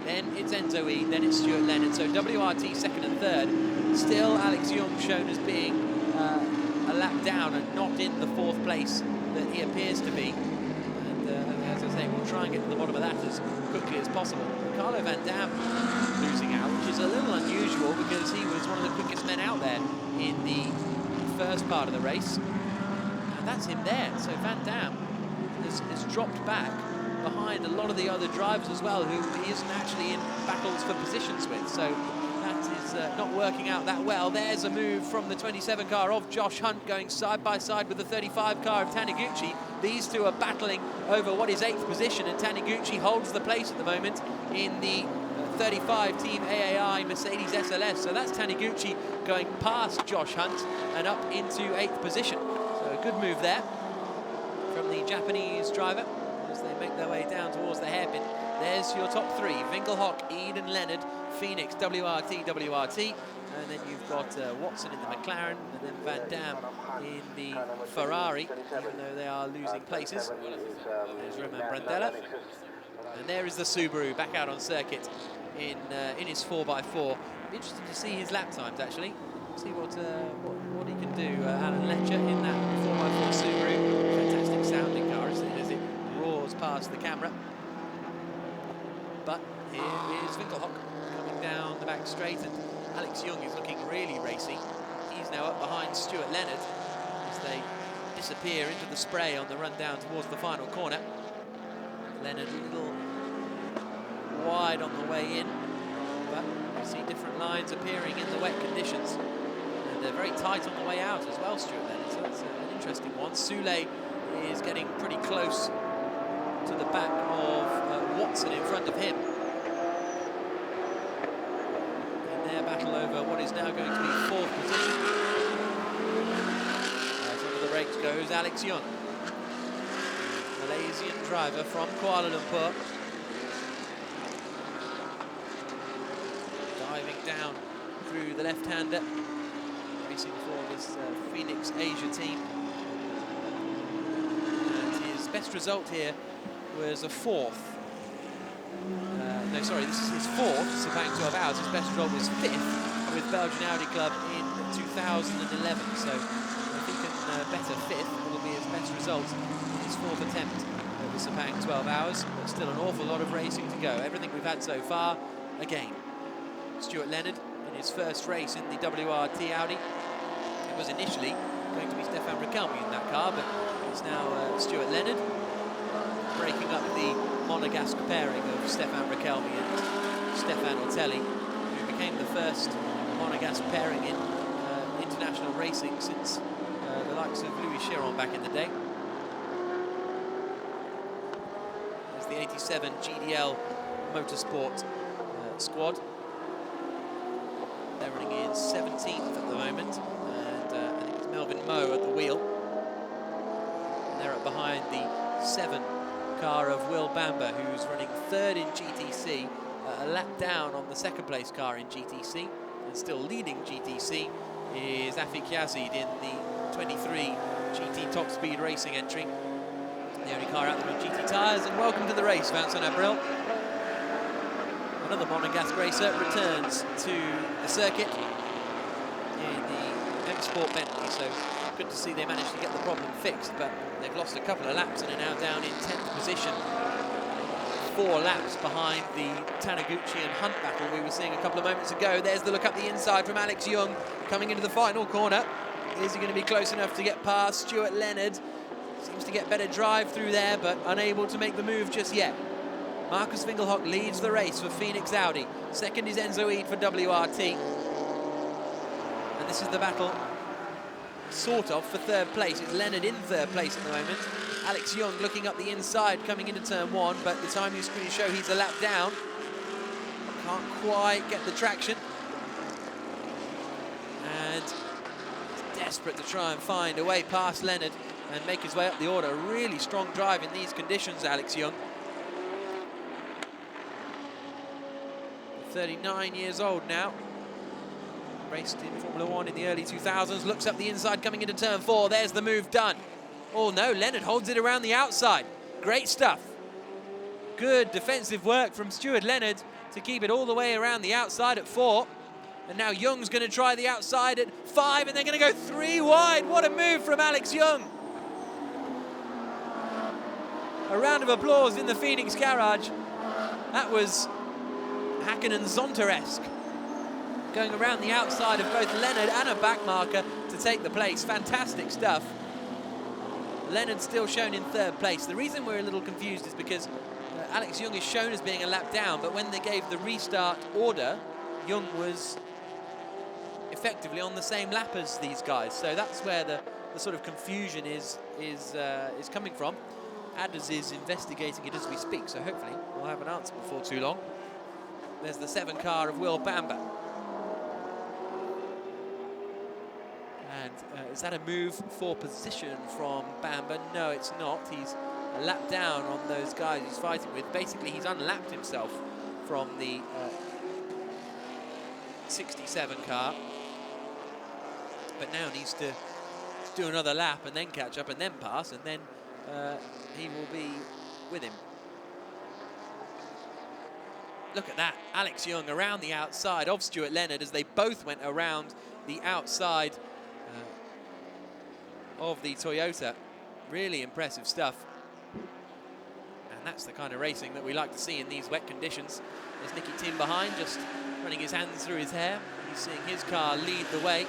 Then it's Enzo Eid, then it's Stuart Leonard. So WRT second and third. Still Alex Young shown as being a lap down and not in the 4th place that he appears to be. And as I say, we'll try and get to the bottom of that as quickly as possible. Carlo Van Dam losing out, which is a little unusual because he was one of the quickest men out there in the first part of the race. And that's him there. So Van Dam has dropped back behind a lot of the other drivers as well, who he isn't actually in battles for positions with. So that is not working out that well. There's a move from the 27 car of Josh Hunt going side by side with the 35 car of Taniguchi. These two are battling over what is 8th position, and Taniguchi holds the place at the moment in the 35 Team AAI Mercedes SLS. So that's Taniguchi going past Josh Hunt and up into 8th position. So a good move there from the Japanese driver as they make their way down towards the hairpin. There's your top 3, Winkelhock, Eid and Leonard, Phoenix, WRT, WRT. And then you've got Watson in the McLaren, and then Van Dam in the Ferrari, even though they are losing places. There's Roman Brandella. And there is the Subaru back out on circuit in his 4x4. Be interested to see his lap times, actually. See what he can do. Alan Letcher in that 4x4 Subaru. Fantastic sounding car, isn't it? As it past the camera. But here is Winkelhock coming down the back straight, and Alex Young is looking really racy. He's now up behind Stuart Leonard as they disappear into the spray on the run down towards the final corner. Leonard a little wide on the way in, but you see different lines appearing in the wet conditions. And they're very tight on the way out as well, Stuart Leonard, so that's an interesting one. Soule is getting pretty close to the back of Watson in front of him. In their battle over what is now going to be 4th position. Right under the brakes goes Alex Young, Malaysian driver from Kuala Lumpur. Diving down through the left-hander, racing for this Phoenix Asia team. And his best result here was a 4th. No, sorry, this is his 4th Sepang 12 Hours. His best result was 5th with Belgian Audi Club in 2011. So if he can better 5th, it will be his best result in his 4th attempt at the Sepang 12 Hours. But still an awful lot of racing to go. Everything we've had so far, again. Stuart Leonard in his first race in the WRT Audi. It was initially going to be Stefan Riquelme in that car, but it's now Stuart Leonard breaking up the Monegasque pairing of Stefan Riquelme and Stefan Otelli, who became the first Monegasque pairing in international racing since the likes of Louis Chiron back in the day. There's the 87 GDL Motorsport squad. They're running in 17th at the moment, and I think it's Melvin Moe at the wheel. And they're up behind the 7 car of Will Bamber, who's running 3rd in GTC, a lap down on the 2nd place car in GTC, and still leading GTC is Afik Yazid in the 23 GT Top Speed Racing entry. The only car out there on GT tyres, and welcome to the race, Vincent Abril. Another Monegasque racer returns to the circuit in the M Sport Bentley, so good to see they managed to get the problem fixed, but they've lost a couple of laps and are now down in 10th position. 4 laps behind the Taniguchi and Hunt battle we were seeing a couple of moments ago. There's the look up the inside from Alex Young coming into the final corner. Is he going to be close enough to get past Stuart Leonard? Seems to get better drive through there, but unable to make the move just yet. Marcus Winkelhock leads the race for Phoenix Audi. 2nd is Enzo Eid for WRT. And this is the battle, sort of, for 3rd place. It's Leonard in 3rd place at the moment. Alex Young looking up the inside, coming into turn 1, but the timing screens show he's a lap down. Can't quite get the traction. And he's desperate to try and find a way past Leonard and make his way up the order. Really strong drive in these conditions, Alex Young. 39 years old now. Raced in Formula 1 in the early 2000s. Looks up the inside coming into turn 4. There's the move done. Oh no, Leonard holds it around the outside. Great stuff. Good defensive work from Stuart Leonard to keep it all the way around the outside at 4. And now Young's going to try the outside at 5, and they're going to go 3 wide. What a move from Alex Young. A round of applause in the Phoenix garage. That was Hakkinen-Zonta-esque. Going around the outside of both Leonard and a back marker to take the place. Fantastic stuff. Leonard still shown in 3rd place. The reason we're a little confused is because Alex Young is shown as being a lap down, but when they gave the restart order, Young was effectively on the same lap as these guys. So that's where the sort of confusion is coming from. Adders is investigating it as we speak, so hopefully we'll have an answer before too long. There's the 7 car of Will Bamber. And is that a move for position from Bamber? No, it's not. He's a lap down on those guys he's fighting with. Basically, he's unlapped himself from the 67 car. But now needs to do another lap and then catch up and then pass, and then he will be with him. Look at that, Alex Young around the outside of Stuart Leonard as they both went around the outside of the Toyota. Really impressive stuff. And And that's the kind of racing that we like to see in these wet conditions. There's Nicky Tim behind, just running his hands through his hair. He's seeing his car lead the way,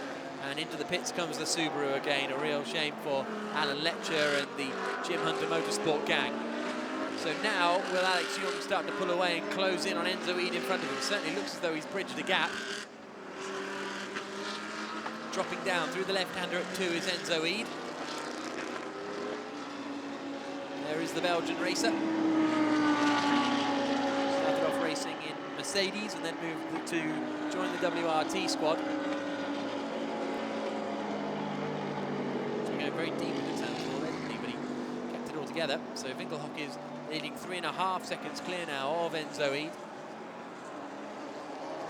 and into the pits comes the Subaru again. A real shame for Alan Letcher and the Jim Hunter Motorsport gang. So now, will Alex Young start to pull away and close in on Enzo Eid in front of him? Certainly looks as though he's bridged the gap. Dropping down through the left-hander at 2 is Enzo Eid. There is the Belgian racer. Started off racing in Mercedes and then moved to join the WRT squad. He's going very deep into turn 4 already, but he kept it all together. So Winkelhock is leading 3.5 seconds clear now of Enzo Eid.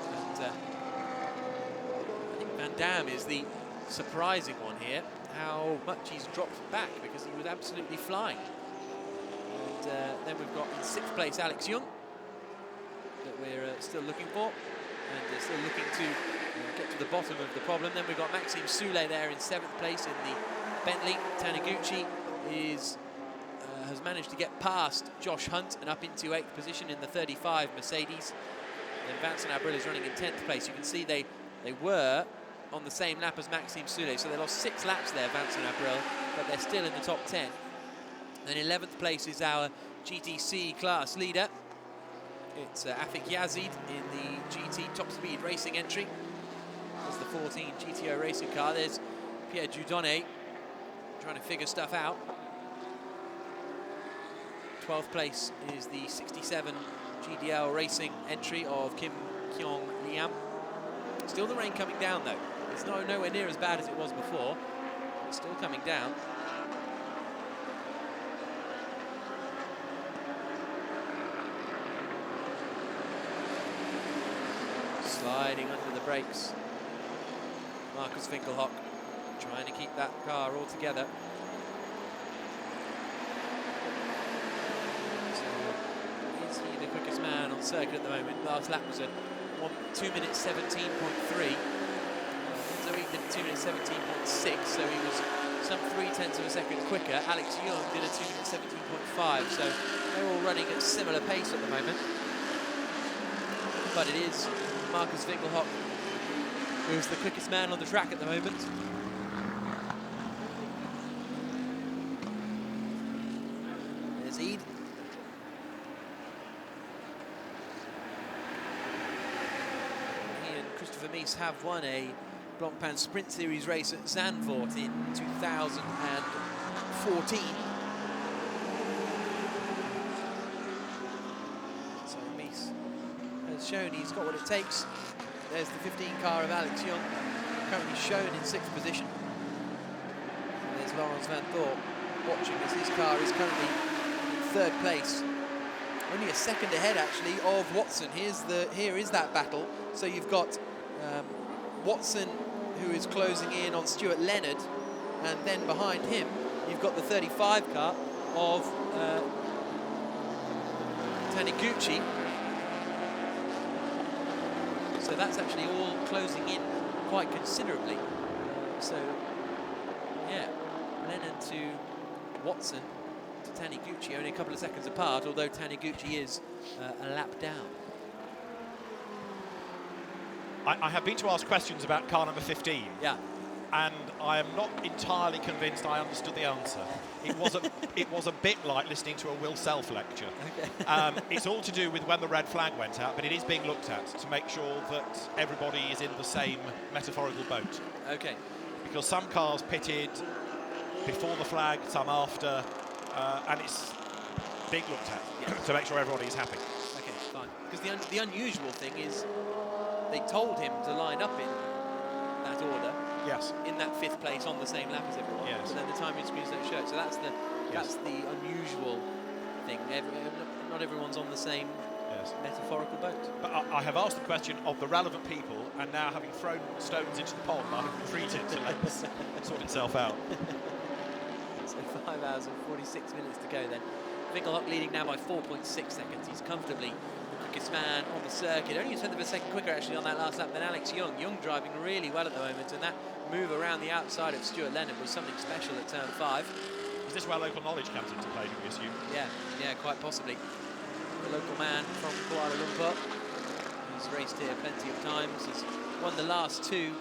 And I think Van Dam is the surprising one here, how much he's dropped back, because he was absolutely flying. And then we've got in 6th place Alex Young that we're still looking for, and still looking to get to the bottom of the problem. Then we've got Maxime Soulet there in 7th place in the Bentley. Taniguchi has managed to get past Josh Hunt and up into 8th position in the 35 Mercedes. And Vincent Abril is running in 10th place. You can see they were on the same lap as Maxime Soulet, so they lost 6 laps there, Vincent Abril, but they're still in the top 10. Then 11th place is our GTC class leader. It's Afik Yazid in the GT Top Speed Racing entry. There's the 14 GTO racing car. There's Pierre Dieudonné trying to figure stuff out. 12th place is the 67 GDL Racing entry of Kim Kyung Liam. Still the rain coming down though. It's nowhere near as bad as it was before. It's still coming down. Sliding under the brakes. Markus Winkelhock trying to keep that car all together. Is he the quickest man on circuit at the moment? Last lap was a 2 minutes 17.3. So he did 2 minutes 17.6, so he was some 0.3 of a second quicker. Alex Young did a 2 minutes 17.5, so they're all running at similar pace at the moment. But it is Markus Winkelhock who's the quickest man on the track at the moment. There's Eid. He and Christopher Mies have won a Blancpain Sprint Series race at Zandvoort in 2014. So Mies has shown he's got what it takes. There's the 15 car of Alex Young, currently shown in 6th position. And there's Laurens van Thorp watching as his car is currently in 3rd place. Only a second ahead actually of Watson. Here is that battle. So you've got Watson, who is closing in on Stuart Leonard, and then behind him you've got the 35 car of Taniguchi. So that's actually all closing in quite considerably. So yeah, Leonard to Watson to Taniguchi, only a couple of seconds apart, although Taniguchi is a lap down. I have been to ask questions about car number 15. Yeah. And I am not entirely convinced I understood the answer. It was a bit like listening to a Will Self lecture. Okay. It's all to do with when the red flag went out, but it is being looked at to make sure that everybody is in the same metaphorical boat. Okay. Because some cars pitted before the flag, some after, and it's being looked at to make sure everybody is happy. Okay, fine. Because the unusual thing is they told him to line up in that order. Yes. In that 5th place on the same lap as everyone. Yes. And then the timing screens don't show it. So that's the unusual thing. Not everyone's on the same metaphorical boat. But I have asked the question of the relevant people, and now having thrown stones into the pond, I have retreated to let this sort itself out. So 5 hours and 46 minutes to go then. Winkelhock leading now by 4.6 seconds. He's comfortably the quickest man on the circuit. Only a tenth of a second quicker actually on that last lap than Alex Young. Young driving really well at the moment, and that move around the outside of Stuart Leonard was something special at turn 5. Is this where local knowledge comes into play, do we assume? Yeah, quite possibly. The local man from Kuala Lumpur. He's raced here plenty of times. He's won the last two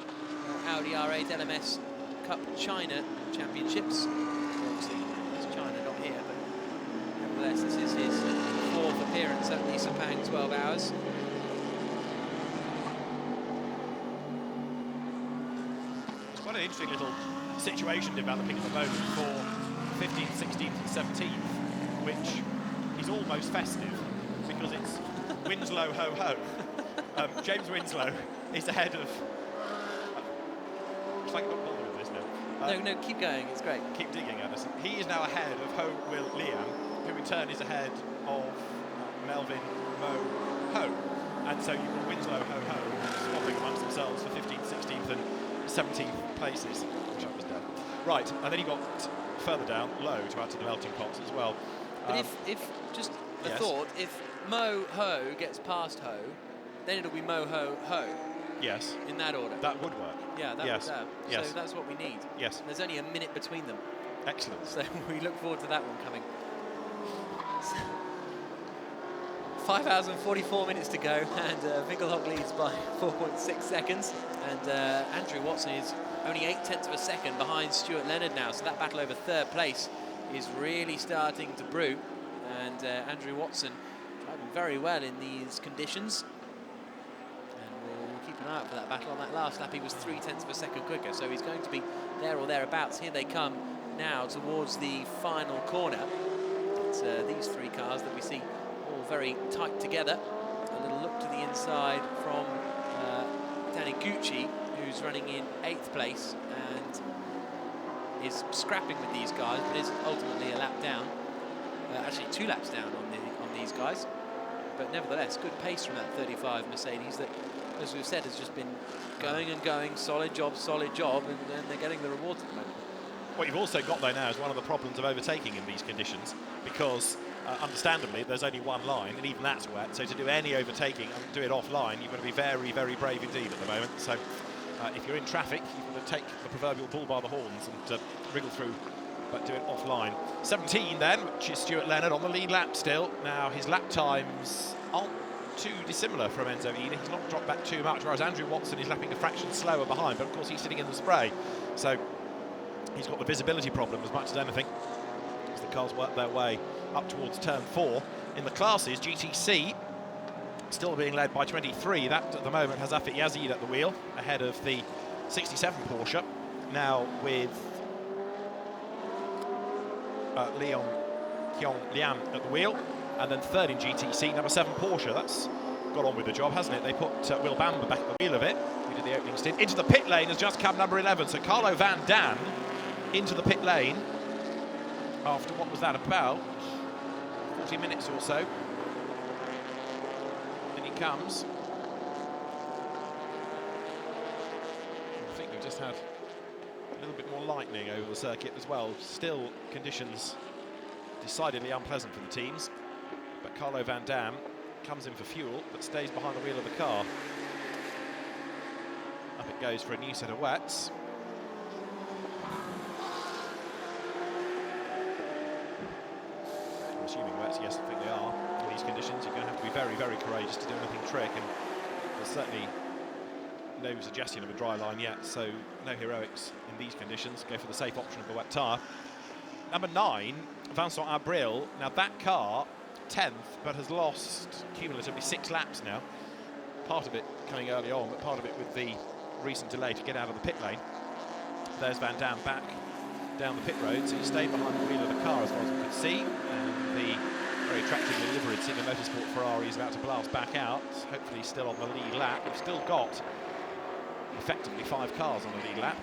Audi R8 LMS Cup China Championships. Obviously, it's China not here, but nevertheless, this is his fourth appearance at the Sepang 12 Hours. It's quite an interesting little situation developing at the moment for 15th, 16th and 17th, which is almost festive because it's Winslow ho-ho. James Winslow is ahead of... It's like I've got bothered with this now. No, keep going, it's great. Keep digging, Anderson. He is now ahead of Ho Will Liam, who in turn is ahead of Melvin Mo Ho. And so you've got Winslow ho-ho swapping amongst themselves for 15th, 16th and 17th places, which I was done. Right, and then you got further down, Low to add to the melting pots as well. But if just a thought, if Mo Ho gets past Ho, then it'll be Mo Ho Ho. Yes. In that order. That would work. Yeah, that yes. would work. Yes. So that's what we need. Yes. There's only a minute between them. Excellent. So we look forward to that one coming. 5 hours and 44 minutes to go, and Winkelhock leads by 4.6 seconds. And Andrew Watson is only 0.8 of a second behind Stuart Leonard now. So that battle over third place is really starting to brew. And Andrew Watson driving very well in these conditions. And we'll keep an eye out for that battle. On that last lap, he was 0.3 of a second quicker. So he's going to be there or thereabouts. Here they come now towards the final corner. It's these three cars that we see all very tight together. A little look to the inside from Taikyu, who's running in 8th place and is scrapping with these guys, but is ultimately a lap down. Actually 2 laps down on these guys. But nevertheless, good pace from that 35 Mercedes that, as we've said, has just been going and going, solid job, and they're getting the rewards at the moment. What you've also got though now is one of the problems of overtaking in these conditions, because understandably there's only one line and even that's wet, so to do any overtaking and do it offline you've got to be very, very brave indeed at the moment. So if you're in traffic you've got to take the proverbial bull by the horns and wriggle through, but do it offline. 17 then, which is Stuart Leonard on the lead lap still. Now his lap times aren't too dissimilar from Enzo Ida. He's not dropped back too much, whereas Andrew Watson is lapping a fraction slower behind, but of course he's sitting in the spray. So he's got the visibility problem as much as anything, as the cars work their way up towards turn 4. In the classes, GTC still being led by 23. That at the moment has Afit Yazid at the wheel, ahead of the 67 Porsche. Now with Leon Kyong Liam at the wheel, and then third in GTC, number 7 Porsche. That's got on with the job, hasn't it? They put Will Bamber back at the wheel of it, who did the opening stint. Into the pit lane has just come number 11, so Carlo Van Dam into the pit lane after, what was that, about 40 minutes or so. And he comes. I think we've just had a little bit more lightning over the circuit as well. Still conditions decidedly unpleasant for the teams, but Carlo Van Dam comes in for fuel but stays behind the wheel of the car. Up it goes for a new set of wets. I'm assuming wets, yes, I think they are. In these conditions you're going to have to be very, very courageous to do anything trick, and there's certainly no suggestion of a dry line yet, so no heroics in these conditions. Go for the safe option of the wet tyre. Number 9, Vincent Abril. Now that car, 10th, but has lost cumulatively 6 laps now. Part of it coming early on, but part of it with the recent delay to get out of the pit lane. There's Van Dam back down the pit road, so he stayed behind the wheel of the car as far as we could see. And the very attractively liveried Sepang Motorsport Ferrari is about to blast back out, hopefully still on the lead lap. We've still got effectively 5 cars on the lead lap.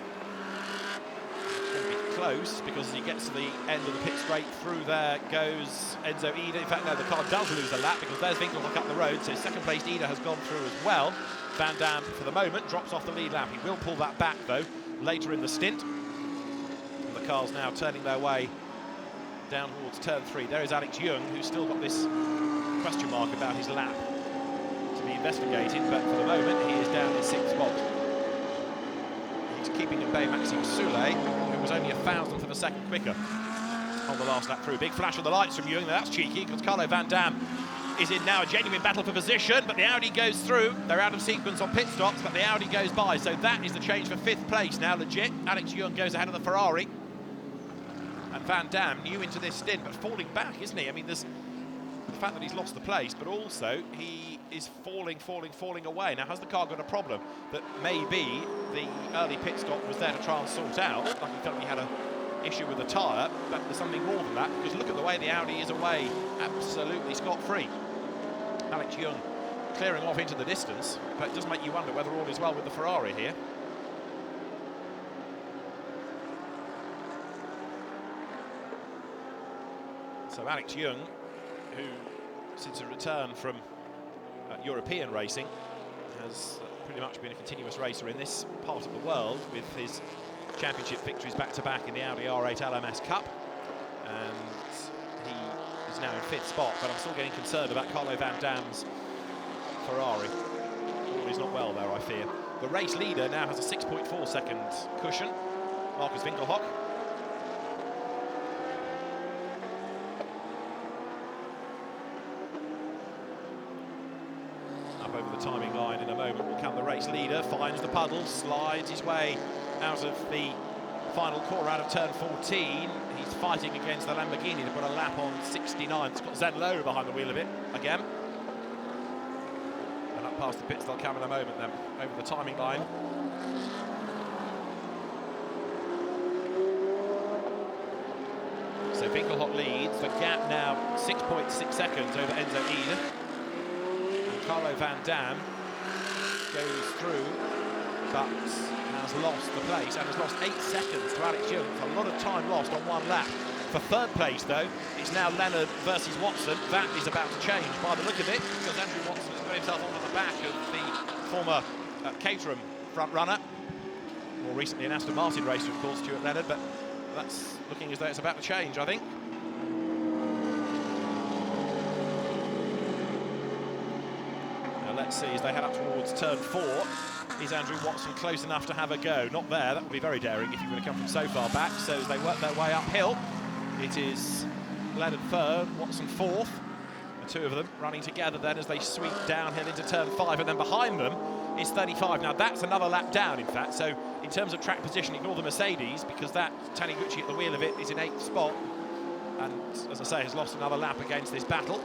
It's going to be close, because as he gets to the end of the pit straight, through there goes Enzo Ida. In fact, no, the car does lose a lap, because there's Winkelhock up the road, so second place Ida has gone through as well. Van Dam, for the moment, drops off the lead lap. He will pull that back, though, later in the stint. And the cars now turning their way down towards turn 3. There is Alex Young, who's still got this question mark about his lap to be investigated, but for the moment he is down in 6th spot. He's keeping at bay Maxime Soule, who was only 1,000th of a second quicker on the last lap through. Big flash of the lights from Jung. That's cheeky because Carlo Van Dam is in now a genuine battle for position, but the Audi goes through. They're out of sequence on pit stops, but the Audi goes by. So that is the change for 5th place now, legit. Alex Jung goes ahead of the Ferrari. And Van Dam, new into this stint, but falling back, isn't he? I mean, there's the fact that he's lost the place, but also he is falling away. Now, has the car got a problem that maybe the early pit stop was there to try and sort out? Like he felt he had an issue with the tyre, but there's something more than that, because look at the way the Audi is away, absolutely scot-free. Alex Jung clearing off into the distance, but it does make you wonder whether all is well with the Ferrari here. So Alex Jung, who since a return from European racing has pretty much been a continuous racer in this part of the world, with his championship victories back-to-back in the Audi R8 LMS Cup, and he is now in 5th spot, but I'm still getting concerned about Carlo Van Dam's Ferrari. All is not well there, I fear. The race leader now has a 6.4 second cushion, Marcus Winkelhock. Over the timing line in a moment will come the race leader, finds the puddle, slides his way out of the final corner out of turn 14. He's fighting against the Lamborghini to put a lap on 69. It's got Zen Lowe behind the wheel of it again. And up past the pits they'll come in a moment then, over the timing line. So Winkelhock leads, the gap now 6.6 seconds over Enzo Ede. Carlo Van Dam goes through, but has lost the place and has lost 8 seconds to Alex Jung. A lot of time lost on one lap. For 3rd place, though, it's now Leonard versus Watson. That is about to change by the look of it, because Andrew Watson has got himself onto the back of the former Caterham front runner. More recently an Aston Martin racer, of course, Stuart Leonard, but that's looking as though it's about to change, I think. Let's see as they head up towards turn 4. Is Andrew Watson close enough to have a go? Not there. That would be very daring if he were to come from so far back. So as they work their way uphill, it is Leonard 3rd, Watson 4th. The two of them running together then as they sweep downhill into turn 5, and then behind them is 35. Now that's another lap down, in fact. So in terms of track position, ignore the Mercedes, because that Taniguchi at the wheel of it is in 8th spot, and as I say, has lost another lap against this battle.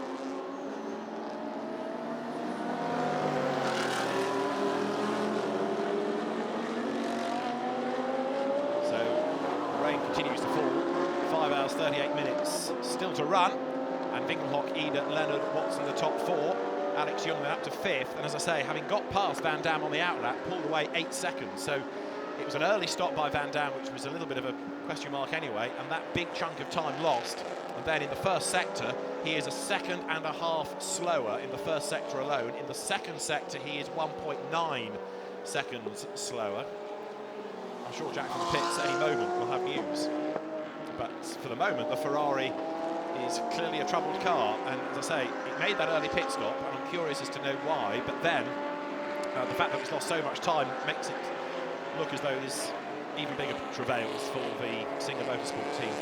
Continues to fall. 5 hours 38 minutes still to run, and Winkelhock, Ede, Leonard, Watson the top 4. Alex Jung then up to 5th, and as I say, having got past Van Dam on the outlap, pulled away 8 seconds. So it was an early stop by Van Dam, which was a little bit of a question mark anyway, and that big chunk of time lost. And then in the first sector, he is a 1.5 seconds slower in the first sector alone. In the second sector, he is 1.9 seconds slower. I'm sure Jack from the pits at any moment will have news. But for the moment, the Ferrari is clearly a troubled car. And as I say, it made that early pit stop, and I'm curious as to know why. But then, the fact that it's lost so much time makes it look as though there's even bigger travails for the Singer Motorsport team.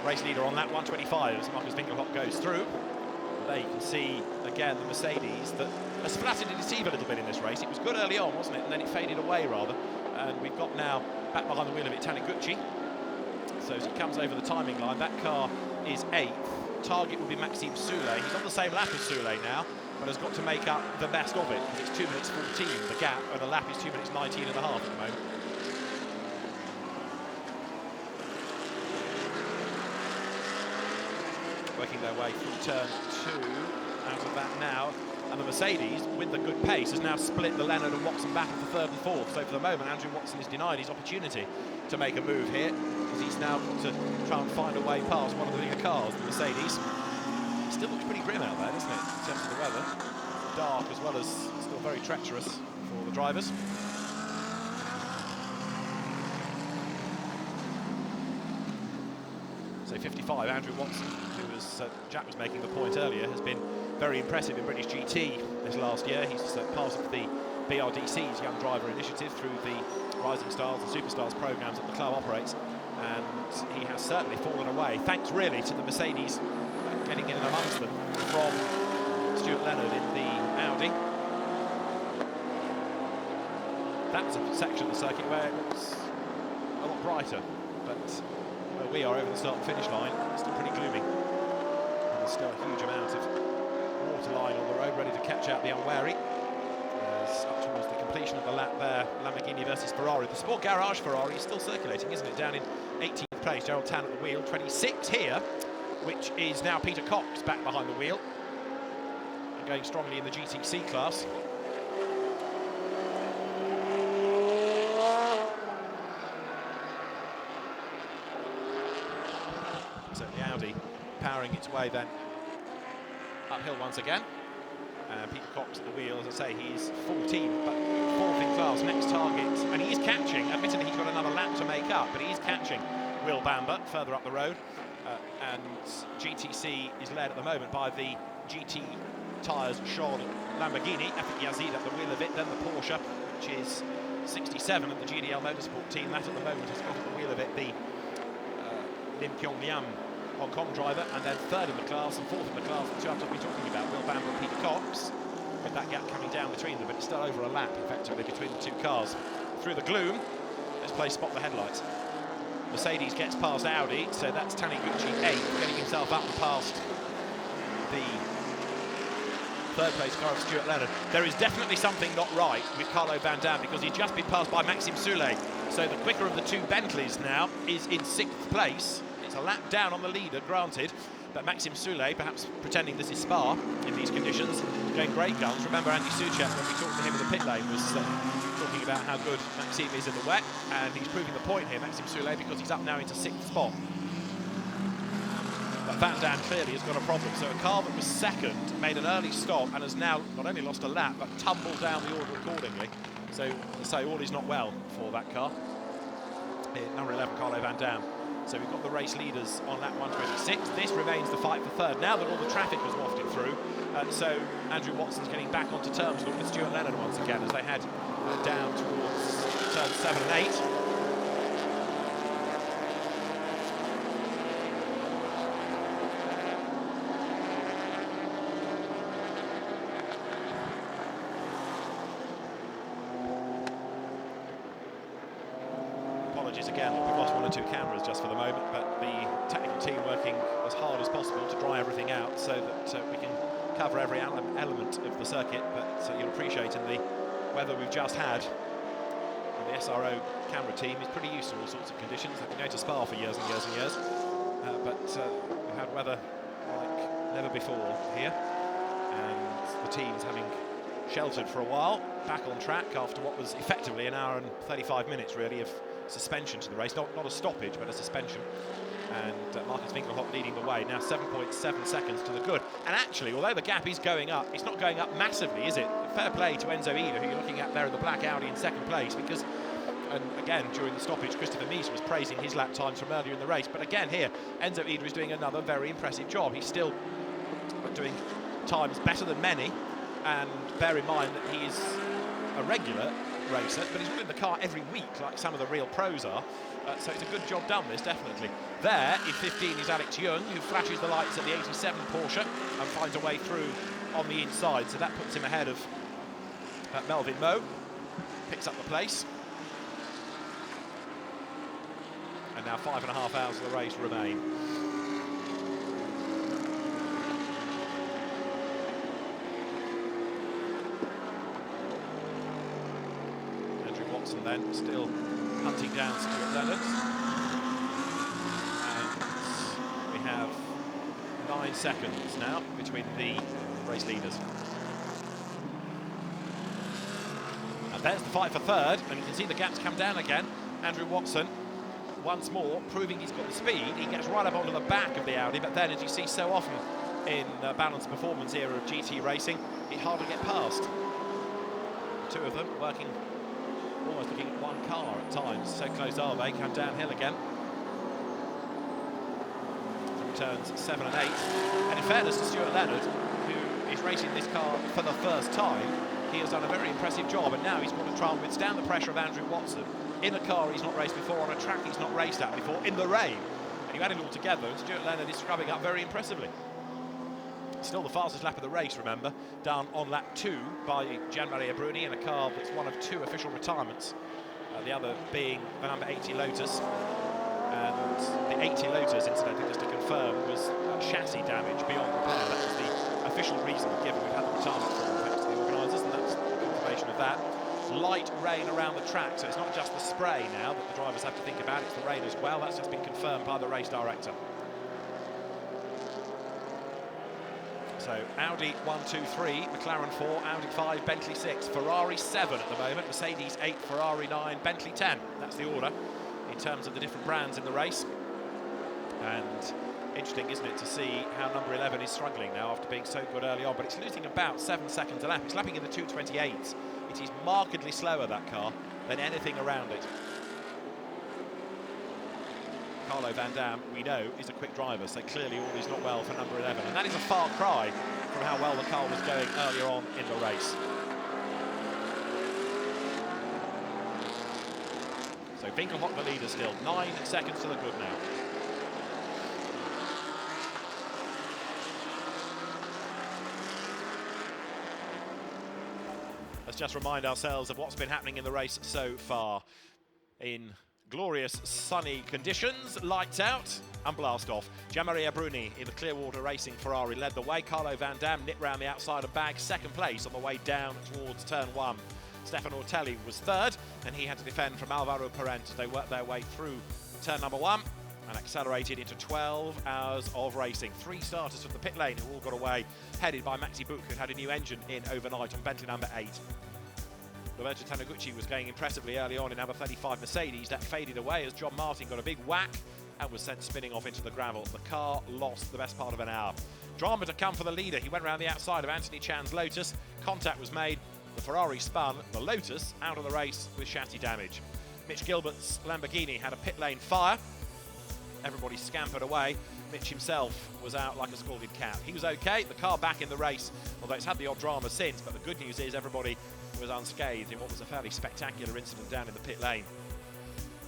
Race leader on that 125 as Marcus Winkelhock goes through. There you can see again the Mercedes that has flattered to deceive a little bit in this race. It was good early on, wasn't it? And then it faded away rather. And we've got now back behind the wheel of it Taniguchi. So as he comes over the timing line, that car is 8th. Target will be Maxime Soulet. He's on the same lap as Soulet now, but has got to make up the best of it, because it's 2 minutes 14 the gap, and the lap is 2 minutes 19 and a half at the moment. Working their way through turn 2 out of that now, and the Mercedes with the good pace has now split the Leonard and Watson battle for 3rd and 4th. So for the moment Andrew Watson is denied his opportunity to make a move here, because he's now got to try and find a way past one of the bigger cars, the Mercedes. It still looks pretty grim out there, doesn't it, in terms of the weather? Dark as well as still very treacherous for the drivers. So So 55, Andrew Watson, who was, Jack was making the point earlier, has been very impressive in British GT this last year. He's part of the BRDC's Young Driver Initiative through the Rising Stars and Superstars programs that the club operates, and he has certainly fallen away, thanks really to the Mercedes getting in amongst them from Stuart Leonard in the Audi. That's a section of the circuit where it's a lot brighter, but where we are over the start and finish line, it's still pretty gloomy. And there's still a huge amount of water line on the road ready to catch out the unwary. As up towards the completion of the lap there, Lamborghini versus Ferrari. The Sport Garage Ferrari is still circulating, isn't it? Down in 18th place, Gerald Tan at the wheel, 26 here, which is now Peter Cox back behind the wheel, and going strongly in the GTC class. So the Audi powering its way then uphill once again. Peter Cox at the wheel, as I say, he's 14, but fourth in class, next target, and he is catching. Admittedly, he's got another lap to make up, but he is catching Will Bamber further up the road. And GTC is led at the moment by the GT tyres shod Lamborghini, Afik Yazid at the wheel of it, then the Porsche, which is 67 of the GDL Motorsport team. That at the moment has got at the wheel of it the Lim Kyung Liam Hong Kong driver, and then third in the class and fourth in the class, the two I've been talking about, Will Bamber and Peter Cox, with that gap coming down between them, but it's still over a lap, effectively, between the two cars. Through the gloom, let's play Spot the Headlights. Mercedes gets past Audi, so that's Taniguchi 8th, getting himself up and past the third place car of Stuart Leonard. There is definitely something not right with Carlo Van Dam, because he's just been passed by Maxime Soulet. So the quicker of the two Bentleys now is in 6th place. It's a lap down on the leader, granted, but Maxime Soulet, perhaps pretending this is Spa in these conditions, going great guns. Remember Andy Soucek, when we talked to him in the pit lane, was talking about how good Maxime is in the wet, and he's proving the point here, Maxime Soulet, because he's up now into 6th spot. But Van Dam clearly has got a problem. So a car that was second made an early stop and has now not only lost a lap, but tumbled down the order accordingly. So to say all is not well for that car. Number 11, Carlo Van Dam. So we've got the race leaders on lap 126. This remains the fight for third. Now that all the traffic was wafted through, so Andrew Watson's getting back onto terms with Stuart Leonard once again as they head down towards turns 7 and 8. Again, we've lost one or two cameras just for the moment, but the technical team working as hard as possible to dry everything out so that we can cover every element of the circuit. But you'll appreciate in the weather we've just had, and the SRO camera team is pretty used to all sorts of conditions. They've been going to Spa for years and years and years, but we've had weather like never before here, and the team's having sheltered for a while, back on track after what was effectively an hour and 35 minutes really of suspension to the race, not a stoppage but a suspension, and Marcus Winkelhock leading the way, now 7.7 seconds to the good. And actually, although the gap is going up, it's not going up massively, is it? Fair play to Enzo Ida, who you're looking at there in the black Audi in second place, because, and again during the stoppage, Christopher Mies was praising his lap times from earlier in the race, but again here Enzo Ida is doing another very impressive job. He's still doing times better than many, and bear in mind that he is a regular racer, but he's in the car every week like some of the real pros are, so it's a good job done, this, definitely. There in 15 is Alex Young, who flashes the lights at the 87 Porsche and finds a way through on the inside, so that puts him ahead of Melvin Moe, picks up the place, and now 5.5 hours of the race remain. And then still hunting down Stuart Leonard, and we have 9 seconds now between the race leaders. And there's the fight for third, and you can see the gaps come down again. Andrew Watson once more proving he's got the speed. He gets right up onto the back of the Audi, but then, as you see so often in balanced performance era of GT racing, it's hard to get past. Two of them working, almost looking at one car at times. So close are they, come downhill again. turns 7 and 8. And in fairness to Stuart Leonard, who is racing this car for the first time, he has done a very impressive job, and now he's got to try and withstand the pressure of Andrew Watson in a car he's not raced before, on a track he's not raced at before, in the rain. And you add it all together, and Stuart Leonard is scrubbing up very impressively. Still the fastest lap of the race, remember, done on lap 2 by Gianmaria Bruni in a car that's one of 2 official retirements, the other being the number 80 Lotus. And the 80 Lotus, incidentally, just to confirm, was chassis damage beyond repair. That was the official reason given. We've had the retirement from thanks to the organisers, and that's confirmation of that. Light rain around the track, so it's not just the spray now that the drivers have to think about, it's the rain as well. That's just been confirmed by the race director. So Audi 1, 2, 3, McLaren 4, Audi 5, Bentley 6, Ferrari 7 at the moment, Mercedes 8, Ferrari 9, Bentley 10. That's the order in terms of the different brands in the race. And interesting, isn't it, to see how number 11 is struggling now after being so good early on, but it's losing about 7 seconds a lap. It's lapping in the 2:28. It is markedly slower, that car, than anything around it. Carlo Van Dam, we know, is a quick driver, so clearly all is not well for number 11. And that is a far cry from how well the car was going earlier on in the race. So Winkelhock the leader still, 9 seconds to the good now. Let's just remind ourselves of what's been happening in the race so far. In glorious sunny conditions, lights out and blast off. Gianmaria Bruni in the Clearwater Racing Ferrari led the way. Carlo Van Dam nipped round the outside and bagged second place on the way down towards turn 1. Stefano Ortelli was third, and he had to defend from Alvaro Parent as they worked their way through turn number 1 and accelerated into 12 hours of racing. 3 starters from the pit lane who all got away, headed by Maxi Buch, who had a new engine in overnight on Bentley number 8. Roberto Taniguchi was going impressively early on in number 35 Mercedes. That faded away as John Martin got a big whack and was sent spinning off into the gravel. The car lost the best part of an hour. Drama to come for the leader. He went around the outside of Anthony Chan's Lotus. Contact was made. The Ferrari spun. The Lotus out of the race with chassis damage. Mitch Gilbert's Lamborghini had a pit lane fire. Everybody scampered away. Mitch himself was out like a scalded cat. He was okay. The car back in the race, although it's had the odd drama since, but the good news is everybody was unscathed in what was a fairly spectacular incident down in the pit lane.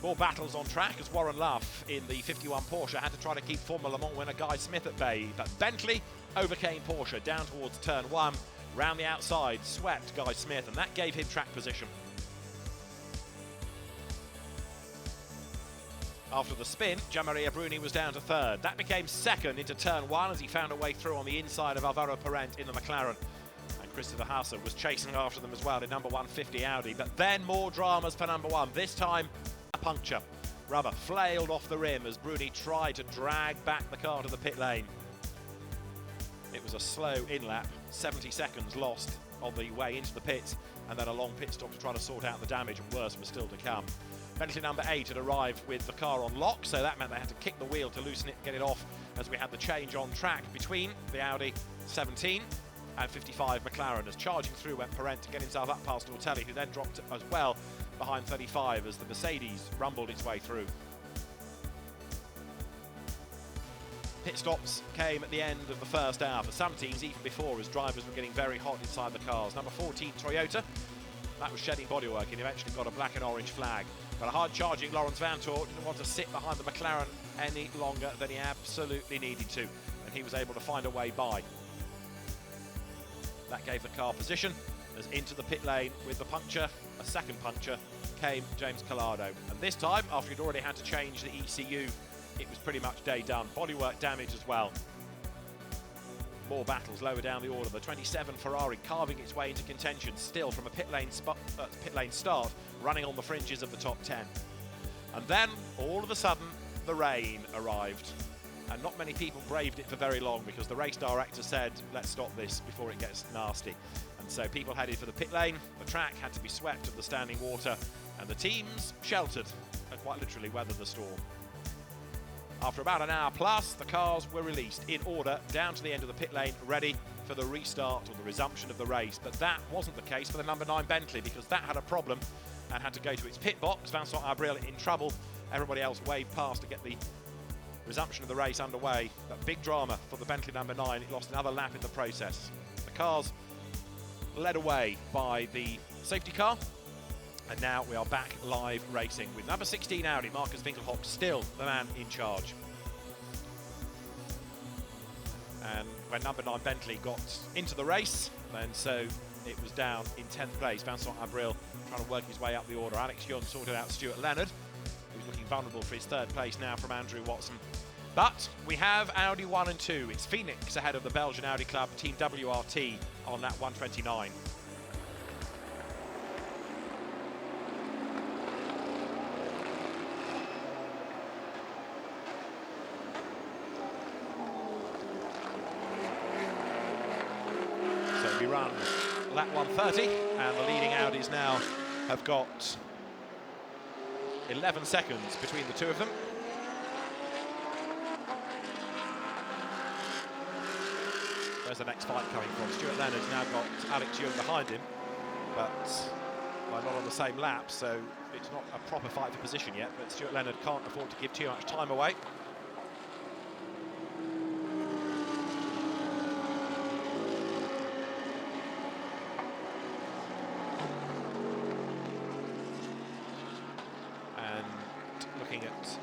More battles on track as Warren Luff in the 51 Porsche had to try to keep former Le Mans winner Guy Smith at bay, but Bentley overcame Porsche down towards turn 1, round the outside, swept Guy Smith, and that gave him track position. After the spin, Gianmaria Bruni was down to third. That became second into turn 1 as he found a way through on the inside of Alvaro Parent in the McLaren. Christopher Haase was chasing after them as well in number 150 Audi, but then more dramas for number 1. This time, a puncture. Rubber flailed off the rim as Bruni tried to drag back the car to the pit lane. It was a slow in-lap, 70 seconds lost on the way into the pits, and then a long pit stop to try to sort out the damage, and worse was still to come. Bentley number 8 had arrived with the car on lock, so that meant they had to kick the wheel to loosen it and get it off as we had the change on track between the Audi 17 and 55 McLaren, as charging through went Parent to get himself up past Ortelli, who then dropped as well behind 35 as the Mercedes rumbled its way through. Pit stops came at the end of the first hour for some teams, even before, as drivers were getting very hot inside the cars. Number 14 Toyota, that was shedding bodywork and eventually got a black and orange flag. But a hard-charging Laurens Vanthoor didn't want to sit behind the McLaren any longer than he absolutely needed to, and he was able to find a way by. That gave the car position as into the pit lane with the puncture, a second puncture, came James Collado. And this time, after he'd already had to change the ECU, it was pretty much day done. Bodywork damage as well. More battles lower down the order. The 27 Ferrari carving its way into contention still from a pit lane start, running on the fringes of the top 10. And then, all of a sudden, the rain arrived. And not many people braved it for very long because the race director said, let's stop this before it gets nasty. And so people headed for the pit lane, the track had to be swept of the standing water, and the teams sheltered and quite literally weathered the storm. After about an hour plus, the cars were released in order down to the end of the pit lane, ready for the restart or the resumption of the race. But that wasn't the case for the number 9 Bentley, because that had a problem and had to go to its pit box. Vincent Abril in trouble. Everybody else waved past to get the Resumption of the race underway, but big drama for the Bentley number 9. It lost another lap in the process. The cars led away by the safety car, and now we are back live racing with number 16 Audi, Marcus Winkelhock, still the man in charge. And when number 9 Bentley got into the race, then so it was down in 10th place. Vincent Abril trying to work his way up the order. Alex Young sorted out Stuart Leonard, who's looking vulnerable for his 3rd place now from Andrew Watson. But we have Audi 1 and 2. It's Phoenix ahead of the Belgian Audi Club, Team WRT, on lap 129. So we run lap 130, and the leading Audis now have got 11 seconds between the two of them. Where's the next fight coming from? Stuart Leonard's now got Alex Young behind him, but well, not on the same lap, so it's not a proper fight for position yet, but Stuart Leonard can't afford to give too much time away.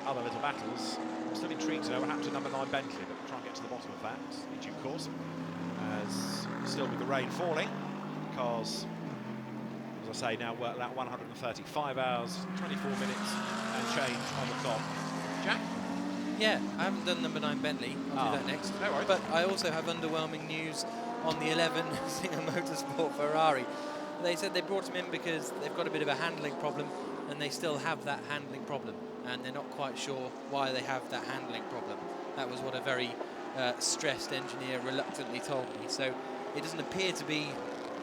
Other little battles. I'm still intrigued to know what happened to number 9 Bentley, but we'll try and get to the bottom of that in due course. As still with the rain falling, cars, as I say, now work lap 130, 5 hours, 24 minutes and change on the clock. Jack? Yeah, I haven't done number 9 Bentley. I'll do that next. No worries. But I also have underwhelming news on the 11 Singer Motorsport Ferrari. They said they brought him in because they've got a bit of a handling problem, and they still have that handling problem, and they're not quite sure why they have that handling problem. That was what a very stressed engineer reluctantly told me. So it doesn't appear to be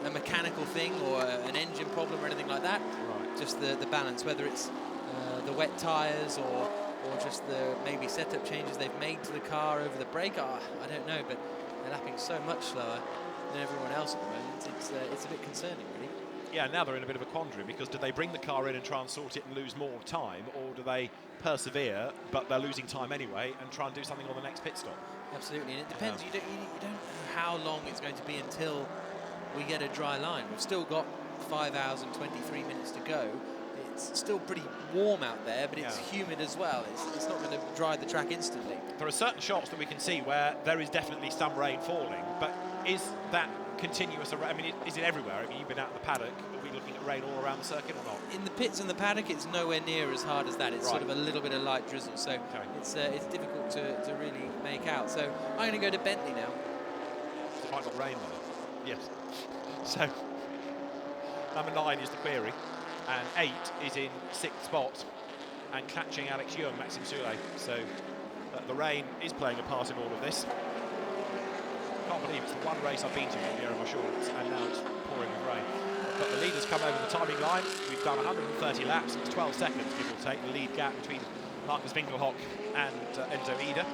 a mechanical thing or an engine problem or anything like that. Right. Just the balance, whether it's the wet tyres or just the maybe setup changes they've made to the car over the break. I don't know, but they're lapping so much slower than everyone else at the moment. It's a bit concerning, really. Yeah, now they're in a bit of a quandary, because do they bring the car in and try and sort it and lose more time, or do they persevere, but they're losing time anyway, and try and do something on the next pit stop? Absolutely, and it depends. You don't know how long it's going to be until we get a dry line. We've still got 5 hours and 23 minutes to go. It's still pretty warm out there, but it's humid as well. It's not going to dry the track instantly. There are certain shots that we can see where there is definitely some rain falling, but is that continuous? I mean, is it everywhere? I mean, you've been out in the paddock. Are we looking at rain all around the circuit or not? In the pits and the paddock, it's nowhere near as hard as that. It's sort of a little bit of light drizzle, so it's difficult to really make out. So I'm going to go to Bentley now. It might not rain though. Yes. So number 9 is the query, and 8 is in 6th spot and catching Alex Young, Maxime Soulet. So the rain is playing a part in all of this. I can't believe it's the one race I've been to in the air of my shorts, and now it's pouring with rain. But the leaders come over the timing line. We've done 130 laps. It's 12 seconds, give or take, the lead gap between Marcus Winkelhock and Enzo Ida.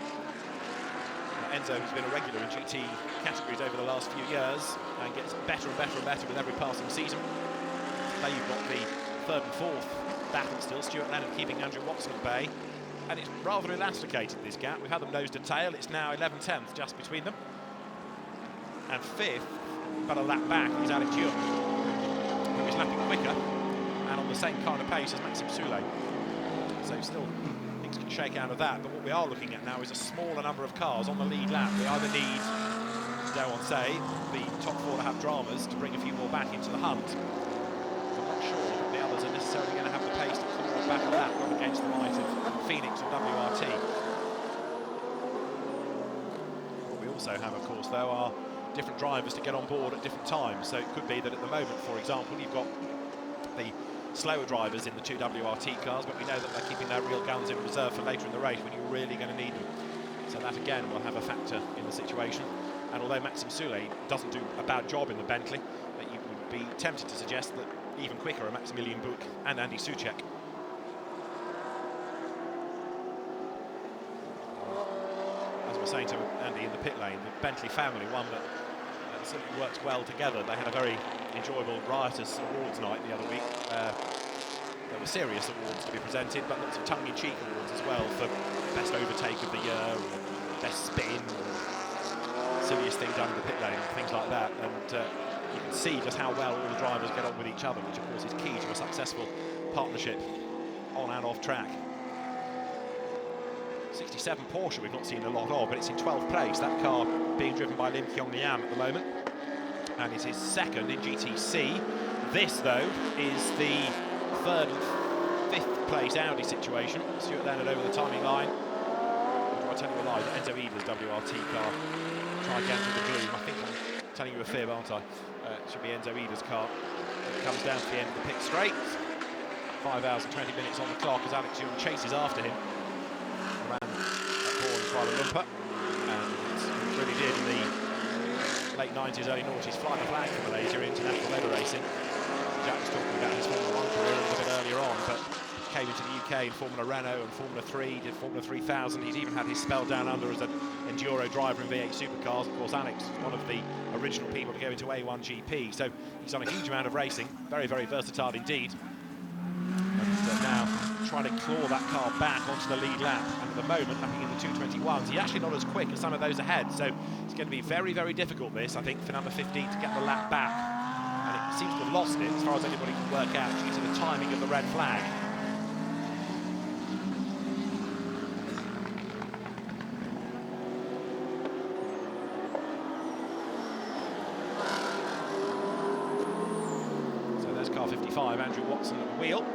Enzo has been a regular in GT categories over the last few years and gets better and better and better with every passing season. There you've got the 3rd and 4th battle still. Stuart Leonard keeping Andrew Watson at bay. And it's rather elasticated, this gap. We've had them nose to tail. It's now 11/10 just between them. And 5th, but a lap back, is Alex Young, who is lapping quicker and on the same kind of pace as Maxime Soulet. So still things can shake out of that, but what we are looking at now is a smaller number of cars on the lead lap. We either need, dare one say, the top 4 to have dramas to bring a few more back into the hunt. I'm not sure that the others are necessarily going to have the pace to claw back a lap up against the might of Phoenix or WRT. What we also have, of course, though, are different drivers to get on board at different times. So it could be that at the moment, for example, you've got the slower drivers in the 2 WRT cars, but we know that they're keeping their real guns in reserve for later in the race when you're really going to need them. So that again will have a factor in the situation. And although Maxime Soulet doesn't do a bad job in the Bentley, that you would be tempted to suggest that even quicker are Maximilian Buch and Andy Soucek. As I was saying to Andy in the pit lane, the Bentley family, one that certainly works well together. They had a very enjoyable, riotous awards night the other week. There were serious awards to be presented, but lots of tongue-in-cheek awards as well for best overtake of the year, silliest thing done in the pit lane, things like that. And you can see just how well all the drivers get on with each other, which of course is key to a successful partnership on and off track. 67 Porsche we've not seen a lot of, but it's in 12th place. That car being driven by Lim Kyong Liam at the moment, and it is second in GTC. This, though, is the third and fifth place Audi situation. Stuart Leonard over the timing line. Or do I tell you a lie? Enzo Eber's WRT car. Try again to the gloom. I think I'm telling you a fib, aren't I? It should be Enzo Eber's car. It comes down to the end of the pit straight. 5 hours and 20 minutes on the clock as Alex Young chases after him. Ran at Born Kuala Lumpur, and really did in the late 90s, early noughties fly the flag for Malaysia in international leather racing. Jack was talking about his Formula 1 career a little bit earlier on, but came into the UK in Formula Renault and Formula 3, did Formula 3000. He's even had his spell down under as an enduro driver in V8 supercars. Of course, Alex was one of the original people to go into A1GP, so he's done a huge amount of racing, very, very versatile indeed. And now trying to claw that car back onto the lead lap, and at the moment lapping in the 221s. He's actually not as quick as some of those ahead, so it's going to be very, very difficult, this, I think, for number 15 to get the lap back, and it seems to have lost it as far as anybody can work out due to the timing of the red flag. So there's car 55, Andrew Watson at the wheel.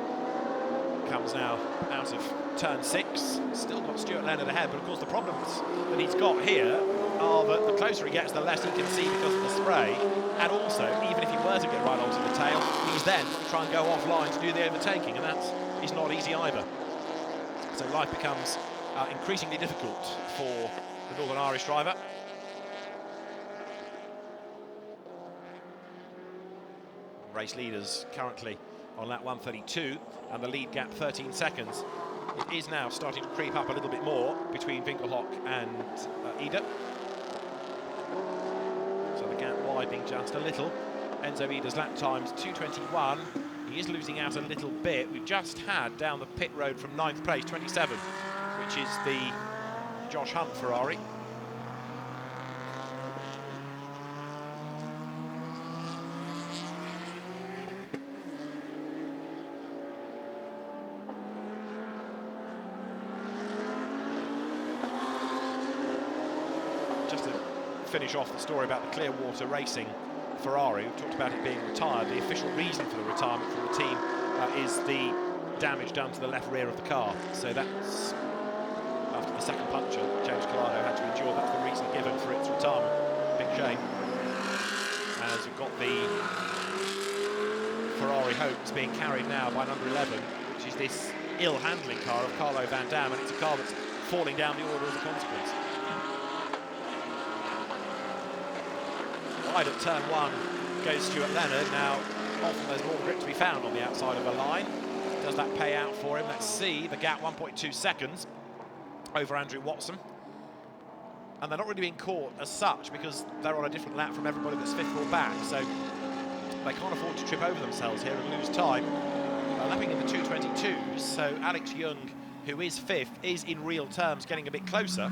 Comes now out of turn 6. Still got Stuart Leonard ahead, but of course the problems that he's got here are that the closer he gets, the less he can see because of the spray, and also, even if he were to get right onto the tail, he's then to try and go offline to do the overtaking, and that is not easy either. So life becomes increasingly difficult for the Northern Irish driver. Race leaders currently on lap 132, and the lead gap 13 seconds. It is now starting to creep up a little bit more between Winkelhock and Ida. So the gap widening just a little. Enzo Ida's lap time's 2:21. He is losing out a little bit. We've just had down the pit road from 9th place, 27, which is the Josh Hunt Ferrari. Finish off the story about the Clearwater Racing Ferrari. We've talked about it being retired. The official reason for the retirement from the team is the damage done to the left rear of the car. So that's after the second puncture James Collado had to endure. That's the reason given for its retirement. Big shame. As we've got the Ferrari Hopes being carried now by number 11, which is this ill-handling car of Carlo Van Dam, and it's a car that's falling down the order as a consequence. Wide at turn 1 goes Stuart Leonard. Now, often there's more grip to be found on the outside of a line. Does that pay out for him? Let's see. The gap 1.2 seconds over Andrew Watson. And they're not really being caught as such because they're on a different lap from everybody that's fifth or back. So they can't afford to trip over themselves here and lose time. Lapping in the 222s. So Alex Young, who is fifth, is in real terms getting a bit closer.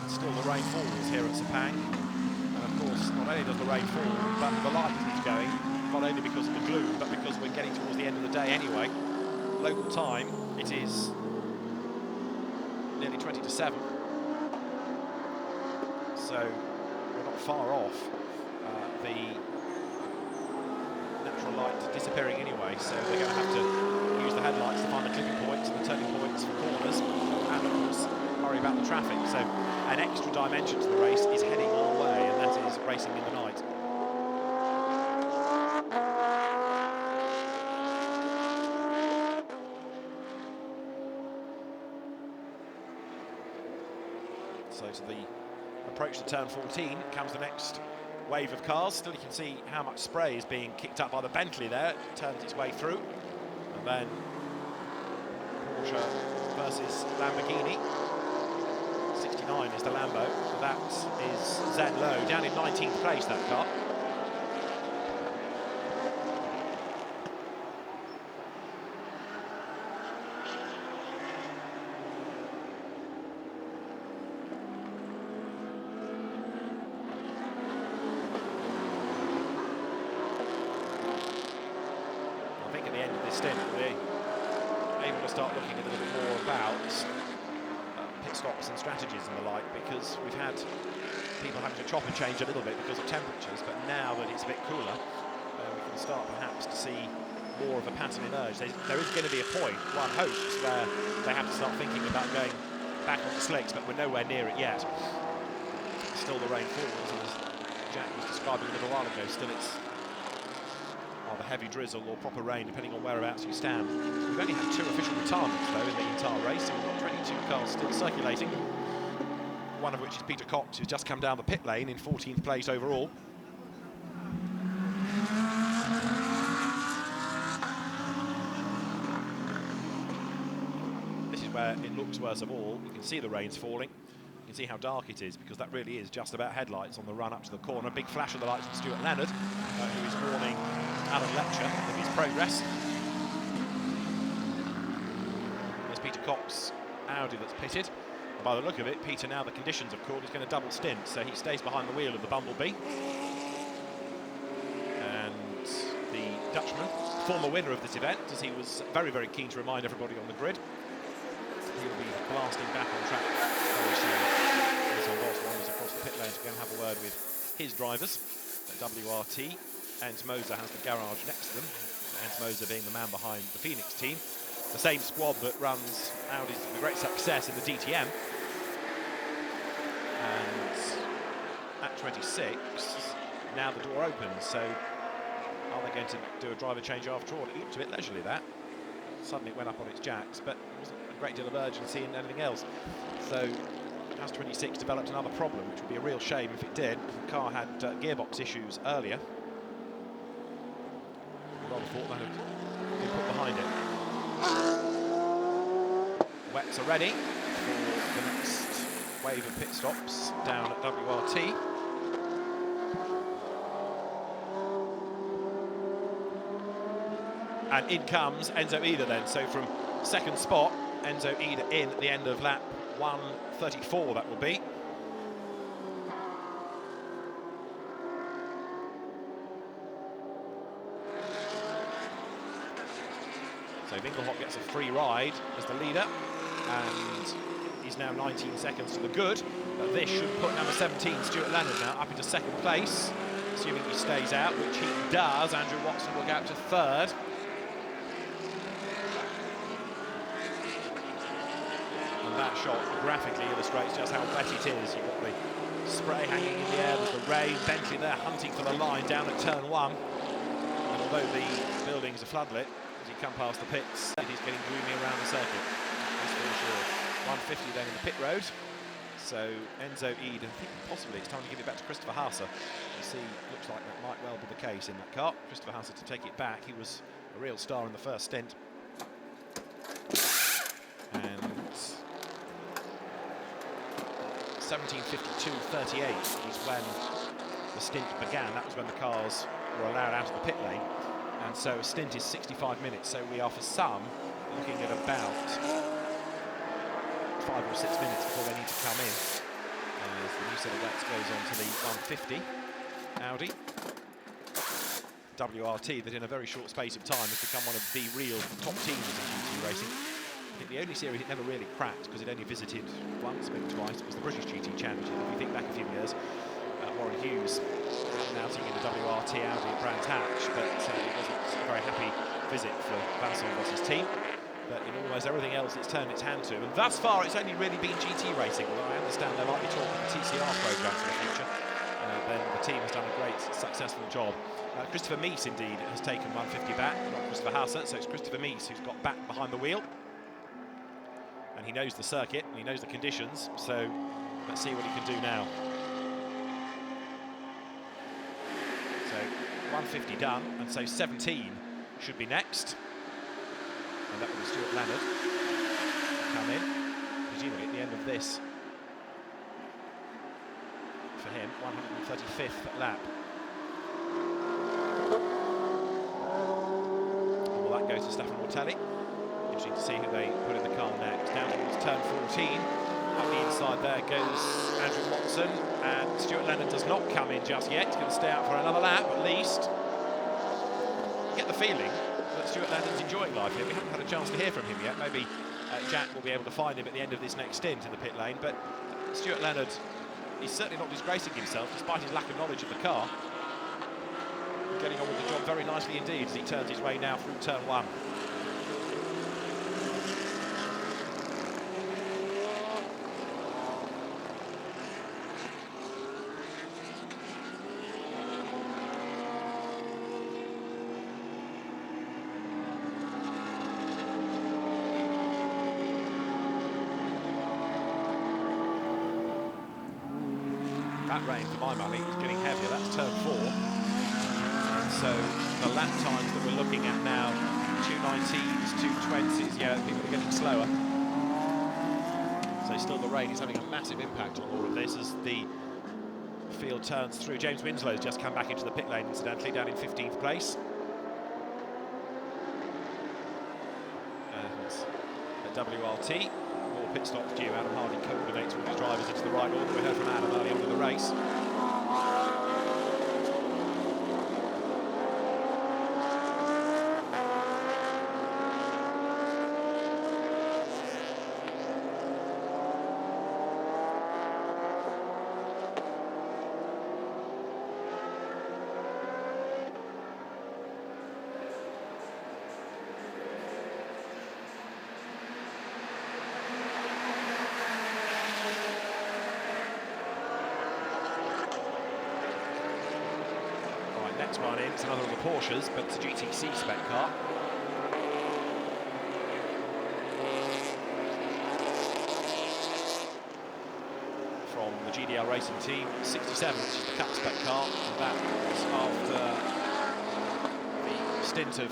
Still the rain falls here at Sepang. And of course, not only does the rain fall, but the light keeps going, not only because of the gloom, but because we're getting towards the end of the day anyway. Local time, it is nearly 20 to 7. So we're not far off the natural light disappearing anyway, so they're going to have to use the headlights to find the clipping points and the turning points for corners, and of course worry about the traffic. So an extra dimension to the race is heading our way, and that is racing in the night. So to the approach to turn 14 comes the next wave of cars. Still you can see how much spray is being kicked up by the Bentley there. It turns its way through. And then Porsche versus Lamborghini. 69 is the Lambo. So that is Zen Lowe down in 19th place, that car. the stint, we're able to start looking a little bit more about pit stops and strategies and the like, because we've had people having to chop and change a little bit because of temperatures, but now that it's a bit cooler, we can start perhaps to see more of a pattern emerge. There is going to be a point, one hopes, where they have to start thinking about going back onto slicks, but we're nowhere near it yet. Still the rain falls, and as Jack was describing a little while ago, still it's either heavy drizzle or proper rain, depending on whereabouts you stand. We've only had 2 official retirements, though, in the entire race, and we've got 22 cars still circulating, one of which is Peter Cox, who's just come down the pit lane in 14th place overall. Where it looks worst of all, you can see the rain's falling, you can see how dark it is, because that really is just about headlights on the run up to the corner. Big flash of the lights from Stuart Leonard, who is warning Alan Lepcher of his progress. There's Peter Cox, Audi that's pitted. And by the look of it, Peter, now the conditions have called, is going to double stint, so he stays behind the wheel of the Bumblebee. And the Dutchman, former winner of this event, as he was very, very keen to remind everybody on the grid, he'll be blasting back on track very soon. He's on Ross wanders across the pit lane to go and have a word with his drivers at WRT. Ernst Moser has the garage next to them, Ernst Moser being the man behind the Phoenix team, the same squad that runs Audi's with great success in the DTM. And at 26, now the door opens, so are they going to do a driver change after all? It looked a bit leisurely, that. Suddenly it went up on its jacks, but there wasn't a great deal of urgency in anything else. So House 26 developed another problem, which would be a real shame if it did. The car had gearbox issues earlier. I rather thought that had been put behind it. Wets are ready for the next wave of pit stops down at WRT. And in comes Enzo Ida then. So from second spot, Enzo Ida in at the end of lap 134, that will be. So Winkelhock gets a free ride as the leader, and he's now 19 seconds to the good. But this should put number 17, Stuart Leonard, now up into second place, assuming he stays out, which he does. Andrew Watson will go up to third. That shot graphically illustrates just how wet it is. You've got the spray hanging in the air, there's the rain, Bentley there hunting for the line down at turn 1. And although the buildings are floodlit, as you come past the pits, it is getting gloomy around the circuit. That's for sure. 150 then in the pit road. So Enzo Ida, I think possibly it's time to give it back to Christopher Hauser. You see, looks like that might well be the case in that car. Christopher Hauser to take it back. He was a real star in the first stint. And 17:52.38 was when the stint began. That was when the cars were allowed out of the pit lane, and so a stint is 65 minutes. So we are, for some, looking at about 5 or 6 minutes before they need to come in. As the new set of wets goes on to the 150 Audi WRT, that in a very short space of time has become one of the real top teams in GT racing. I think the only series it never really cracked, because it only visited once, maybe twice, was the British GT Championship. If you think back a few years, Warren Hughes announcing in the WRT Audi at Brands Hatch, but it wasn't a very happy visit for Vincent Voss's team. But in almost everything else it's turned its hand to, and thus far it's only really been GT racing, although I understand there might be talk of the TCR programme for the future. Then the team has done a great, successful job. Christopher Meese, indeed, has taken 150 back, not Christopher Hauser, so it's Christopher Meese who's got back behind the wheel. And he knows the circuit, and he knows the conditions, so let's see what he can do now. So 150 done, and so 17 should be next. And that will be Stuart Leonard come in, presumably at the end of this. For him, 135th lap. And will that go to Stefano Mortelli? Interesting to see who they put in the car next. Down towards turn 14. Up the inside there goes Andrew Watson, and Stuart Leonard does not come in just yet. He's going to stay out for another lap at least. You get the feeling that that Stuart Leonard's enjoying life here. We haven't had a chance to hear from him yet. Maybe Jack will be able to find him at the end of this next stint in the pit lane. But Stuart Leonard, he's certainly not disgracing himself despite his lack of knowledge of the car. Getting on with the job very nicely indeed as he turns his way now through turn 1. That rain, for my money, is getting heavier. That's turn 4. So the lap times that we're looking at now, 2:19s, 2:20s, yeah, people are getting slower. So still the rain is having a massive impact on all of this as the field turns through. James Winslow's just come back into the pit lane, incidentally, down in 15th place. And at WRT, more pit stops due. Adam Hardy coordinates with his drivers into the right order. We heard from Adam early on in the race. Next one in, it's another of the Porsches, but it's a GTC spec car. From the GDL Racing Team, 67, which is the Cup spec car, and that was after the stint of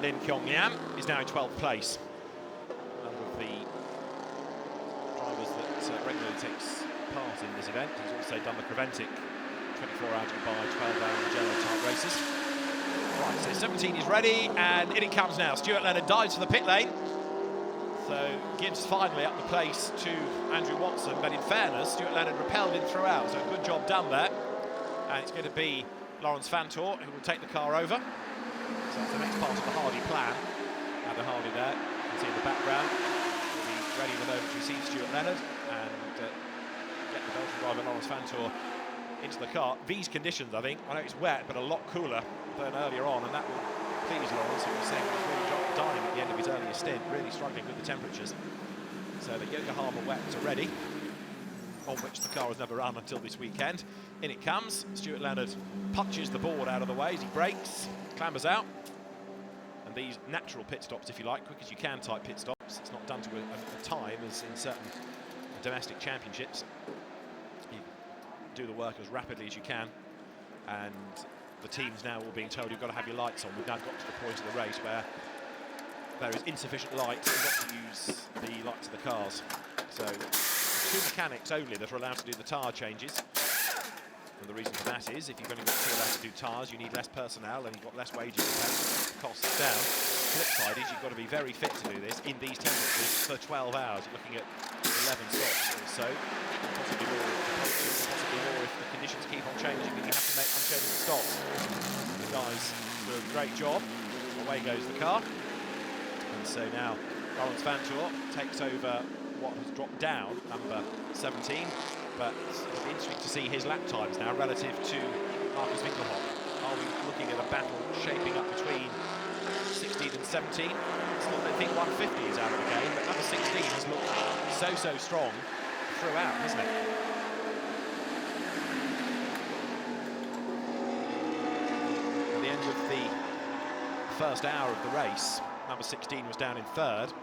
Lin Kyong-Yam, is now in 12th place. One of the drivers that regularly takes part in this event. He's also done the Creventic 24-hour Dubai, 12-hour Mugello type races. Right, so 17 is ready, and in it comes now. Stuart Leonard dives for the pit lane. So Gibbs finally up the place to Andrew Watson, but in fairness, Stuart Leonard repelled him throughout, so a good job done there. And it's going to be Lawrence Fantor who will take the car over. So that's the next part of the Hardy plan. Adam Hardy there, you can see in the background. Will be ready the moment to receive Stuart Leonard and get the Belgian driver Lawrence Fantor into the car. These conditions, I think, I know it's wet, but a lot cooler than earlier on, and that will please Lawrence, who was saying he was really dying at the end of his earlier stint, really struggling with the temperatures. So the Yokohama wets are ready, on which the car has never run until this weekend. In it comes. Stuart Leonard punches the board out of the way as he brakes, clambers out. And these natural pit stops, if you like, quick as you can type pit stops. It's not done to a time as in certain domestic championships. Do the work as rapidly as you can, and the teams now all being told you've got to have your lights on. We've now got to the point of the race where there is insufficient light, you've got to use the lights of the cars. So 2 mechanics only that are allowed to do the tyre changes, and the reason for that is if you've only got 2 allowed to do tyres, you need less personnel and you've got less wages to pay, costs down. Flip side is you've got to be very fit to do this in these temperatures for 12 hours. You're looking at 11 stops or so, possibly more if the conditions keep on changing, but you have to make unchanging stops. The guys do a great job. Away goes the car. And so now Lawrence Fantor takes over what has dropped down, number 17. But it'll be interesting to see his lap times now relative to Marcus Winkelhock. Are we looking at a battle shaping up between 16 and 17? Still don't think 150 is out of the game, but number 16 has looked so strong throughout, hasn't it? At the end of the first hour of the race, number 16 was down in 3rd,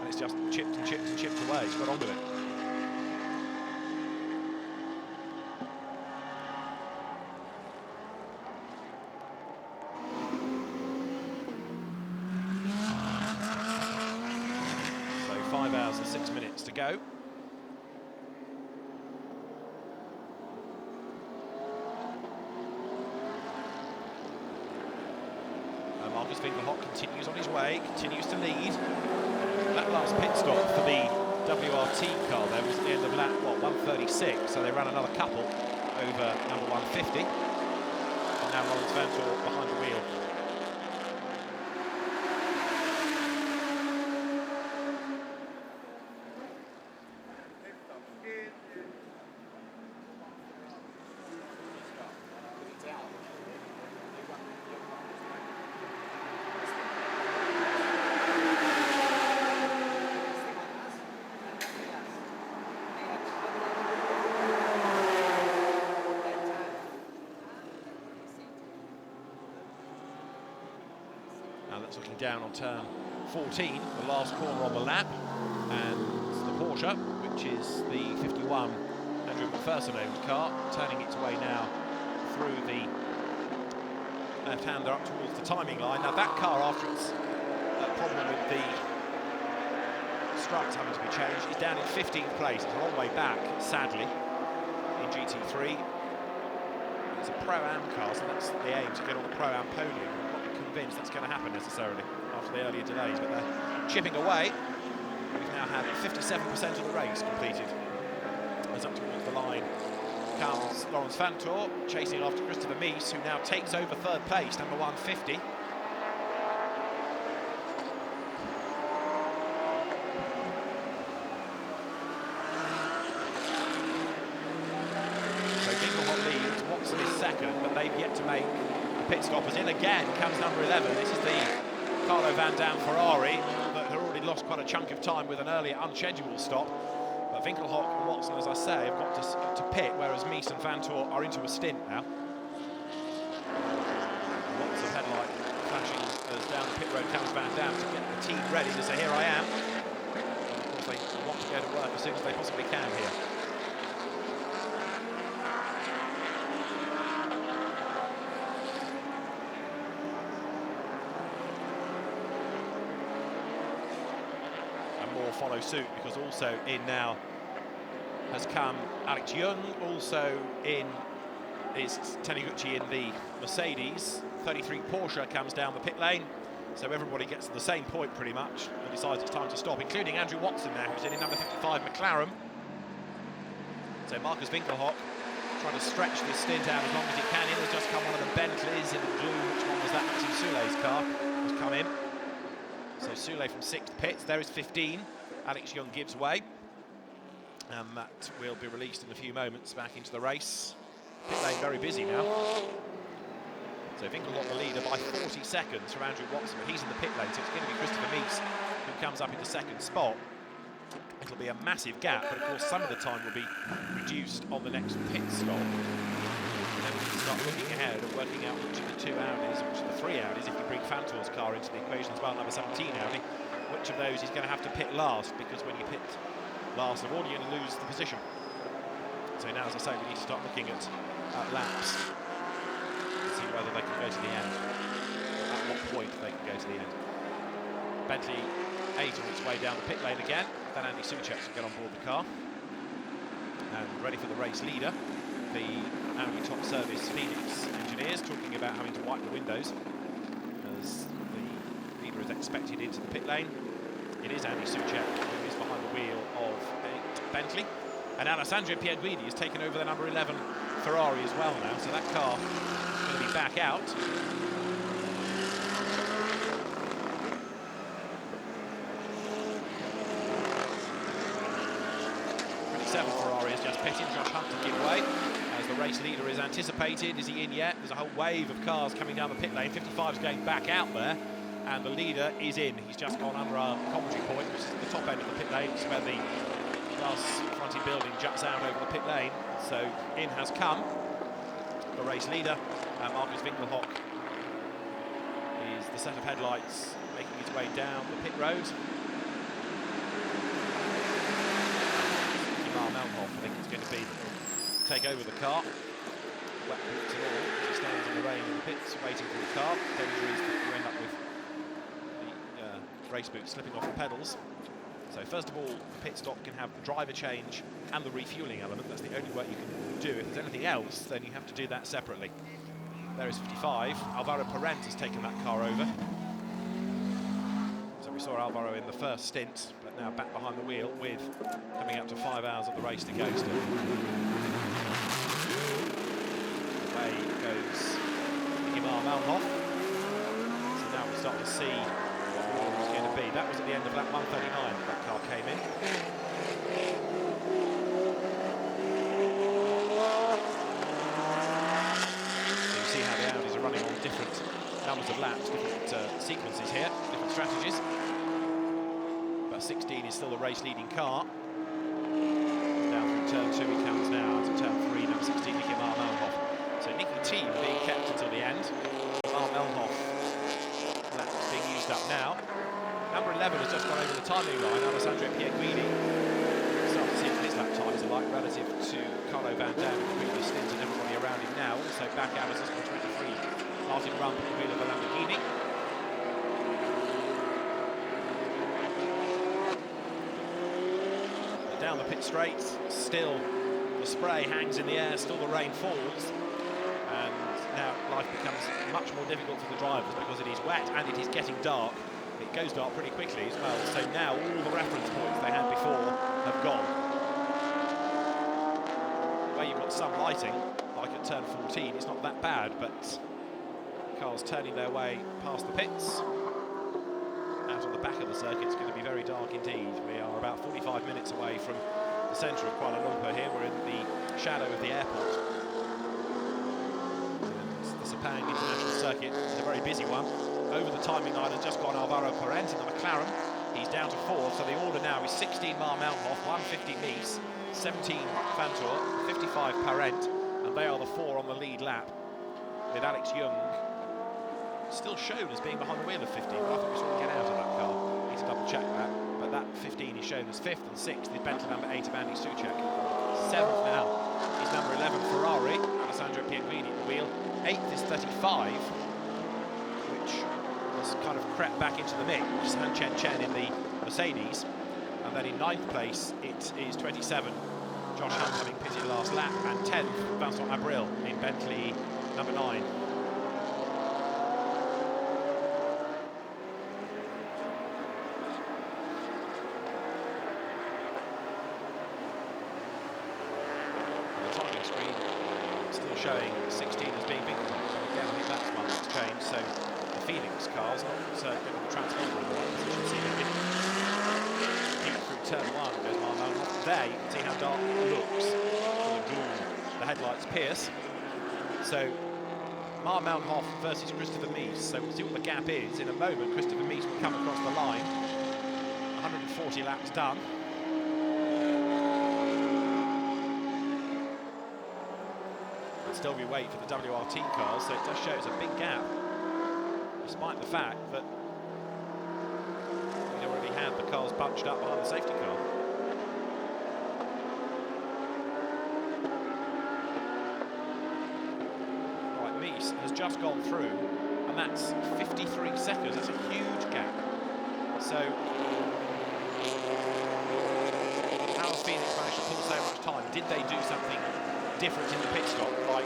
and it's just chipped and chipped and chipped away. He's got on with it. So 5 hours and 6 minutes to go. Marcus Winkelhock continues on his way, continues to lead. That last pit stop for the WRT car there was at the end of lap, what, 136, so they ran another couple over number 150. And now Lawrence Fantor behind the wheel. looking down on turn 14, the last corner on the lap, and the Porsche, which is the 51 Andrew McPherson-owned car, turning its way now through the left-hander up towards the timing line. Now that car, after its problem with the struts having to be changed, is down in 15th place. It's a long way back, sadly, in GT3. It's a Pro-Am car, so that's the aim, to get on the Pro-Am podium. I'm not convinced that's going to happen necessarily after the earlier delays, but they're chipping away. We've now had 57% of the race completed. As up towards the line comes Laurens Vanthoor, chasing after Christopher Mies, who now takes over third place, number 150. So Dinkelhoff leads, Watson is second, but they've yet to make a pit stop. As in again comes number 11. This is the Carlo Van Dam Ferrari that had already lost quite a chunk of time with an earlier unscheduled stop. But Winkelhock and Watson, as I say, have got to pit, whereas Mies and Vanthoor are into a stint now. Lots of headlight flashing as down the pit road comes Van Dam to get the team ready to say, here I am. And of course, they want to go to work as soon as they possibly can here. Follow suit, because also in now has come Alex Young, also in is Taniguchi in the Mercedes. 33 Porsche comes down the pit lane, so everybody gets to the same point pretty much and decides it's time to stop, including Andrew Watson now, who's in number 55 McLaren. So Marcus Winkelhock trying to stretch this stint out as long as he can. In has just come one of the Bentleys in the blue. Which one was that? Maxime Soulet's car has come in. So Soulet from 6th pits, there is 15. Alex Young gives way, and that will be released in a few moments back into the race. Pit lane very busy now. So Winkelhock the leader by 40 seconds from Andrew Watson, but he's in the pit lane, so it's going to be Christopher Mies who comes up into second spot. It'll be a massive gap, but of course some of the time will be reduced on the next pit stop. And then we can start looking ahead and working out which of the 2 Audis, which of the 3 Audis, if you bring Vanthoor's car into the equation as well, number 17 Audi, which of those is going to have to pit last, because when you pit last of all, you're going to lose the position. So now, as I say, we need to start looking at laps and see whether they can go to the end, at what point they can go to the end. Bentley 8 on its way down the pit lane again, then Andy Soucek to get on board the car. And ready for the race leader, the Audi Top Service Phoenix engineers, talking about having to wipe the windows as the leader is expected into the pit lane. It is Andy Soucek who is behind the wheel of Bentley, and Alessandro Pierguidi has taken over the number 11 Ferrari as well now, so that car is going to be back out. 27 Ferrari has just pitted. Josh Hunt to give way as the race leader is anticipated. Is he in yet? There's a whole wave of cars coming down the pit lane. 55's going back out there, and the leader is in. He's just gone under our commentary point, which is at the top end of the pit lane. It's where the glass fronted building juts out over the pit lane. So in has come the race leader, and Marcus Winkelhock is the set of headlights making his way down the pit road. Melhoff, I think it's going to be that will take over the car. Wet boots and all, as he stands in the rain in the pits waiting for the car. Danger is that you end up with the race boots slipping off the pedals. So first of all, the pit stop can have the driver change and the refuelling element. That's the only work you can do. If there's anything else, then you have to do that separately. There is 55. Alvaro Parent has taken that car over. So we saw Alvaro in the first stint, but now back behind the wheel with coming up to 5 hours of the race to go still. Away goes Ingemar Malhoff. So now we'll start to see what the order is going to be. That was at the end of lap 139 that car came in. So you see how the Audis are running on different numbers of laps, different sequences here, different strategies. But 16 is still the race-leading car. Down through turn 2 he comes now, to turn 3, number 16, Ingemar Malhoff. So Nicky T being kept until the end. Ingemar Malhoff, that's being used finished up now. Number 11 has just gone over the timing line, Alessandro Pianguini. Start to see what his lap times are like relative to Carlo Van Dam in the previous stint and everybody around him now. Also back out as just got 23. Martin Rump at the wheel of a Lamborghini. Down the pit straight, still the spray hangs in the air, still the rain falls, and now life becomes much more difficult for the drivers because it is wet and it is getting dark. It goes dark pretty quickly as well, so now all the reference points they had before have gone. Where you've got some lighting, like at turn 14, it's not that bad, but cars turning their way past the pits. Out on the back of the circuit, it's going to be very dark indeed. We are about 45 minutes away from the centre of Kuala Lumpur here. We're in the shadow of the airport. And the Sepang International Circuit is a very busy one. Over the timing line has just gone Alvaro Parent in the McLaren. He's down to 4th, so the order now is 16 Mar Mountenhoff, 150 Mies, 17 Vantor, 55 Parent, and they are the 4 on the lead lap, with Alex Young still shown as being behind the wheel of 15, but I think we saw him get out of that car. Need to double check that. But that 15 is shown as 5th, and 6th is Bentley number 8 of Andy Soucek. 7th now is number 11 Ferrari, Alessandro Pianguini at the wheel. 8th is 35, which has kind of crept back into the mix, Han Chen in the Mercedes. And then in 9th place it is 27, Josh Hunt having pitted last lap, and 10th Vincent Abril in Bentley number 9. Showing 16 as being big. Again, I think that's one that's changed. So the Phoenix cars, not the transformer in the right position. See through turn 1 goes Mar Mountenhoff. There you can see how dark it looks. The gloom, the headlights pierce. So Mar Mountenhoff versus Christopher Mies. So we'll see what the gap is in a moment. Christopher Mies will come across the line. 140 laps done. Still we wait for the WRT cars, so it does show it's a big gap, despite the fact that we already had the cars bunched up behind the safety car. Right, Mies has just gone through, and that's 53 seconds. That's a huge gap. So how has Phoenix managed to pull so much time? Did they do something different in the pit stop, like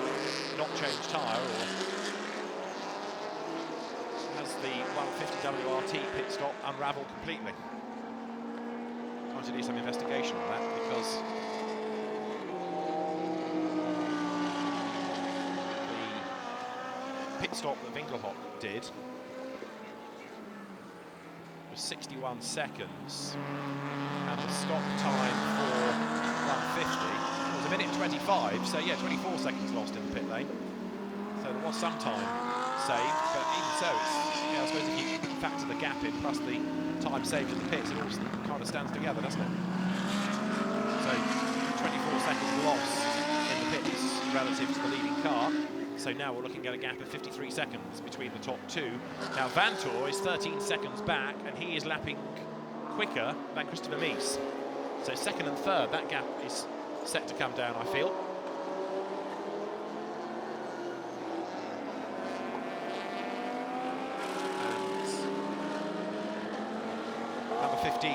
not change tyre, or has the 150 WRT pit stop unravelled completely? Trying to do some investigation on that, because the pit stop that Winkelhock did was 61 seconds, and the stop time for 150 was a minute 25, so yeah, 24 seconds lost in the pit lane. So there was some time saved, but even so, it's, I suppose if you factor the gap in plus the time saved in the pits, it all kind of stands together, doesn't it? So 24 seconds lost in the pits relative to the leading car. So now we're looking at a gap of 53 seconds between the top two. Now Vantor is 13 seconds back, and he is lapping quicker than Christopher Mies. So second and third, that gap is set to come down, I feel. And number 15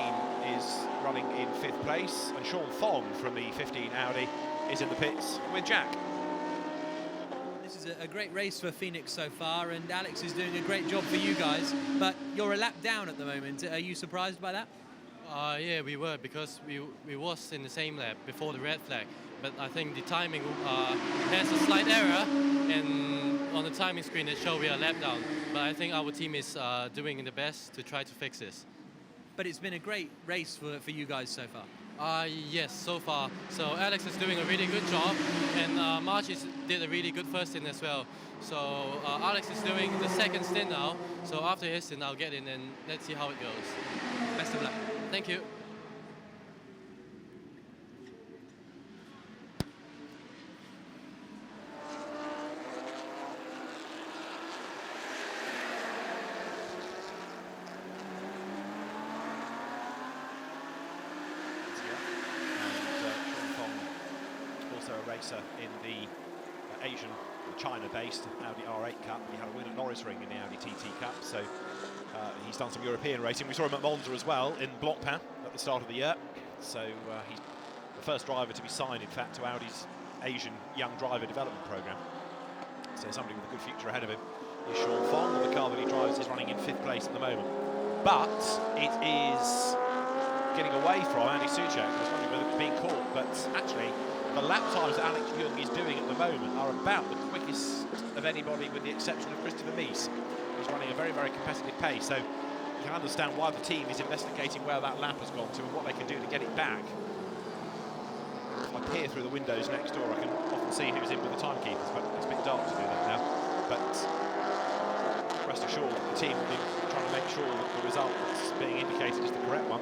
is running in 5th place, and Sean Fong from the 15 Audi is in the pits with Jack. This is a great race for Phoenix so far, and Alex is doing a great job for you guys, but you're a lap down at the moment. Are you surprised by that? Yeah, we were, because we was in the same lap before the red flag, but I think the timing has a slight error, and on the timing screen it showed we are lap down, but I think our team is doing the best to try to fix this. But it's been a great race for you guys so far. Yes, so far. So Alex is doing a really good job, and March did a really good first stint as well. So Alex is doing the second stint now, so after his stint I'll get in and let's see how it goes. Best of luck. Thank you. racer in the Asian, China-based Audi R8 Cup. He had a win at Norrisring in the Audi TT Cup, so he's done some European racing. We saw him at Monza as well in Blancpain at the start of the year. So he's the first driver to be signed, in fact, to Audi's Asian Young Driver Development Programme. So somebody with a good future ahead of him is Sean Fong. The car that he drives is running in 5th place at the moment. But it is getting away from Andy Soucek. I was wondering whether it was being caught, but actually the lap times that Alex Young is doing at the moment are about the quickest of anybody, with the exception of Christopher Mies, who's running a very, very competitive pace. So you can understand why the team is investigating where that lap has gone to and what they can do to get it back. If I peer through the windows next door, I can often see who's in with the timekeepers, but it's a bit dark to do that now. But rest assured, the team will be trying to make sure that the result that's being indicated is the correct one.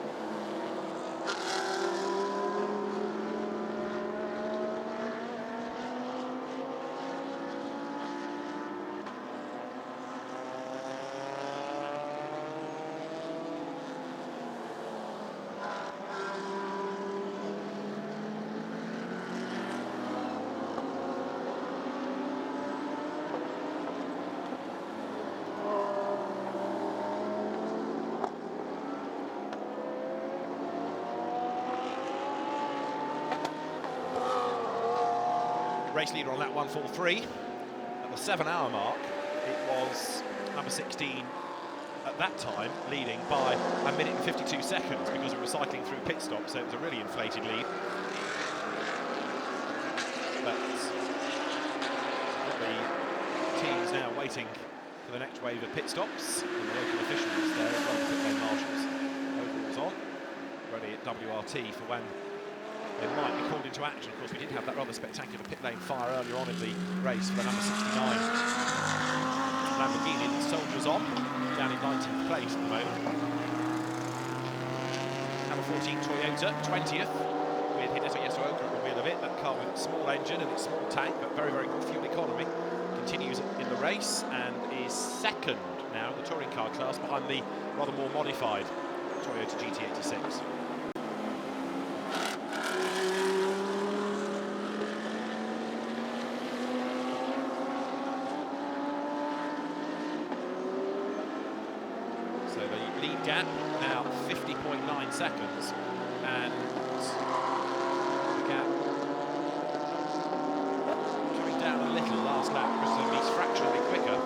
Race leader on lap 143. At the 7-hour mark, it was number 16 at that time leading by 1 minute and 52 seconds because we were cycling through pit stop, so it was a really inflated lead. But the team's now waiting for the next wave of pit stops, and the local officials there as well, the pit lane marshals. Overall's on, ready at WRT for when they might be called into action. Of course, we did have that rather spectacular pit lane fire earlier on in the race for the number 69 Lamborghini. The Soldiers on, down in 19th place at the moment. Number 14 Toyota, 20th, with Hideto Yasuoka at the wheel of it. That car with a small engine and its small tank, but very, very good fuel economy. Continues in the race and is second now in the touring car class behind the rather more modified Toyota GT86. Gap now 50.9 seconds, and the gap coming down a little last lap. Christopher Mies fractionally quicker.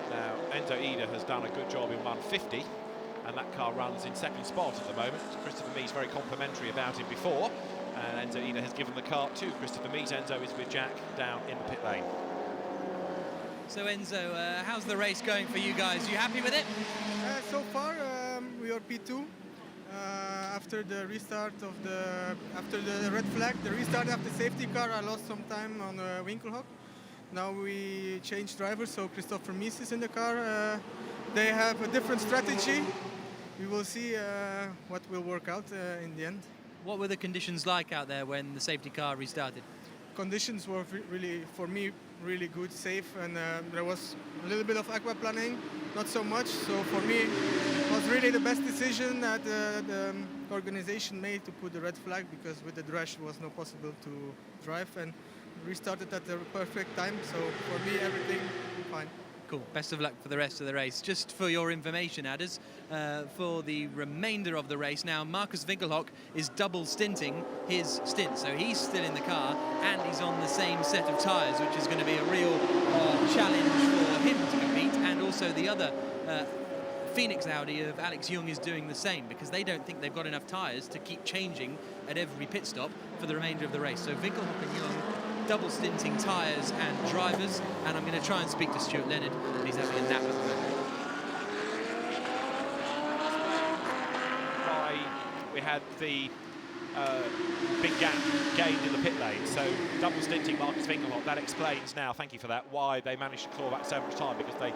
Now Enzo Ida has done a good job in 150. And that car runs in second spot at the moment. Christopher Mies very complimentary about him before, and Enzo Ida has given the car to Christopher Mies. Enzo is with Jack down in the pit lane. So Enzo, how's the race going for you guys? Are you happy with it? So far, we are P2. After the restart of after the red flag, the restart of the safety car, I lost some time on Winkelhock. Now we changed drivers, so Christopher Mies is in the car. They have a different strategy. We will see what will work out in the end. What were the conditions like out there when the safety car restarted? Conditions were really, for me, really good, safe, and there was a little bit of aquaplaning, not so much. So for me, it was really the best decision that the organization made to put the red flag, because with the drash it was not possible to drive, and restarted at the perfect time. So for me, everything fine. Cool. Best of luck for the rest of the race. Just for your information, Adders, for the remainder of the race now, Marcus Winkelhock is double stinting his stint. So he's still in the car and he's on the same set of tyres, which is going to be a real challenge for him to compete. And also the other Phoenix Audi of Alex Young is doing the same, because they don't think they've got enough tyres to keep changing at every pit stop for the remainder of the race. So Winkelhock and Young double stinting tyres and drivers, and I'm going to try and speak to Stuart Leonard, but he's having a nap at the moment. Why we had the big gap gained in the pit lane, so double stinting Marcus Winkelhock, that explains now, thank you for that, why they managed to claw back so much time, because they,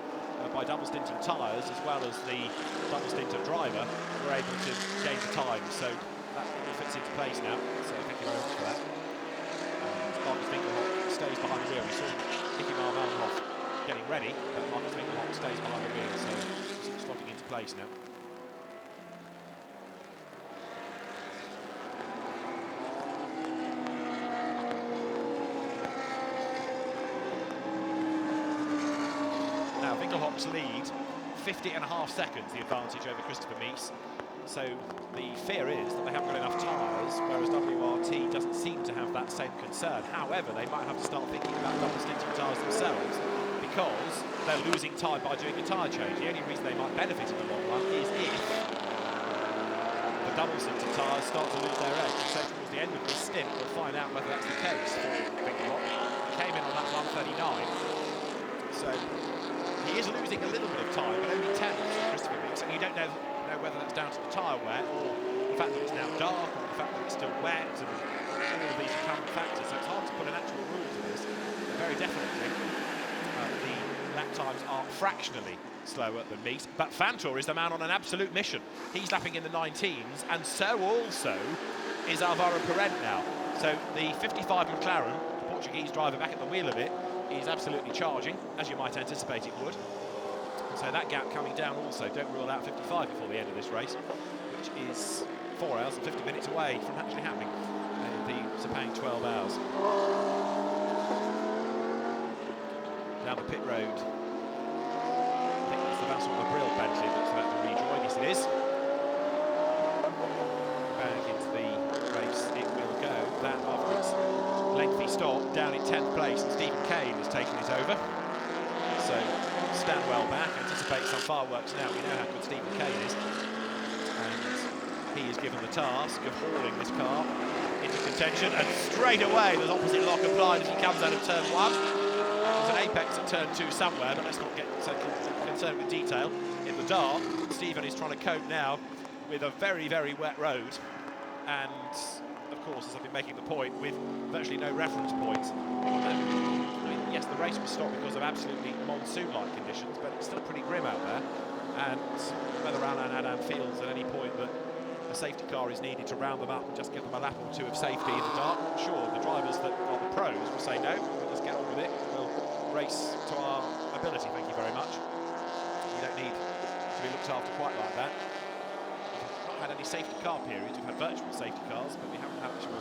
by double stinting tyres as well as the double stint of driver, were able to gain the time, so that all fits into place now, so thank you very much for that. Marcus Winkelhock stays behind the wheel. We saw Nicky Marmalhoff getting ready, but Marcus Winkelhock stays behind the wheel, so it's slotting into place now. Now, Winkelhock's lead, 50.5 seconds, the advantage over Christopher Mies. So the fear is that they haven't got enough tyres, whereas WRT doesn't seem to have that same concern. However, they might have to start thinking about double stinting tyres themselves, because they're losing time by doing a tyre change. The only reason they might benefit in the long run is if the double stinting tyres start to lose their edge. So towards the end of this stint, we'll find out whether that's the case for Winkelhock. He came in on that 1:39, so he is losing a little bit of time, but only 10 for Christopher Mies, and you don't know whether that's down to the tyre wear or the fact that it's now dark or the fact that it's still wet, and all of these are common factors. So it's hard to put an actual rule to this. But very definitely, the lap times are fractionally slower than Mies. But Fantor is the man on an absolute mission. He's lapping in the 19s, and so also is Alvaro Parent now. So the 55 McLaren, the Portuguese driver back at the wheel of it, is absolutely charging, as you might anticipate it would. So that gap coming down also. Don't rule out 55 before the end of this race, which is 4 hours and 50 minutes away from actually happening in the Sepang 12 hours. Down the pit road. I think that's the Vincent Labrille Bentley that's about to rejoin. Yes, it is. Back into the race it will go. That after its lengthy stop down in 10th place, and Stephen Kane has taken it over. So stand well back, anticipate some fireworks now. We know how good Stephen Kane is, and he is given the task of hauling this car into contention, and straight away there's opposite lock applied as he comes out of turn 1. There's an apex at turn 2 somewhere, but let's not get so concerned with detail. In the dark, Stephen is trying to cope now with a very, very wet road, and of course, as I've been making the point, with virtually no reference points. Yes, the race was stopped because of absolutely monsoon-like conditions, but it's still pretty grim out there. And whether Alain Adam feels at any point that a safety car is needed to round them up and just give them a lap or two of safety in the dark, I'm sure the drivers that are the pros will say, no, let's get on with it. We'll race to our ability, thank you very much. You don't need to be looked after quite like that. We've not had any safety car periods. We've had virtual safety cars, but we haven't had actual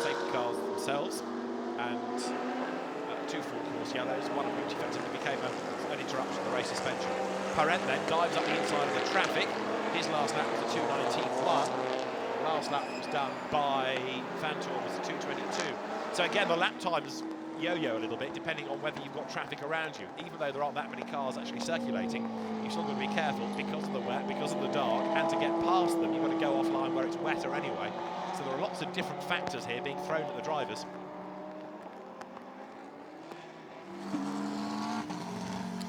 safety cars themselves. And 2 full-course yellows, one of which effectively became an interruption to the race suspension. Parent then dives up the inside of the traffic. His last lap was a 2:19.1. Last lap was done by Fantor was a 2:22. So again, the lap times yo-yo a little bit depending on whether you've got traffic around you. Even though there aren't that many cars actually circulating, you've still got to be careful because of the wet, because of the dark, and to get past them, you've got to go offline where it's wetter anyway. So there are lots of different factors here being thrown at the drivers.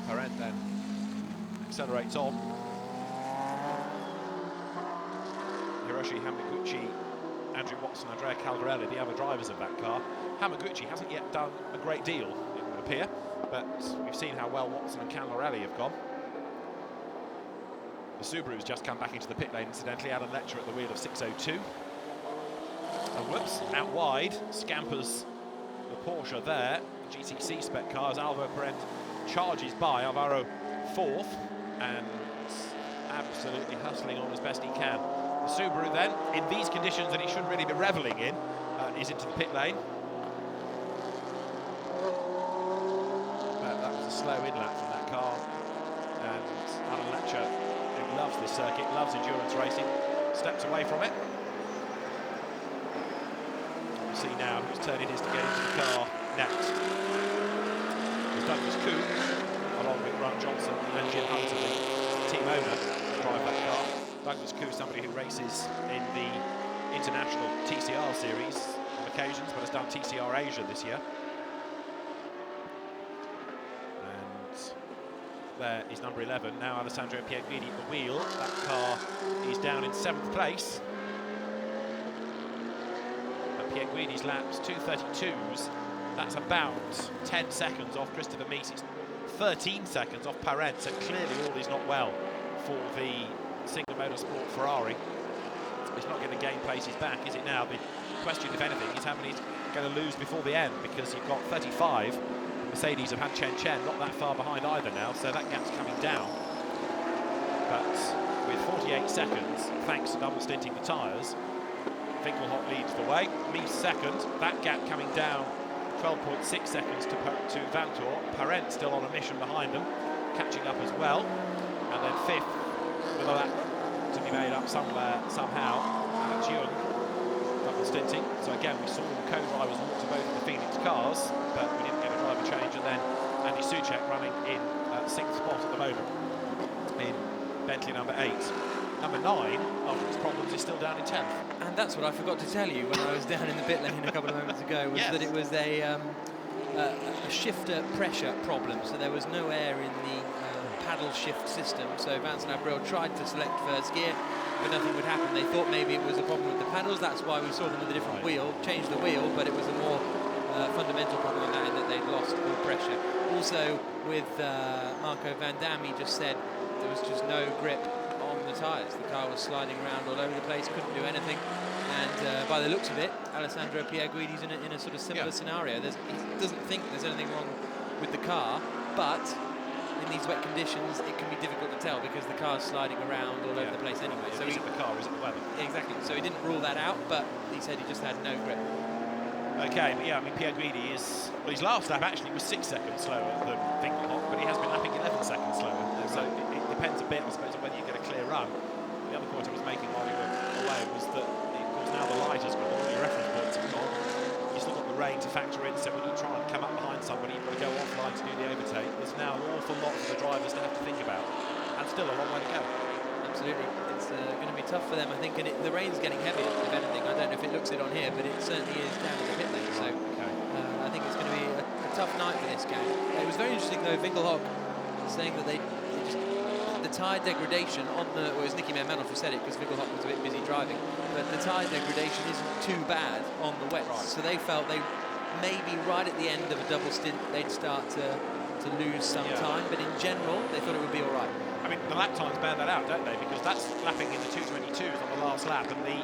Parent then accelerates on. Hiroshi Hamaguchi, Andrew Watson, Andrea Caldarelli, the other drivers of that car. Hamaguchi hasn't yet done a great deal, it would appear, but we've seen how well Watson and Caldarelli have gone. The Subaru's just come back into the pit lane, incidentally. Alan Letcher at the wheel of 6:02. And whoops, out wide, scampers the Porsche there. The GTC spec car as Alvaro Parent charges by. Alvaro 4th and absolutely hustling on as best he can. The Subaru then, in these conditions that he shouldn't really be revelling in, is into the pit lane. But that was a slow inlet from that car. And Alan Letcher, who loves this circuit, loves endurance racing, steps away from it. We'll see now whose turn it is to get into the car next. Douglas Coop, along with Grant Johnson and Jim Hunter, the team owner, drive that car. Douglas Coop, somebody who races in the international TCR series on occasions, but has done TCR Asia this year. And there is number 11, now Alessandro Pianguidi at the wheel. That car is down in 7th place. And Pianguidi's laps, 2:32s. That's about 10 seconds off Christopher Mies. It's 13 seconds off Parent, so clearly all is not well for the single motorsport Ferrari. It's not going to gain places back, is it now? The question, if anything, is how many he's going to lose before the end, because you've got 35 Mercedes have had Chen not that far behind either now, so that gap's coming down. But with 48 seconds, thanks to double stinting the tyres, Winkelhock leads the way. Mies second, that gap coming down 12.6 seconds to Vantor. Parent still on a mission behind them, catching up as well. And then fifth, with a lap to be made up somewhere, somehow, Alex Young, double stinting. So again, we saw the co-drivers walk to both of the Phoenix cars, but we didn't get a driver change. And then Andy Soucek running in 6th spot at the moment in Bentley number 8. Number 9, after its problems, is still down in 10th. And that's what I forgot to tell you when I was down in the pit lane a couple of moments ago, was that it was a shifter pressure problem. So there was no air in the paddle shift system. So Vincent Abril tried to select first gear, but nothing would happen. They thought maybe it was a problem with the paddles. That's why we saw them with a different wheel, changed the wheel, but it was a more fundamental problem than that, in that they'd lost all pressure. Also, with Marco Van Dam, he just said there was just no grip on the tyres. The car was sliding around all over the place, couldn't do anything. And by the looks of it, Alessandro Pierguidi's in a sort of similar scenario. He doesn't think there's anything wrong with the car, but in these wet conditions, it can be difficult to tell because the car's sliding around all over the place anyway. So is it the car, is it the weather? Exactly. So he didn't rule that out, but he said he just had no grip. Okay, but yeah, I mean, Pierguidi is, well, his last lap actually was 6 seconds slower than Winkelhock, but he has been lapping 11 seconds slower. So it depends a bit, I suppose, on whether you get a clear run. The other point I was making while we were away was that, of course, now the light has gone, all your reference points have gone. You've still got the rain to factor in, so when you try and come up behind somebody, you've got to go offline to do the overtake. There's now an awful lot for the drivers to have to think about, and still a long way to go. Absolutely. It's going to be tough for them, I think, and the rain's getting heavier, if anything. I don't know if it looks it on here, but it certainly is down in the pit lane, so I think it's going to be a tough night for this game. It was very interesting, though, Winkelhock saying that the tyre degradation on the, well, it was Nicky Menmanoff who said it, because Winkelhock was a bit busy driving, but the tyre degradation isn't too bad on the wets, so they felt they maybe right at the end of a double stint they'd start to lose some time, but in general they thought it would be all right. I mean, the lap times bear that out, don't they? Because that's lapping in the 222s on the last lap, and the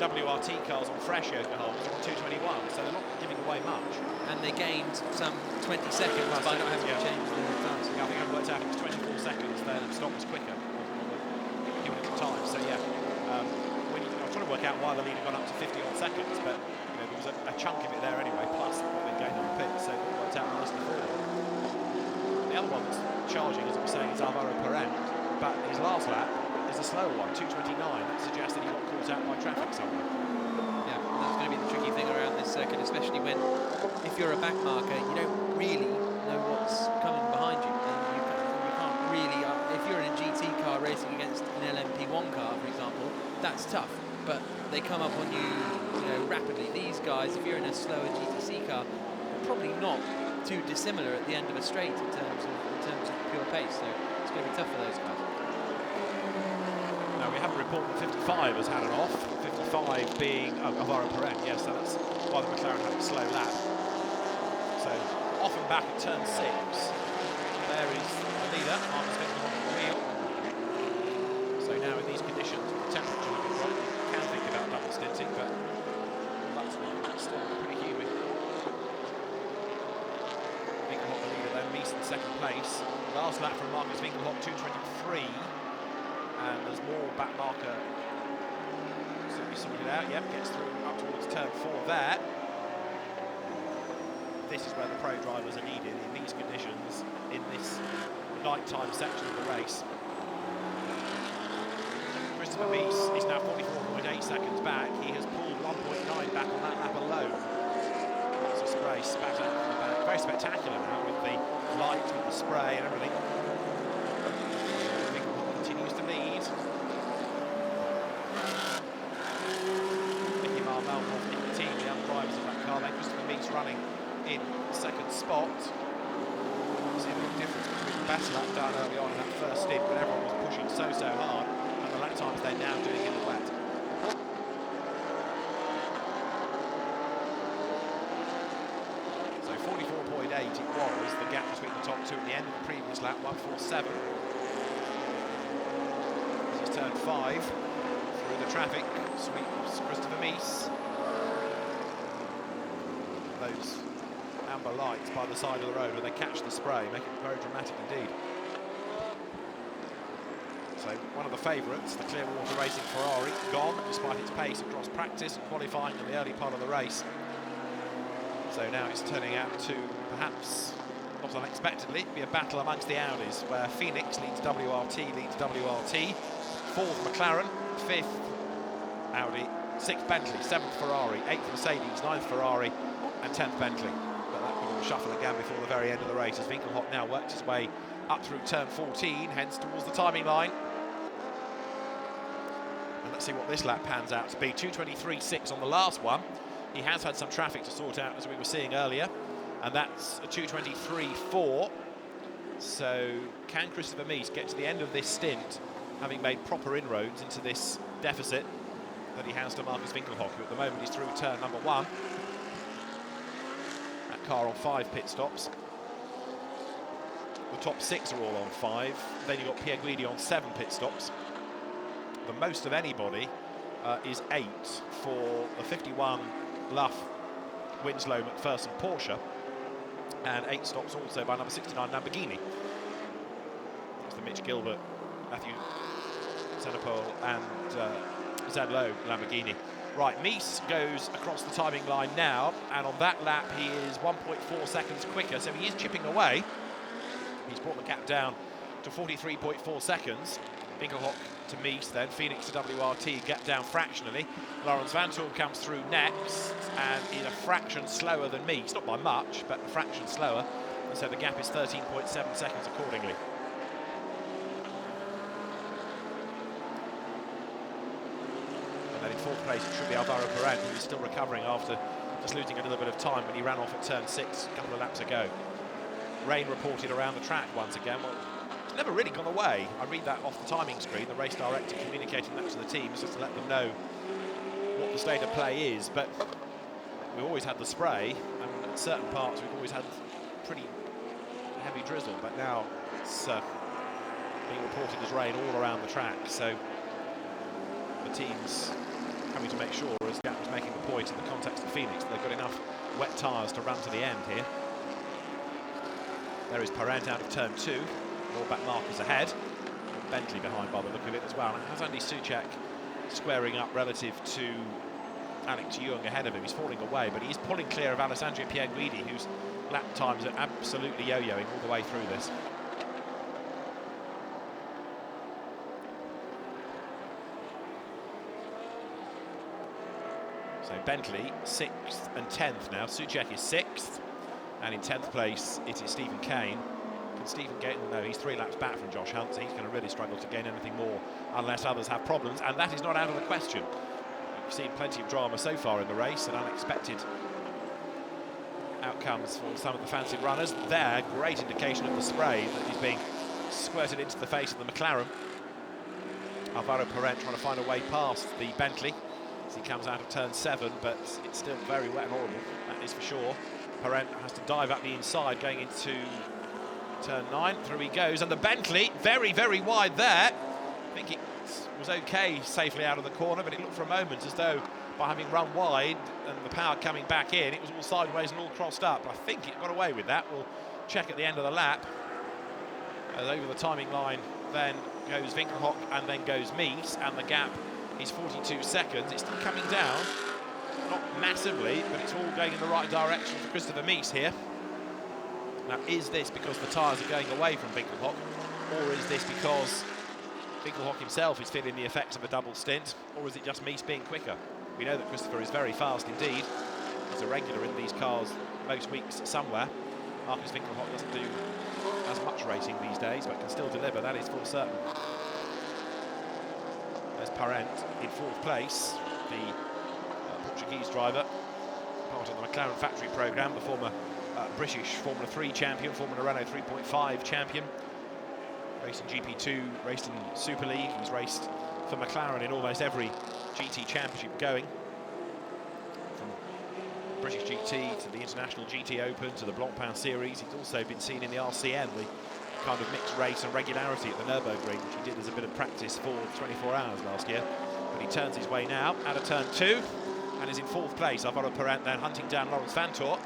WRT cars on fresh Yokohama was on 221, so they're not giving away much. And they gained some 20 seconds by not having to change the times. I think I worked out it was 24 seconds, their stop was quicker on the cumulative time. So yeah, I was trying to work out why the lead had gone up to 50 odd seconds, but there was a chunk of it there anyway, plus what they gained on the pit, so it worked out nicely for them. The other one that's charging, as I was saying, is Alvaro Parent, but his last lap is a slower one, 2:29. That suggests that he got caught out by traffic somewhere. Yeah, that's going to be the tricky thing around this circuit, especially when, if you're a back marker, you don't really know what's coming behind you. And you can't really, if you're in a GT car racing against an LMP1 car, for example, that's tough. But they come up on you, rapidly. These guys, if you're in a slower GTC car, they're probably not too dissimilar at the end of a straight in terms of pure pace. So it's going to be tough for those guys. Now we have a report that 55 has had an off. 55 being Alvaro Parent. Yes, so that's why the McLaren had a slow lap. So off and back at turn 6. There is the leader, Marcus Winkelhock on the wheel. So now in these conditions, the temperature looking right, you can think about double stinting, but that's still pretty humid. Winkelhock the leader then, Mies in second place. Last lap from Marcus Winkelhock, 2:23. And there's more back marker to be sorted out. Yep, gets through up towards turn 4 there. This is where the pro drivers are needed in these conditions, in this nighttime section of the race. Christopher Mies is now 44.8 seconds back. He has pulled 1.9 back on that lap alone. Lots of spray spatter from the back. Very spectacular now with the light, with the spray and everything. Continues to lead. Nicky Malmoff in the team, the other drivers of that car. Then Christopher Mies running in second spot. See a big difference between the best lap done early on in that first stint when everyone was pushing so hard, and the lap times they're now doing in the wet. So 44.8 it was, the gap between the top two at the end of the previous lap, 1:47. This is turn 5, through the traffic, sweeps Christopher Mies. Those amber lights by the side of the road where they catch the spray, making it very dramatic indeed. So one of the favourites, the Clearwater Racing Ferrari, gone despite its pace across practice and qualifying in the early part of the race. So now it's turning out to perhaps, not unexpectedly, be a battle amongst the Audis, where Phoenix leads WRT, fourth McLaren, fifth Audi, sixth Bentley, seventh Ferrari, eighth Mercedes, ninth Ferrari, and 10th Bentley. But that could all shuffle again before the very end of the race as Winkelhock now works his way up through turn 14, hence towards the timing line. And let's see what this lap pans out to be. 2:23.6 on the last one. He has had some traffic to sort out, as we were seeing earlier, and that's a 2:23.4. So can Christopher Mies get to the end of this stint having made proper inroads into this deficit that he has to Marcus Winkelhock, who at the moment is through turn number 1. That car on 5 pit stops. The top 6 are all on 5. Then you've got Pierre Guidi on 7 pit stops. The most of anybody is 8 for the 51 Luff, Winslow, McPherson, Porsche, and 8 stops also by number 69 Lamborghini. That's the Mitch Gilbert, Matthew Senapol and Zed Lowe Lamborghini. Right, Mies goes across the timing line now, and on that lap he is 1.4 seconds quicker, so he is chipping away. He's brought the gap down to 43.4 seconds. Winkelhock to Mies, then Phoenix to WRT, gap down fractionally. Lawrence Vanthoor comes through next and is a fraction slower than Mies, not by much, but a fraction slower, and so the gap is 13.7 seconds accordingly. And then in fourth place it should be Alvaro Perrin, who is still recovering after just losing a little bit of time when he ran off at turn 6 a couple of laps ago. Rain reported around the track once again. Well, it's never really gone away. I read that off the timing screen, the race director communicating that to the teams just to let them know what the state of play is. But we've always had the spray, and at certain parts we've always had pretty heavy drizzle, but now it's being reported as rain all around the track. So the teams having to make sure, as Jack was making the point in the context of Phoenix, that they've got enough wet tyres to run to the end here. There is Parent out of turn 2. All back markers ahead. And Bentley behind by the look of it as well. And it has Andy Soucek squaring up relative to Alex Young ahead of him. He's falling away, but he's pulling clear of Alessandro Pierre Guidi, whose lap times are absolutely yo-yoing all the way through this. So Bentley 6th and 10th now. Soucek is 6th. And in 10th place, it is Stephen Kane. Can Stephen Kane, no, he's 3 laps back from Josh Hunt, so he's going to really struggle to gain anything more unless others have problems, and that is not out of the question. We've seen plenty of drama so far in the race and unexpected outcomes for some of the fancied runners. There, great indication of the spray that is being squirted into the face of the McLaren. Alvaro Perrin trying to find a way past the Bentley as he comes out of turn 7, but it's still very wet and horrible, that is for sure. Perrin has to dive up the inside going into turn 9. Through he goes, and the Bentley very, very wide there. I think it was okay safely out of the corner, but it looked for a moment as though by having run wide and the power coming back in, it was all sideways and all crossed up. I think it got away with that. We'll check at the end of the lap. As over the timing line then goes Winkelhock and then goes Mies, and the gap is 42 seconds. It's still coming down. Not massively, but it's all going in the right direction for Christopher Mies here. Now, is this because the tyres are going away from Winkelhock, or is this because Winkelhock himself is feeling the effects of a double stint, or is it just Mies being quicker? We know that Christopher is very fast indeed. He's a regular in these cars most weeks somewhere. Marcus Winkelhock doesn't do as much racing these days, but can still deliver, that is for certain. There's Parent in 4th place, the Portuguese driver, part of the McLaren factory programme, the former British Formula 3 champion, Formula Renault 3.5 champion, raced in GP2, raced in Super League. He's raced for McLaren in almost every GT championship going, from British GT to the International GT Open to the Blancpain Series. He's also been seen in the RCN, the kind of mixed race and regularity at the Nürburgring, which he did as a bit of practice for 24 hours last year. But he turns his way now out of turn 2 and is in 4th place. Alvaro Perrin then hunting down Lawrence Vanthoor.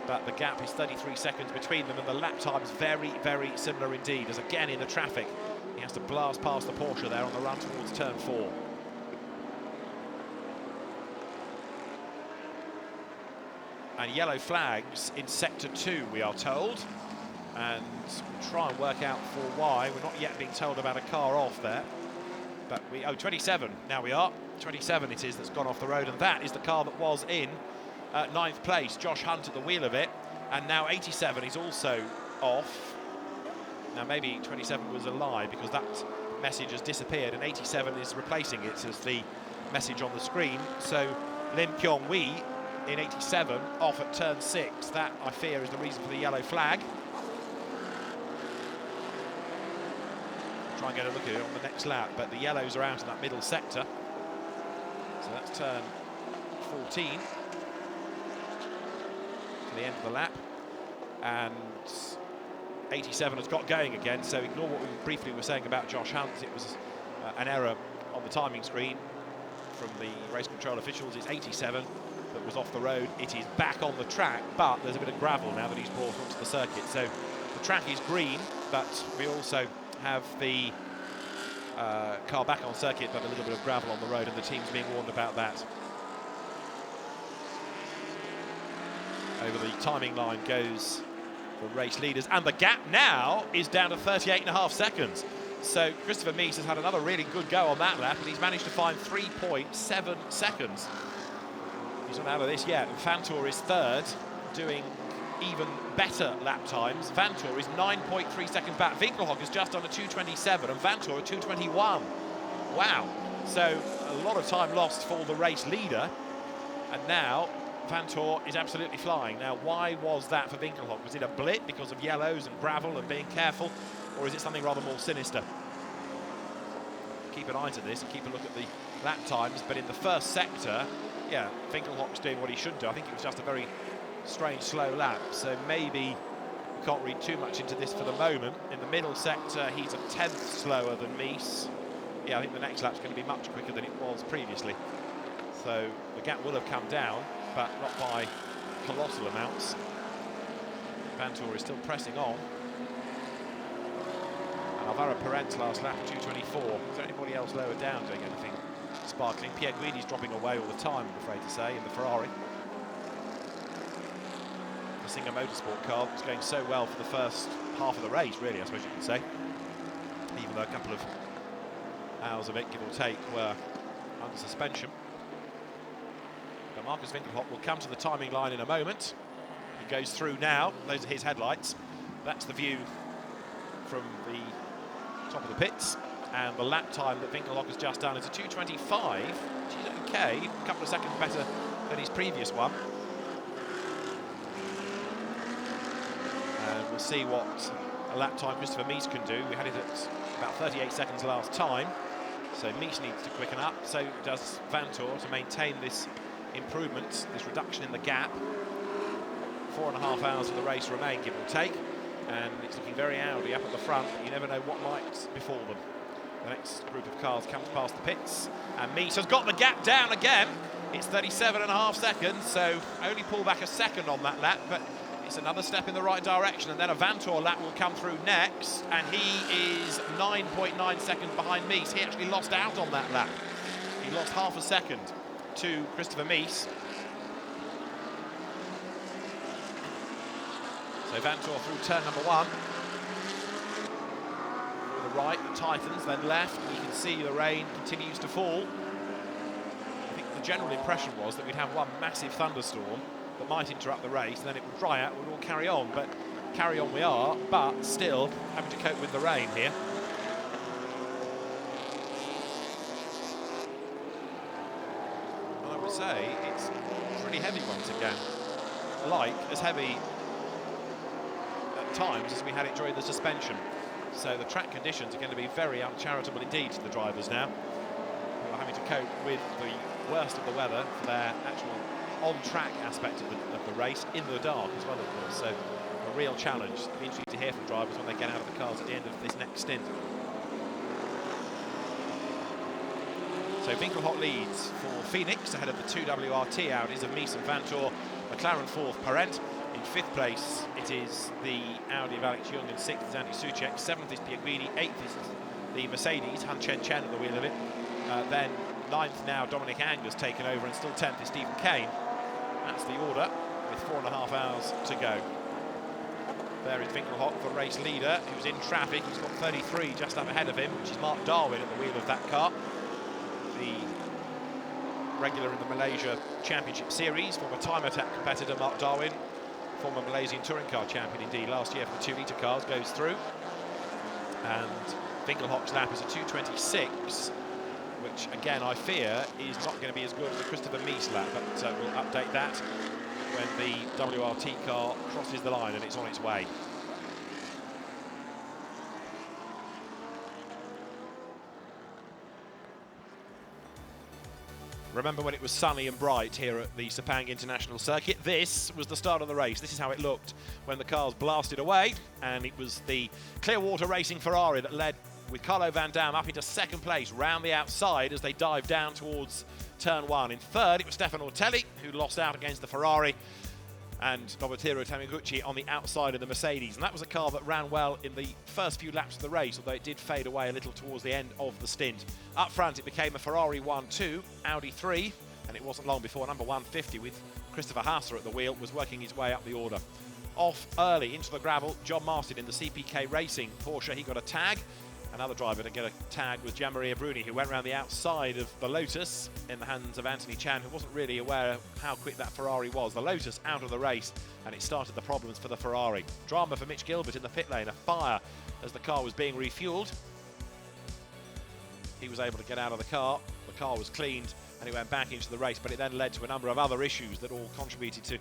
but the gap is 33 seconds between them, and the lap time is very, very similar indeed, as again in the traffic, he has to blast past the Porsche there on the run towards turn 4. And yellow flags in sector 2, we are told, and we'll try and work out for why. We're not yet being told about a car off there, but 27, now we are. 27 it is that's gone off the road, and that is the car that was in 9th place. Josh Hunt at the wheel of it, and now 87 is also off. Now maybe 27 was a lie, because that message has disappeared, and 87 is replacing it as the message on the screen. So Lim Kyung-wee in 87 off at turn 6. That, I fear, is the reason for the yellow flag. Try and get a look at it on the next lap, but the yellows are out in that middle sector. So that's turn 14 to the end of the lap, and 87 has got going again. So ignore what we briefly were saying about Josh Hunt. It was an error on the timing screen from the race control officials. It's 87 that was off the road. It is back on the track, but there's a bit of gravel now that he's brought onto the circuit. So the track is green, but we also have the car back on circuit, but a little bit of gravel on the road, and the team's being warned about that. Over the timing line goes the race leaders, and the gap now is down to 38.5 seconds. So Christopher Mies has had another really good go on that lap, and he's managed to find 3.7 seconds. He's not out of this yet. Vantor is third, doing even better lap times. Vantor is 9.3 seconds back. Winkelhock is just on a 2:27, and Vantor a 2:21. Wow. So a lot of time lost for the race leader, and now Vantor is absolutely flying. Now, why was that for Winkelhock? Was it a blip because of yellows and gravel and being careful, or is it something rather more sinister? Keep an eye to this and keep a look at the lap times, but in the first sector, yeah, Winkelhock's doing what he should do. I think it was just a very strange slow lap, so maybe we can't read too much into this for the moment. In the middle sector, he's a 10th slower than Mies. Yeah, I think the next lap's going to be much quicker than it was previously. So the gap will have come down, but not by colossal amounts. Vantor is still pressing on. And Alvaro Perent's last lap, 2:24. Is there anybody else lower down doing anything sparkling? Pierre Guidi's dropping away all the time, I'm afraid to say, in the Ferrari. The Singer Motorsport car was going so well for the first half of the race, really, I suppose you could say. Even though a couple of hours of it, give or take, were under suspension. But Marcus Winkelhock will come to the timing line in a moment. He goes through now. Those are his headlights. That's the view from the top of the pits. And the lap time that Winkelhock has just done is a 2:25, which is okay, a couple of seconds better than his previous one. And we'll see what a lap time Christopher Mies can do. We had it at about 38 seconds last time, so Mies needs to quicken up. So does Vantor to maintain this improvement, this reduction in the gap. 4.5 hours of the race remain, give or take, and it's looking very Audi up at the front. You never know what might befall them. The next group of cars comes past the pits, and Mies has got the gap down again. It's 37.5 seconds, so only pull back a second on that lap, but it's another step in the right direction. And then a Vantor lap will come through next, and he is 9.9 seconds behind Mies. He actually lost out on that lap. He lost half a second to Christopher Mies. So Vantor through turn number 1. To the right, the tightens, then left. You can see the rain continues to fall. I think the general impression was that we'd have one massive thunderstorm that might interrupt the race, and then it would dry out, we'd all carry on. But carry on we are, but still having to cope with the rain here. I would say it's pretty heavy once again. Like as heavy at times as we had it during the suspension. So the track conditions are going to be very uncharitable indeed to the drivers now, who are having to cope with the worst of the weather for their actual on-track aspect of the race, in the dark as well, of course. So a real challenge. It'll be interesting to hear from drivers when they get out of the cars at the end of this next stint. So Winkelhock leads for Phoenix ahead of the 2 WRT Audis of Mies and Vantor. McLaren fourth, Parent. In 5th place, it is the Audi of Alex Young, and 6th is Andy Soucek, 7th is Piaguini, 8th is the Mercedes, Han Chen Chen at the wheel of it. Then 9th now, Dominic Anger's taken over, and still 10th is Stephen Kane. That's the order, with 4.5 hours to go. There is Winkelhock, the race leader, who's in traffic. He's got 33 just up ahead of him, which is Mark Darwin at the wheel of that car. The regular in the Malaysia Championship Series, former time attack competitor Mark Darwin, former Malaysian touring car champion indeed last year for the 2-litre cars, goes through. And Winkelhock's lap is a 2:26, which again I fear is not going to be as good as the Christopher Mies lap, but we'll update that when the WRT car crosses the line and it's on its way. Remember when it was sunny and bright here at the Sepang International Circuit? This was the start of the race. This is how it looked when the cars blasted away, and it was the Clearwater Racing Ferrari that led with Carlo Van Dam up into 2nd place round the outside as they dived down towards turn 1. In 3rd, it was Stefano Ortelli who lost out against the Ferrari, and Nobuteru Taniguchi on the outside of the Mercedes. And that was a car that ran well in the first few laps of the race, although it did fade away a little towards the end of the stint. Up front, it became a Ferrari 1-2, Audi 3, and it wasn't long before number 150 with Christopher Hasser at the wheel was working his way up the order. Off early into the gravel, John Marston in the CPK Racing Porsche, he got a tag. Another driver to get a tag was Gianmaria Bruni, who went around the outside of the Lotus in the hands of Anthony Chan, who wasn't really aware of how quick that Ferrari was. The Lotus out of the race, and it started the problems for the Ferrari. Drama for Mitch Gilbert in the pit lane, a fire as the car was being refueled. He was able to get out of the car was cleaned, and he went back into the race, but it then led to a number of other issues that all contributed to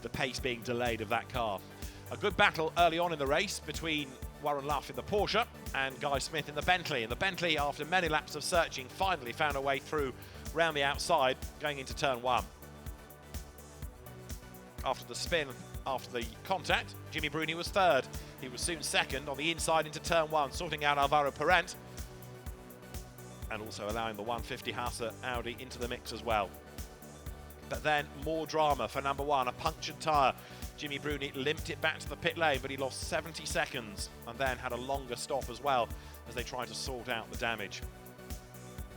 the pace being delayed of that car. A good battle early on in the race between Warren Luff in the Porsche and Guy Smith in the Bentley. And the Bentley, after many laps of searching, finally found a way through round the outside, going into turn 1. After the spin, after the contact, Jimmy Bruni was 3rd. He was soon 2nd on the inside into turn 1, sorting out Alvaro Parent, and also allowing the 150 Hasser Audi into the mix as well. But then more drama for number 1, a punctured tyre. Jimmy Bruni limped it back to the pit lane, but he lost 70 seconds and then had a longer stop as well as they tried to sort out the damage.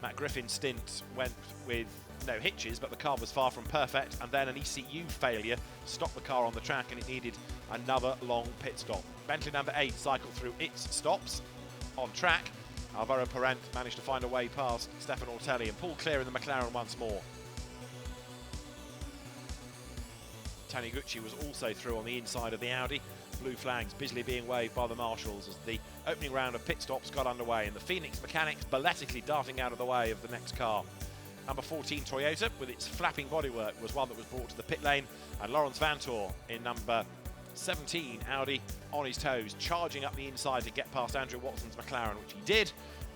Matt Griffin's stint went with no hitches, but the car was far from perfect, and then an ECU failure stopped the car on the track, and it needed another long pit stop. Bentley number 8 cycled through its stops on track. Alvaro Parent managed to find a way past Stefano Ortelli and pull clear in the McLaren once more. Taniguchi was also through on the inside of the Audi. Blue flags busily being waved by the marshals as the opening round of pit stops got underway, and the Phoenix mechanics balletically darting out of the way of the next car. Number 14 Toyota, with its flapping bodywork, was one that was brought to the pit lane, and Lawrence Vantor in number 17 Audi on his toes, charging up the inside to get past Andrew Watson's McLaren, which he did,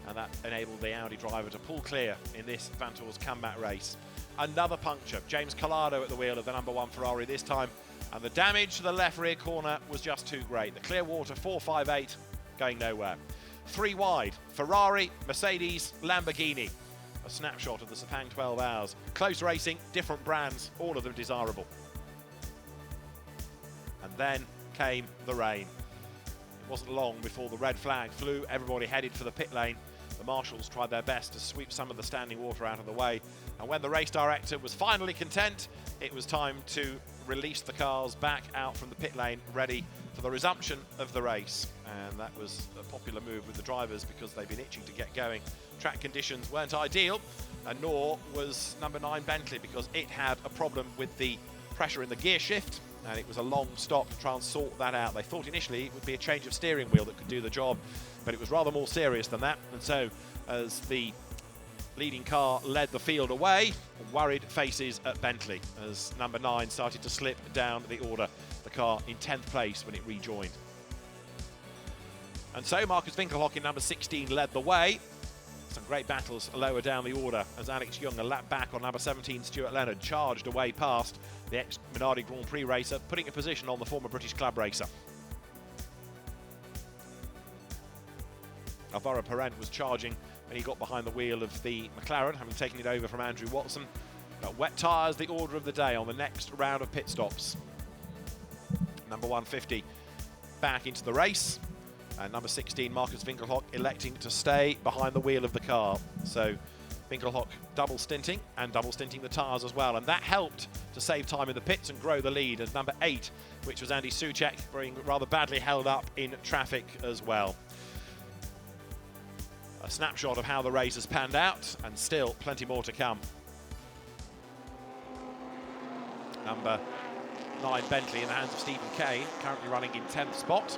and that enabled the Audi driver to pull clear in this Vantor's comeback race. Another puncture, James Collado at the wheel of the number 1 Ferrari this time, and the damage to the left rear corner was just too great. The Clearwater 458 going nowhere. 3 wide, Ferrari, Mercedes, Lamborghini. A snapshot of the Sepang 12 hours. Close racing, different brands, all of them desirable. And then came the rain. It wasn't long before the red flag flew, everybody headed for the pit lane. The marshals tried their best to sweep some of the standing water out of the way, and when the race director was finally content, it was time to release the cars back out from the pit lane, ready for the resumption of the race. And that was a popular move with the drivers because they've been itching to get going. Track conditions weren't ideal, and nor was number 9 Bentley, because it had a problem with the pressure in the gear shift, and it was a long stop to try and sort that out. They thought initially it would be a change of steering wheel that could do the job, but it was rather more serious than that. And so as the leading car led the field away, worried faces at Bentley as number 9 started to slip down the order, the car in 10th place when it rejoined. And so Marcus Winkelhock in number 16 led the way. Some great battles lower down the order as Alex Young, a lap back on number 17 Stuart Leonard, charged away past the ex-Minardi Grand Prix racer, putting a position on the former British club racer. Alvaro Parent was charging when he got behind the wheel of the McLaren, having taken it over from Andrew Watson. But wet tyres, the order of the day on the next round of pit stops. number 150 back into the race. And number 16, Marcus Winkelhock, electing to stay behind the wheel of the car. So Winkelhock double stinting and double stinting the tyres as well. And that helped to save time in the pits and grow the lead as number 8, which was Andy Soucek, being rather badly held up in traffic as well. A snapshot of how the race has panned out, and still plenty more to come. Number 9, Bentley, in the hands of Stephen Kane, currently running in 10th spot.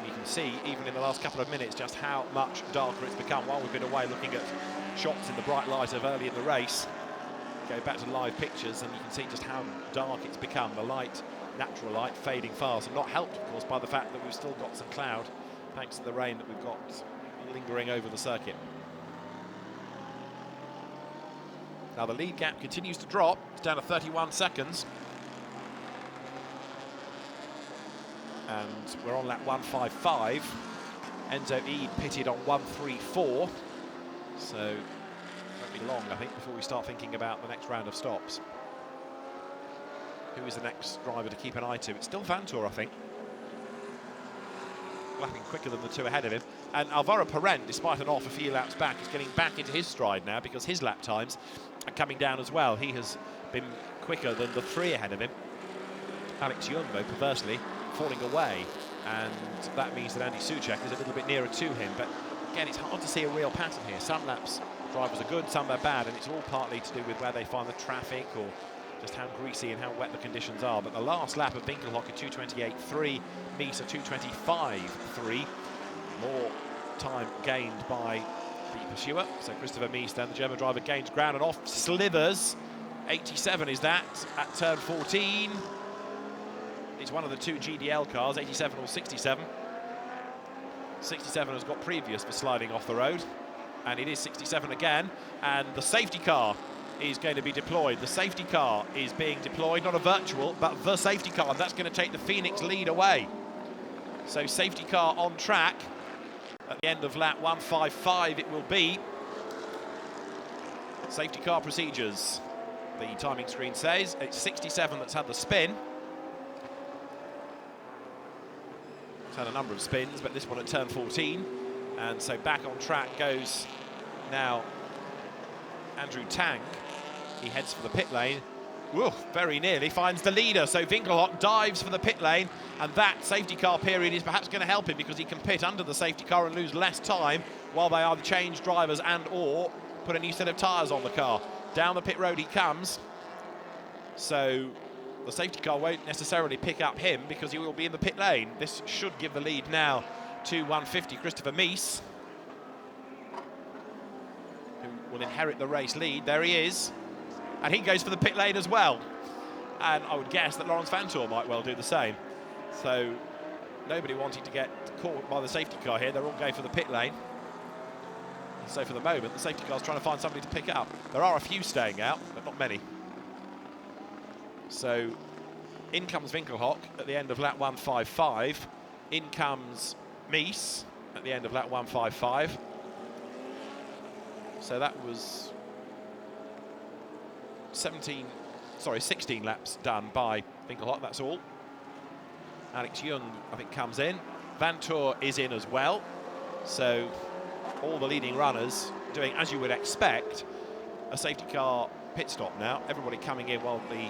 You can see, even in the last couple of minutes, just how much darker it's become while we've been away looking at shots in the bright light of early in the race. Go back to live pictures and you can see just how dark it's become. The light, natural light, fading fast, and not helped, of course, by the fact that we've still got some cloud, thanks to the rain that we've got lingering over the circuit. Now the lead gap continues to drop. It's down to 31 seconds. And we're on lap 155. Enzo Eade pitted on 134. So it won't be long, I think, before we start thinking about the next round of stops. Who is the next driver to keep an eye to? It's still Vantor, I think. Lapping quicker than the two ahead of him. And Alvaro Parent, despite an off a few laps back, is getting back into his stride now because his lap times are coming down as well. He has been quicker than the 3 ahead of him. Alex Young, though, perversely, falling away, and that means that Andy Soucek is a little bit nearer to him. But again, it's hard to see a real pattern here. Some laps drivers are good, some are bad, and it's all partly to do with where they find the traffic or just how greasy and how wet the conditions are. But the last lap of Winkelhock at 2:28.3, Mies at 2:25.3. More time gained by the pursuer. So Christopher Mies, then the German driver, gains ground and off slithers. 87 is that at turn 14. It's one of the 2 GDL cars, 87 or 67. 67 has got previous for sliding off the road, and it is 67 again, and the safety car is going to be deployed. The safety car is being deployed, not a virtual, but the safety car. That's going to take the Phoenix lead away. So safety car on track at the end of lap 155 it will be. Safety car procedures. The timing screen says it's 67 that's had the spin. It's had a number of spins, but this one at turn 14. And so back on track goes now Andrew Tang. He heads for the pit lane. Whoa, very nearly finds the leader. So Winkelhock dives for the pit lane, and that safety car period is perhaps going to help him because he can pit under the safety car and lose less time while they either change drivers and or put a new set of tyres on the car. Down the pit road he comes. So the safety car won't necessarily pick up him because he will be in the pit lane. This should give the lead now to 150 Christopher Mies, who will inherit the race lead. There he is, and he goes for the pit lane as well. And I would guess that Laurens Vantor might well do the same. So nobody wanting to get caught by the safety car here. They're all going for the pit lane. So for the moment, the safety car's trying to find somebody to pick up. There are a few staying out, but not many. So in comes Winkelhock at the end of lap 155. In comes Mies at the end of lap 155. So that was 16 laps done by Winkelhock, that's all. Alex Young, I think, comes in. Vantor is in as well. So all the leading runners doing, as you would expect, a safety car pit stop now. Everybody coming in while the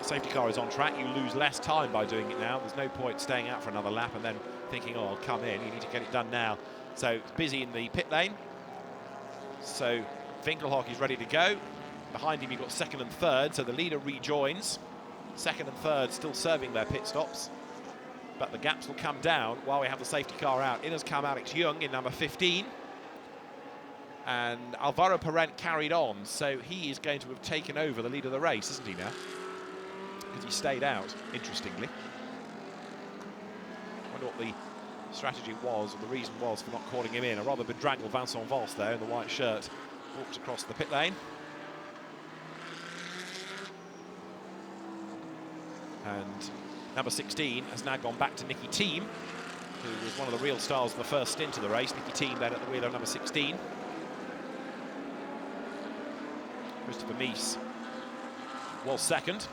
safety car is on track. You lose less time by doing it now. There's no point staying out for another lap and then thinking, oh, I'll come in. You need to get it done now. So it's busy in the pit lane. So Winkelhock is ready to go. Behind him you've got second and third, so the leader rejoins. Second and third still serving their pit stops, but the gaps will come down while we have the safety car out. In has come Alex Young in number 15. And Alvaro Parent carried on, so he is going to have taken over the lead of the race, isn't he now? Because he stayed out, interestingly. I wonder what the strategy was, or the reason was for not calling him in. A rather bedraggled Vincent Vos there in the white shirt walked across the pit lane. And number 16 has now gone back to Nicky Thiem, who was one of the real stars of the first stint of the race. Nicky Thiem then at the wheel of number 16. Christopher Mies was second,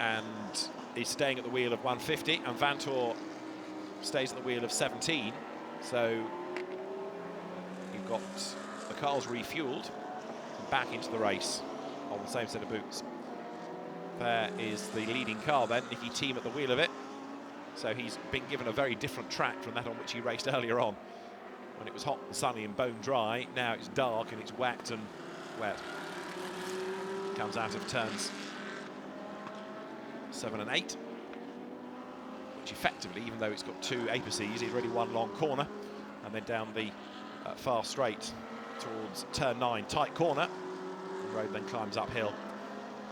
and is staying at the wheel of 150, and Vantor stays at the wheel of 17. So you've got the cars refueled and back into the race on the same set of boots. There is the leading car then, Nicky Thiem at the wheel of it. So he's been given a very different track from that on which he raced earlier on, when it was hot and sunny and bone dry. Now it's dark and it's whacked and wet. Comes out of turns 7 and 8, which effectively, even though it's got 2 apices, is really one long corner, and then down the far straight towards turn 9, tight corner. The road then climbs uphill.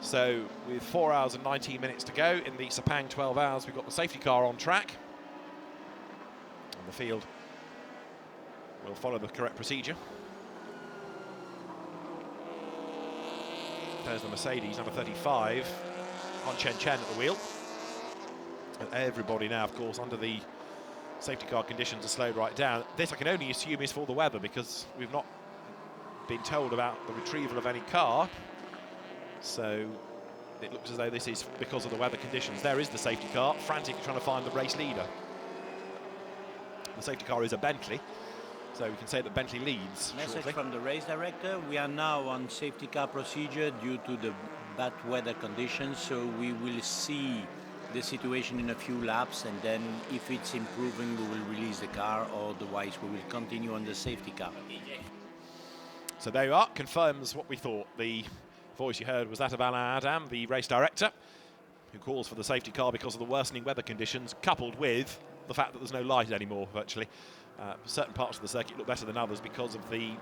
So with 4 hours and 19 minutes to go in the Sepang 12 hours, we've got the safety car on track, and the field will follow the correct procedure. There's the Mercedes, number 35, on Chen Chen at the wheel. And everybody now, of course, under the safety car conditions are slowed right down. This I can only assume is for the weather, because we've not been told about the retrieval of any car. So it looks as though this is because of the weather conditions. There is the safety car, frantically trying to find the race leader. The safety car is a Bentley, so we can say that Bentley leads. Message shortly. from the race director: we are now on safety car procedure due to the bad weather conditions, so we will see the situation in a few laps, and then if it's improving we will release the car, or otherwise we will continue on the safety car. So there you are, confirms what we thought. The voice you heard was that of Alain Adam, the race director, who calls for the safety car because of the worsening weather conditions, coupled with the fact that there's no light anymore, virtually. Certain parts of the circuit look better than others because of the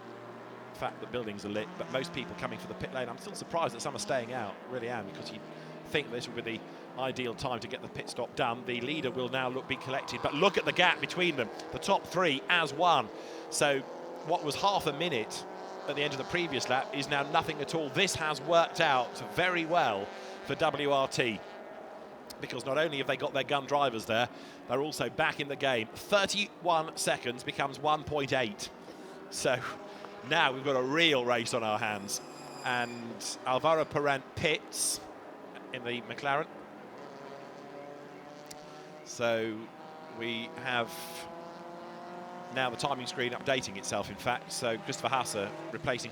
fact that buildings are lit, but most people coming for the pit lane, I'm still surprised that some are staying out, really am, because you think this would be the ideal time to get the pit stop done. The leader will now be collected, but look at the gap between them, the top 3 as one. So what was half a minute at the end of the previous lap is now nothing at all. This has worked out very well for WRT, because not only have they got their gun drivers there, they're also back in the game. 31 seconds becomes 1.8. So now we've got a real race on our hands. And Alvaro Parent pits in the McLaren. So we have now the timing screen updating itself, in fact. So Christopher Hasse replacing